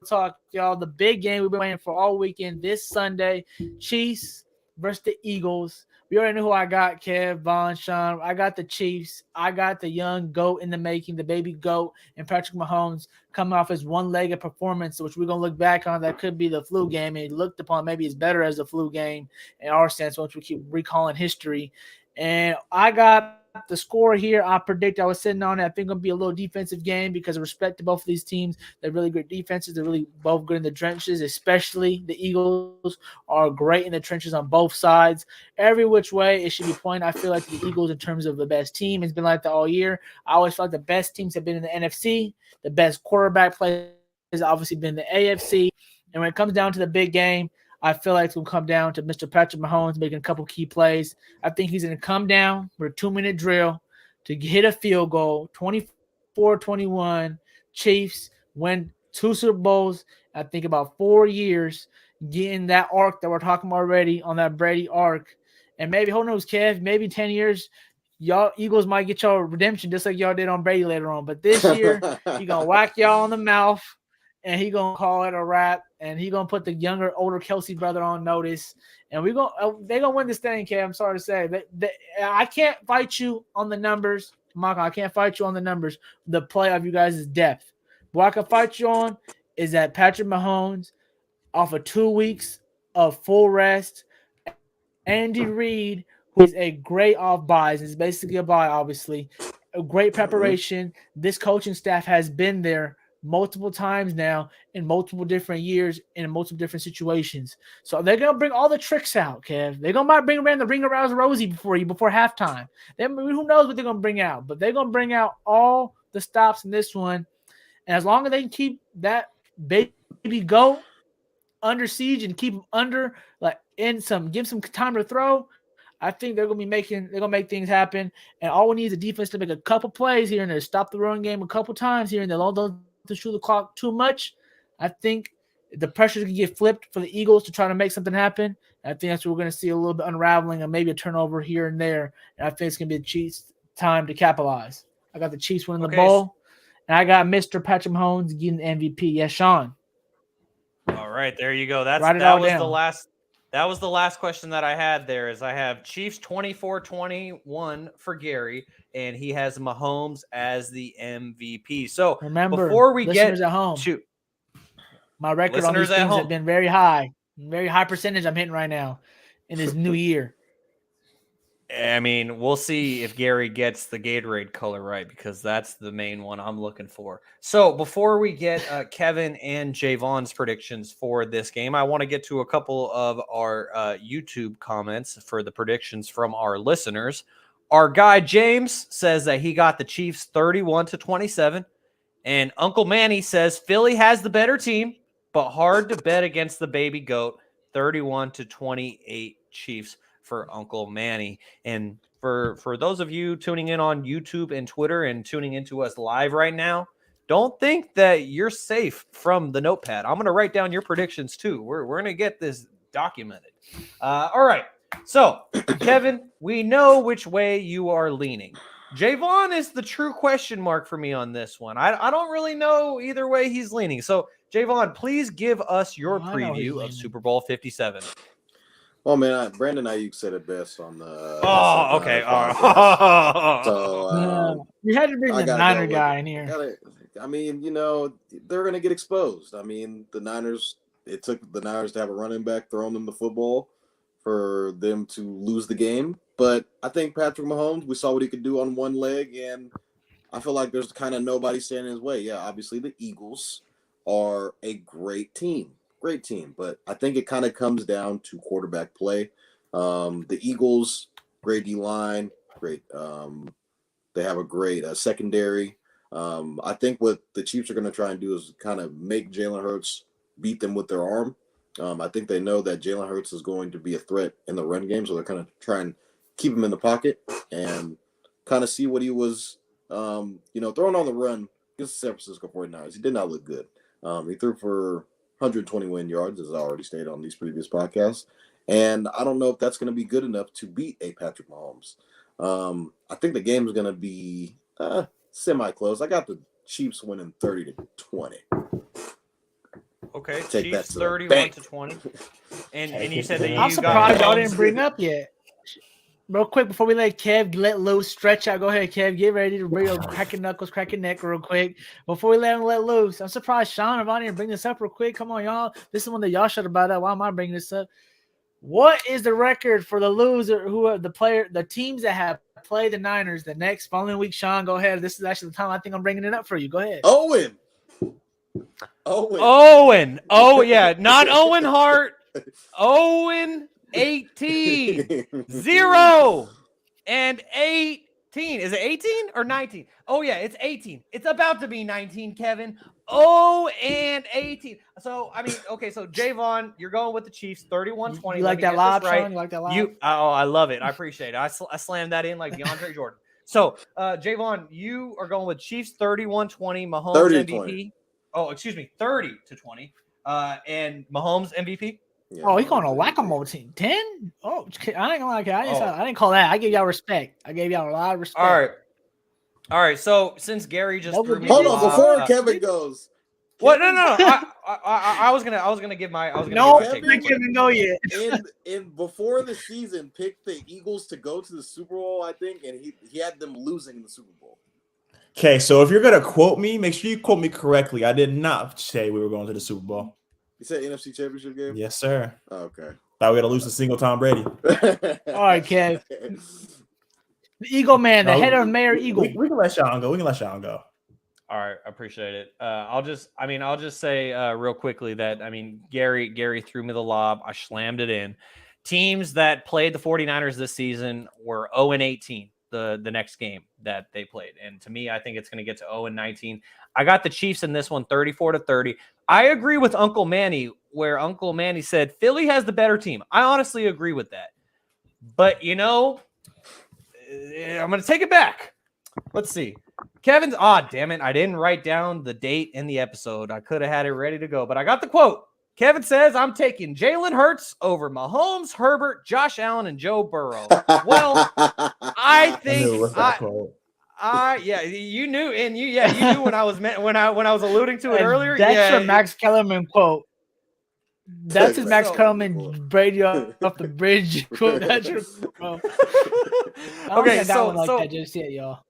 talk, y'all. The big game we've been waiting for all weekend this Sunday, Chiefs versus the Eagles. We already know who I got, Jaevon, Shaun. I got the Chiefs. I got the young GOAT in the making, the baby GOAT, and Patrick Mahomes coming off his one-legged performance, which we're going to look back on. That could be the flu game, and looked upon maybe it's better as the flu game in our sense once we keep recalling history. And I got the score here. I predict I was sitting on it. I think it's going to be a little defensive game because of respect to both of these teams. They're really great defenses. They're really both good in the trenches, especially the Eagles are great in the trenches on both sides. Every which way, it should be pointed. I feel like the Eagles, in terms of the best team, has been like that all year. I always feel like the best teams have been in the NFC. The best quarterback play has obviously been the AFC. And when it comes down to the big game, I feel like it's going to come down to Mr. Patrick Mahomes making a couple key plays. I think he's going to come down for a 2-minute drill to hit a field goal, 24-21. Chiefs win 2 Super Bowls, I think about 4 years, getting that arc that we're talking about already on that Brady arc. And maybe, who knows, Kev, maybe 10 years, y'all Eagles might get y'all redemption just like y'all did on Brady later on. But this year, he going to whack y'all on the mouth. And he gonna call it a wrap, and he gonna put the older Kelsey brother on notice, and they gonna win this thing, Kev. I'm sorry to say, I can't fight you on the numbers, Marco. I can't fight you on the numbers. The play of you guys' depth. What I can fight you on is that Patrick Mahomes, off of 2 weeks of full rest, Andy Reid, who is a great off buys, is basically a buy, obviously, a great preparation. This coaching staff has been there multiple times now in multiple different years in multiple different situations. So they're going to bring all the tricks out, Kev. They're going to bring around the Ring Around Rosie before halftime. Who knows what they're going to bring out, but they're going to bring out all the stops in this one. And as long as they can keep that baby GOAT under siege and keep him under, give some time to throw, I think they're gonna make things happen. And all we need is a defense to make a couple plays here and there, stop the run game a couple times here and there. Don't to shoot the clock too much. I think the pressure can get flipped for the Eagles to try to make something happen. And I think that's what we're going to see, a little bit unraveling and maybe a turnover here and there. And I think it's going to be the Chiefs' time to capitalize. I got the Chiefs winning the bowl, and I got Mr. Patrick Mahomes getting the MVP. Yes, Shaun. All right, there you go. That was the last question that I had there. Is I have Chiefs 24-21 for Gary, and he has Mahomes as the MVP. So remember, before we listeners get at home, my record on listeners these things have been very high percentage I'm hitting right now in this new year. I mean, we'll see if Gary gets the Gatorade color right, because that's the main one I'm looking for. So before we get Kevin and Jaevon's predictions for this game, I want to get to a couple of our YouTube comments for the predictions from our listeners. Our guy James says that he got the Chiefs 31-27, and Uncle Manny says Philly has the better team, but hard to bet against the baby GOAT. 31-28 Chiefs for Uncle Manny. And for those of you tuning in on YouTube and Twitter and tuning into us live right now, don't think that you're safe from the notepad. I'm going to write down your predictions too. We're going to get this documented. All right. So, Kevin, we know which way you are leaning. Jaevon is the true question mark for me on this one. I don't really know either way he's leaning. So, Jaevon, please give us your preview of Super Bowl 57. Oh man, Brandon Ayuk said it best on the. Okay. So you had to bring the Niner guy in here. I mean, they're gonna get exposed. I mean, the Niners. It took the Niners to have a running back throwing them the football for them to lose the game. But I think Patrick Mahomes, we saw what he could do on one leg, and I feel like there's kind of nobody standing in his way. Yeah, obviously the Eagles are a great team, but I think it kind of comes down to quarterback play. The Eagles, great D-line, great. They have a great secondary. I think what the Chiefs are going to try and do is kind of make Jalen Hurts beat them with their arm. I think they know that Jalen Hurts is going to be a threat in the run game, so they're kind of trying to keep him in the pocket and kind of see what he was, throwing on the run against the San Francisco 49ers. He did not look good. He threw for 121 yards, as I already stated on these previous podcasts, and I don't know if that's going to be good enough to beat a Patrick Mahomes. I think the game is going to be semi-close. I got the Chiefs winning 30-20. Okay, take Chiefs that 31-20. And you said that I'm surprised y'all didn't bring up yet. Real quick, before we let Kev let loose, stretch out. Go ahead, Kev. Get ready to bring up cracking knuckles, cracking neck real quick. Before we let him let loose, I'm surprised Shaun and Vonnie bring this up real quick. Come on, y'all. This is one that y'all should have brought up. Why am I bringing this up? What is the record for the loser? Who are the teams that have played the Niners the next following week? Shaun, go ahead. This is actually the time I think I'm bringing it up for you. Go ahead. Owen. Oh, yeah. Not Owen Hart. Owen 18. 0 and 18. Is it 18 or 19? Oh, yeah, it's 18. It's about to be 19, Kevin. 0 and 18. So, I mean, okay, so Jaevon, you're going with the Chiefs 31-20. You like that live, Shaun? You like that live? I love it. I appreciate it. I slammed that in like DeAndre Jordan. So, Jaevon, you are going with Chiefs 31-20, Mahomes MVP. Oh, excuse me, 30-20. And Mahomes MVP. Yeah, oh, he's going to whack-a-mole team. 10? Oh, I ain't gonna lie. I didn't call that. I gave y'all respect. I gave y'all a lot of respect. All right. So since Garry just threw me, hold on before Kevin goes. What? No. I was gonna give my. Kevin go yet. In before the season, picked the Eagles to go to the Super Bowl, I think, and he had them losing the Super Bowl. Okay, so if you're gonna quote me, make sure you quote me correctly. I did not say we were going to the Super Bowl. You said NFC Championship game? Yes, sir. Oh, okay. Thought we had to lose a single Tom Brady. All right, Kev. The Eagle man, the head of Mayor Eagle. We can let Shaun go. All right, I appreciate it. I'll just say real quickly that Garry threw me the lob. I slammed it in. Teams that played the 49ers this season were 0 and 18. The next game that they played. And to me, I think it's going to get to 0 and 19. I got the Chiefs in this one 34-30. I agree with Uncle Manny where Uncle Manny said Philly has the better team. I honestly agree with that. But, I'm going to take it back. Let's see. Kevin's, damn it. I didn't write down the date in the episode. I could have had it ready to go, but I got the quote. Kevin says, I'm taking Jalen Hurts over Mahomes, Herbert, Josh Allen, and Joe Burrow. Well, I think you knew, and you knew when I was alluding to it earlier. That's your Max Kellerman quote. That's his Max Kellerman Brady off the bridge quote. That's your quote. Okay, that just yet, y'all.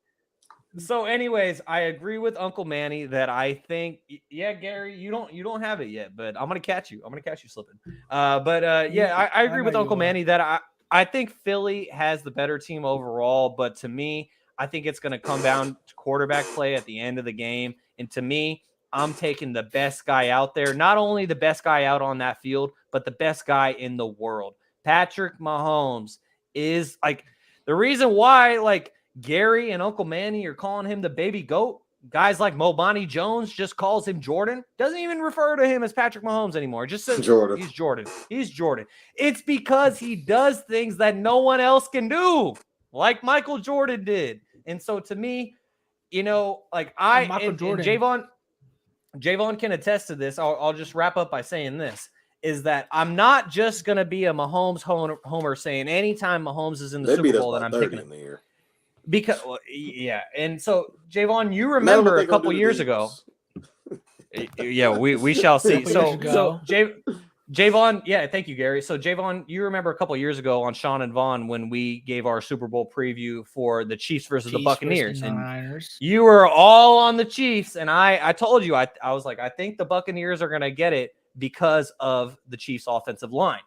So, anyways, I agree with Uncle Manny that I think, Garry, you don't have it yet, but I'm gonna catch you. I'm gonna catch you slipping. I agree with Uncle Manny that I think Philly has the better team overall, but to me, I think it's gonna come down to quarterback play at the end of the game. And to me, I'm taking the best guy out there, not only the best guy out on that field, but the best guy in the world. Patrick Mahomes is the reason why Garry and Uncle Manny are calling him the baby goat. Guys like Mobani Jones just calls him Jordan. Doesn't even refer to him as Patrick Mahomes anymore. Just says Jordan. He's Jordan. He's Jordan. It's because he does things that no one else can do, like Michael Jordan did. And so to me, Jaevon can attest to this. I'll just wrap up by saying this. Is that I'm not just going to be a Mahomes homer saying anytime Mahomes is in the Super Bowl that I'm picking him. Because yeah, and so Jaevon, you remember a couple years ago. Yeah, we shall see. So Jaevon, yeah, thank you, Gary. So Jaevon, you remember a couple years ago on Shaun and Vaughn when we gave our Super Bowl preview for the Chiefs versus the Buccaneers, and you were all on the Chiefs, and I told you I was like, I think the Buccaneers are gonna get it because of the Chiefs' offensive line.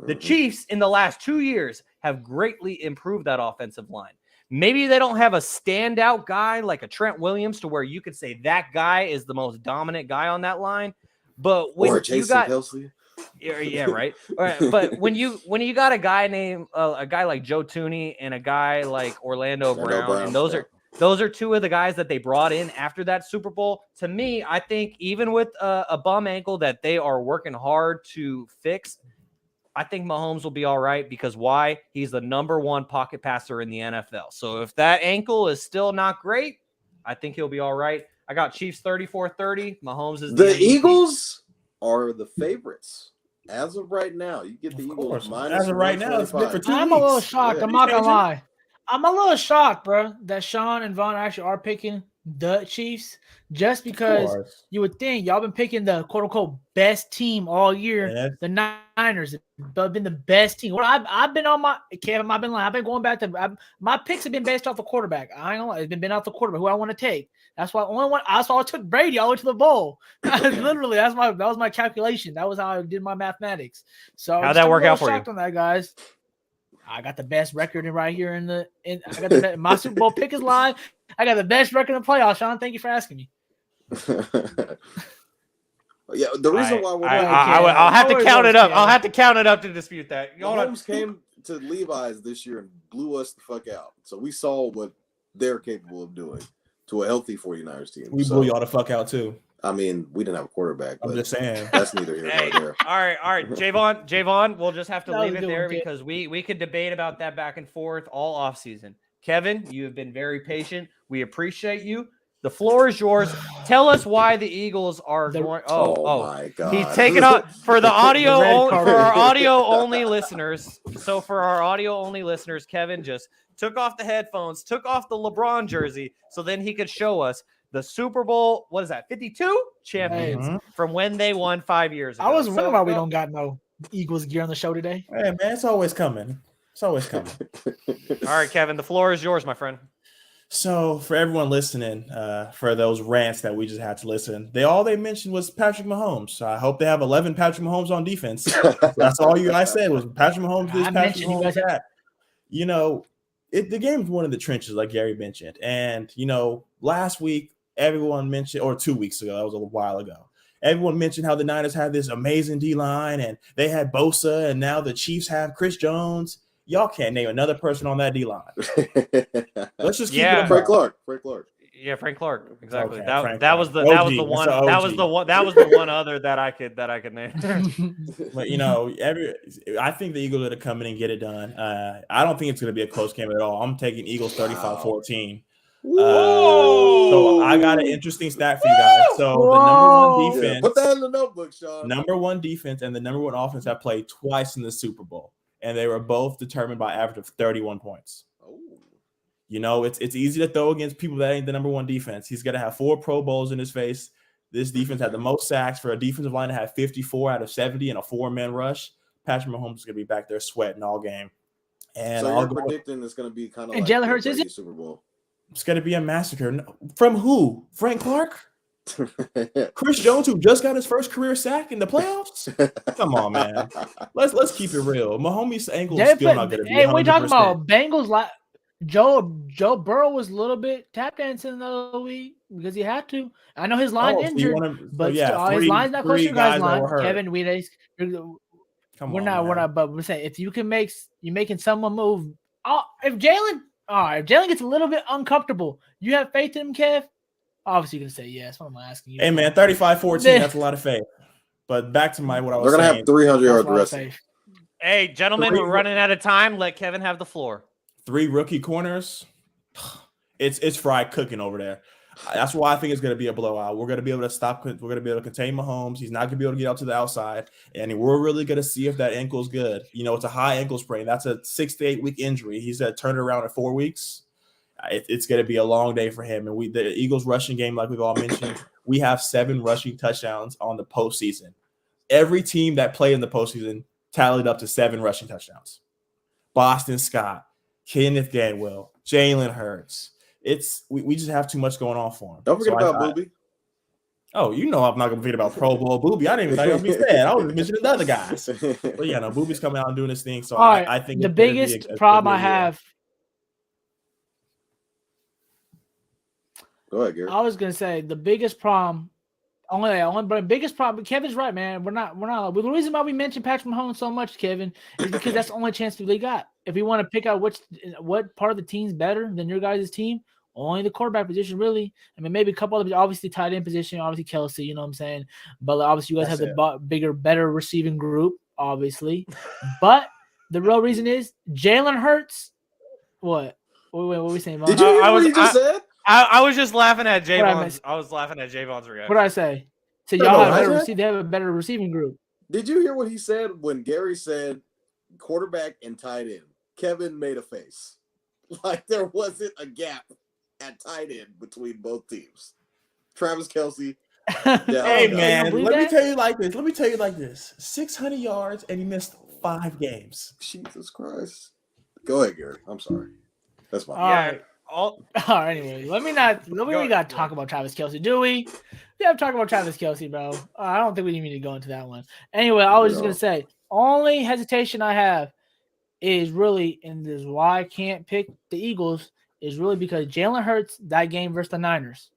The Chiefs in the last 2 years have greatly improved that offensive line. Maybe they don't have a standout guy like a Trent Williams to where you could say that guy is the most dominant guy on that line. But when or Jason you got Kelce. Yeah, right. All right. But when you got a guy named a guy like Joe Tooney and a guy like Orlando Brown, and those are two of the guys that they brought in after that Super Bowl. To me, I think even with a bum ankle that they are working hard to fix, I think Mahomes will be all right because why? He's the number one pocket passer in the NFL. So if that ankle is still not great, I think he'll be all right. I got Chiefs 34-30. Mahomes is the Eagles are the favorites. As of right now, you get the Eagles minus. As of right now, it's been for 2 weeks. I'm a little shocked. I'm not gonna lie. I'm a little shocked, bro, that Shaun and Vaughn actually are picking the Chiefs just because you would think y'all been picking the quote unquote best team all year. Yes. The Niners have been the best team. Well, I've been on my Kevin. I've been lying. I've been going back to my picks have been based off the quarterback. I ain't gonna lie. It's been off the quarterback who I want to take. That's why I took Brady all the way to the bowl. Literally, that was my calculation. That was how I did my mathematics. So how'd that work out for you? On that, guys. I got the best record right here I got my Super Bowl pick is live. I got the best record in the playoffs, Shaun. Thank you for asking me. Yeah, the reason why I'll have to count it up. I'll have to count it up to dispute that. Mahomes came to Levi's this year and blew us the fuck out. So we saw what they're capable of doing to a healthy 49ers team. We blew y'all the fuck out too. I mean, we didn't have a quarterback. But I'm just saying. That's neither here nor there. All right. Jaevon, we'll just have to leave it there because we could debate about that back and forth all offseason. Kevin, you have been very patient. We appreciate you. The floor is yours. Tell us why the Eagles are going. Oh my God! He's taking out for the audio for our audio only listeners. So for our audio only listeners, Kevin just took off the headphones, took off the LeBron jersey, so then he could show us the Super Bowl. What is that? 52 champions from when they won 5 years ago. I was wondering why we don't got no Eagles gear on the show today. Hey man, it's always coming. It's always coming. All right, Kevin, the floor is yours, my friend. So for everyone listening, for those rants that we just had to listen, all they mentioned was Patrick Mahomes. So I hope they have 11 Patrick Mahomes on defense. That's all you guys said was Patrick Mahomes this, Patrick Mahomes that. You know, the game's one of the trenches, like Gary mentioned. And, you know, last week, everyone mentioned, or 2 weeks ago, that was a while ago, everyone mentioned how the Niners had this amazing D-line and they had Bosa, and now the Chiefs have Chris Jones. Y'all can't name another person on that D-line. Let's just keep it Frank Clark. Yeah, Frank Clark. Exactly. Okay, that was the one other that I could name. But you know, I think the Eagles are going to come in and get it done. I don't think it's going to be a close game at all. I'm taking Eagles 35-14. So I got an interesting stat for you guys. So the number one defense, put that in the notebook, Shaun. Number one defense and the number one offense have played twice in the Super Bowl, and they were both determined by average of 31 points. You know, it's easy to throw against people that ain't the number one defense. He's going to have 4 Pro Bowls in his face. This defense had the most sacks for a defensive line to have 54 out of 70 in a 4-man rush. Patrick Mahomes is going to be back there sweating all game. And so you're predicting it's going to be kind of like Jalen Hurts is it? Super Bowl. It's going to be a massacre. From who? Frank Clark? Chris Jones, who just got his first career sack in the playoffs? Come on, man. Let's keep it real. Mahomes' ankle is still not going to be 100%. Hey, what are you talking about? Bengals Joe Burrow was a little bit tap dancing the other week because he had to. I know his line injured, but his line's not close to your guys' line. Kevin, we're not. But we're saying if you can you're making someone move. If Jalen gets a little bit uncomfortable, you have faith in him, Kev? Obviously, you're gonna say yes. What am I asking you? Hey man, 35-14. That's a lot of faith. But back to what I was saying. They're gonna have 300 yards rushing. Hey, gentlemen, we're running out of time. Let Kevin have the floor. 3 rookie corners. It's fried cooking over there. That's why I think it's going to be a blowout. We're going to be able to stop. We're going to be able to contain Mahomes. He's not going to be able to get out to the outside. And we're really going to see if that ankle's good. You know, it's a high ankle sprain. That's a 6 to 8 week injury. He's going to turn it around in 4 weeks. it's going to be a long day for him. And the Eagles rushing game, like we've all mentioned, we have 7 rushing touchdowns on the postseason. Every team that played in the postseason tallied up to 7 rushing touchdowns. Boston Scott, Kenneth Gainwell, Jalen Hurts. We just have too much going on for him. Don't forget about Booby. Oh, I'm not going to forget about Pro Bowl Booby. I didn't even think I'd be sad. I was mentioning the other guys. But yeah, no, Booby's coming out and doing this thing. So I think the biggest problem I have. Go ahead, Garry. I was gonna say the biggest problem. But biggest problem. Kevin's right, man. We're not. The reason why we mentioned Patrick Mahomes so much, Kevin, is because that's the only chance we got. If we want to pick out what part of the team's better than your guys' team, only the quarterback position, really. I mean, maybe a couple of obviously tight end position, obviously Kelsey. You know what I'm saying? But obviously, you guys have the bigger, better receiving group, obviously. But the real reason is Jalen Hurts. What? Wait, what were we saying? Did you hear what he just said? I was just laughing at Jaevon's. I was laughing at Jaevon's reaction. What did I say? So y'all they have a better receiving group. Did you hear what he said when Garry said quarterback and tight end? Kevin made a face like there wasn't a gap at tight end between both teams. Travis Kelce. Hey man, let me tell you like this. 600 yards and he missed 5 games. Jesus Christ. Go ahead, Garry. I'm sorry. That's my right. All right, anyway, let me not talk about Travis Kelce, do we? Yeah, talk about Travis Kelce, bro. I don't think we need to go into that one. Anyway, I was just gonna say, only hesitation I have is really, and this is why I can't pick the Eagles, is really because Jalen Hurts, that game versus the Niners,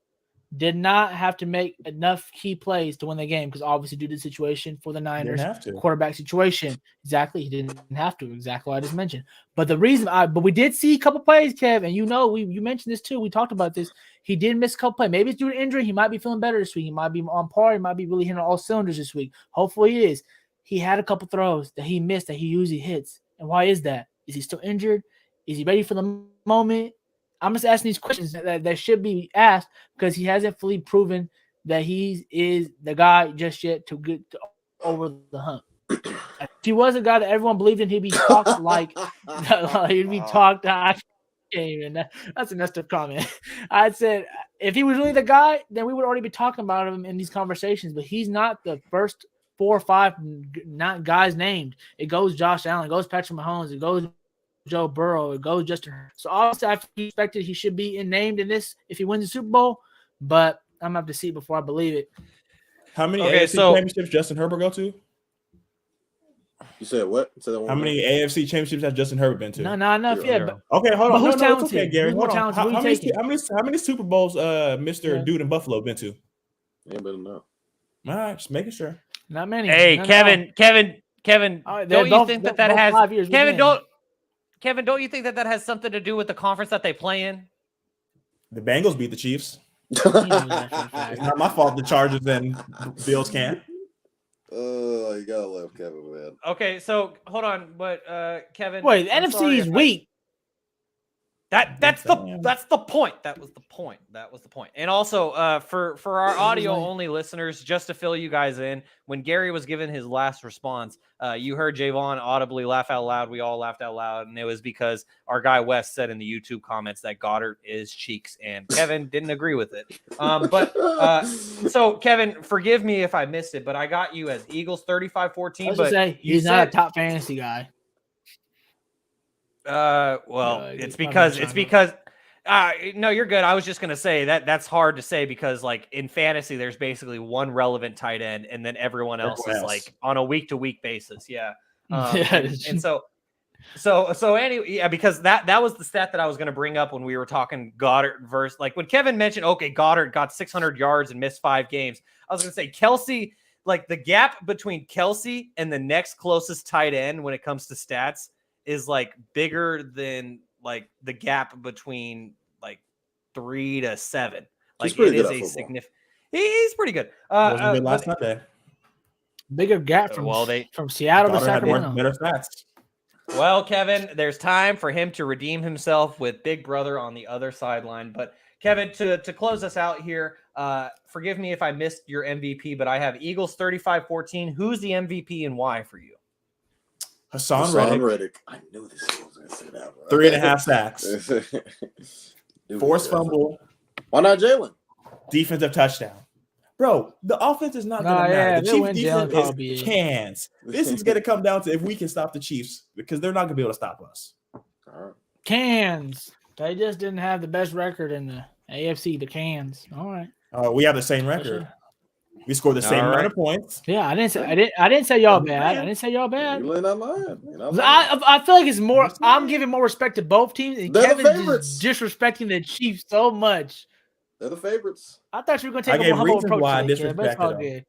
did not have to make enough key plays to win the game because obviously due to the situation for the Niners quarterback situation. Exactly. He didn't have to. Exactly what I just mentioned. But the reason but we did see a couple plays, Kev, and you mentioned this too. We talked about this. He did miss a couple plays. Maybe it's due to injury. He might be feeling better this week. He might be on par. He might be really hitting all cylinders this week. Hopefully he is. He had a couple throws that he missed that he usually hits. And why is that? Is he still injured? Is he ready for the moment? I'm just asking these questions that should be asked because he hasn't fully proven that he is the guy just yet to get over the hump. If he was a guy that everyone believed in, he'd be talked like he'd be talked. That's a messed up comment. I said if he was really the guy, then we would already be talking about him in these conversations. But he's not the first 4 or 5 not guys named. It goes Josh Allen, it goes Patrick Mahomes, it goes Joe Burrow, it goes Justin. So obviously I expected he should be named in this if he wins the Super Bowl, but I'm gonna have to see it before I believe it. How many AFC championships Justin Herbert go to? You said what? How many AFC championships has Justin Herbert been to? No, not enough yet. But, okay, hold on. Who's talented? Okay, Garry. Hold on. How many Super Bowls Mr. Dude in Buffalo been to? Ain't better know. All right, just making sure. Not many. Hey, Kevin. Don't you think that has Kevin? Don't you think that has something to do with the conference that they play in? The Bengals beat the Chiefs. It's not my fault. The Chargers and Bills can't. Oh, you gotta love Kevin, man. Okay, so hold on, but Kevin. Wait, the NFC is weak. That's the point. That was the point. And also, for our audio only listeners, just to fill you guys in, when Garry was given his last response, you heard Jaevon audibly laugh out loud. We all laughed out loud, and it was because our guy Wes said in the YouTube comments that Goddard is cheeks, and Kevin didn't agree with it. So Kevin, forgive me if I missed it, but I got you as Eagles 35-14. But he's not a top fantasy guy. It's because no, you're good. I was just gonna say that's hard to say because like in fantasy, there's basically one relevant tight end, and then everyone else is like on a week to week basis. Yeah. And so anyway, yeah, because that was the stat that I was gonna bring up when we were talking Goddard versus like when Kevin mentioned, okay, Goddard got 600 yards and missed 5 games. I was gonna say Kelce, like the gap between Kelce and the next closest tight end when it comes to stats is like bigger than like the gap between like 3 to 7. Like it is a significant. He's pretty good. Last Sunday. Bigger gap from Seattle to Sacramento. Better stats. Well, Kevin, there's time for him to redeem himself with Big Brother on the other sideline. But Kevin, to close us out here, forgive me if I missed your MVP, but I have Eagles 35-14. Who's the MVP and why for you? Hassan Reddick. I knew this was going to say that. 3.5 sacks. Forced fumble. Why not Jalen? Defensive touchdown. Bro, the offense is not going to matter. The Chiefs defense is cans. This is going to come down to if we can stop the Chiefs because they're not going to be able to stop us. All right. Cans. They just didn't have the best record in the AFC. The Cans. All right. We have the same record. We scored the same amount of points. Yeah, I didn't say y'all bad. I didn't say y'all bad. You're not lying. I feel like it's more. I'm giving more respect to both teams. And They're Kevin's the favorites. just disrespecting the Chiefs so much. They're the favorites. I thought you were going to take a humble approach today, but it's all good.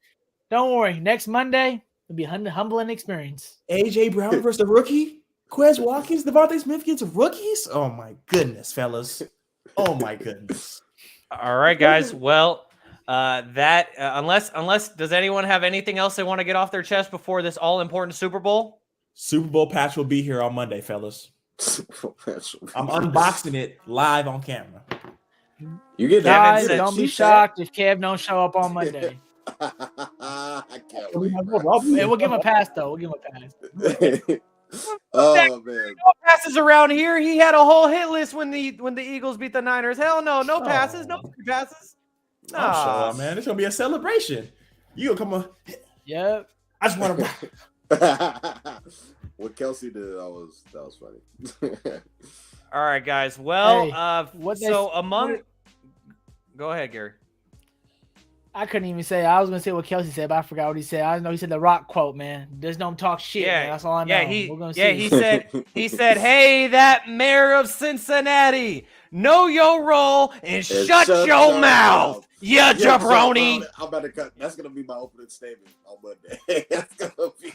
Don't worry. Next Monday, it'll be a humbling experience. AJ Brown versus the rookie. Quez Watkins, Devontae Smith against rookies. Oh my goodness, fellas. Oh my goodness. All right, guys. Well, unless does anyone have anything else they want to get off their chest before this all important Super Bowl? Super Bowl patch will be here on Monday, fellas. I'm unboxing it live on camera. You get guys, don't be shocked if Kev don't show up on Monday. I can't wait. Hey, we'll give him a pass though. We'll give him a pass. Oh man, no passes around here. He had a whole hit list when the Eagles beat the Niners. Hell no, no passes, no free passes. I'm sure, man. It's gonna be a celebration. You gonna come on? Yep. I just want to. What Kelsey did, that was funny. All right, guys. Well, hey, go ahead, Gary. I couldn't even say. I was gonna say what Kelsey said, but I forgot what he said. I know he said the Rock quote, man. There's no talk shit. Yeah, man. That's all I know. He said, "Hey, that mayor of Cincinnati, know your role and shut your mouth, you jabroni." I'm about to cut. That's gonna be my opening statement on Monday. That's gonna be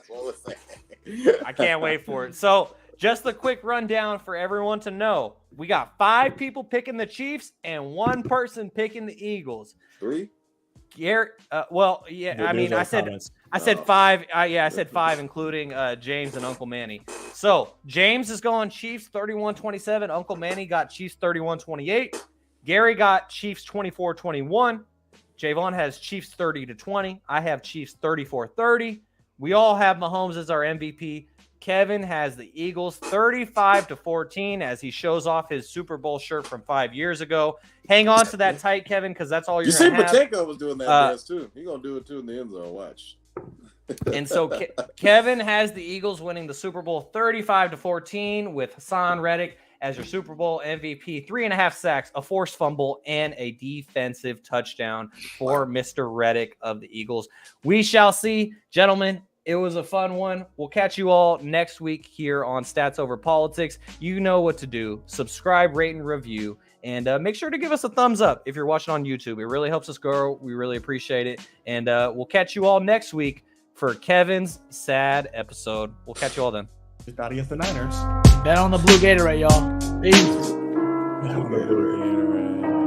what we're saying. I can't wait for it. So, just a quick rundown for everyone to know: we got 5 people picking the Chiefs and 1 person picking the Eagles. 3. Gary, I said 5. I said 5, including James and Uncle Manny. So James is going Chiefs 31-27. Uncle Manny got Chiefs 31-28. Gary got Chiefs 24-21. Jaevon has Chiefs 30-20. I have Chiefs 34-30. We all have Mahomes as our MVP. Kevin has the Eagles 35-14 as he shows off his Super Bowl shirt from 5 years ago. Hang on to that tight, Kevin, because that's all you're going to have. You see Pacheco was doing that dance, too. He's going to do it, too, in the end zone. Watch. And so Kevin has the Eagles winning the Super Bowl 35-14 with Hassan Reddick as your Super Bowl MVP. 3.5 sacks, a forced fumble, and a defensive touchdown for Mr. Reddick of the Eagles. We shall see. Gentlemen, it was a fun one. We'll catch you all next week here on Stats Over Politics. You know what to do. Subscribe, rate, and review. And make sure to give us a thumbs up if you're watching on YouTube. It really helps us grow. We really appreciate it. And we'll catch you all next week for Kevin's sad episode. We'll catch you all then. Just out against the Niners. Bet on the Blue Gatorade, y'all. Peace. Blue Gatorade.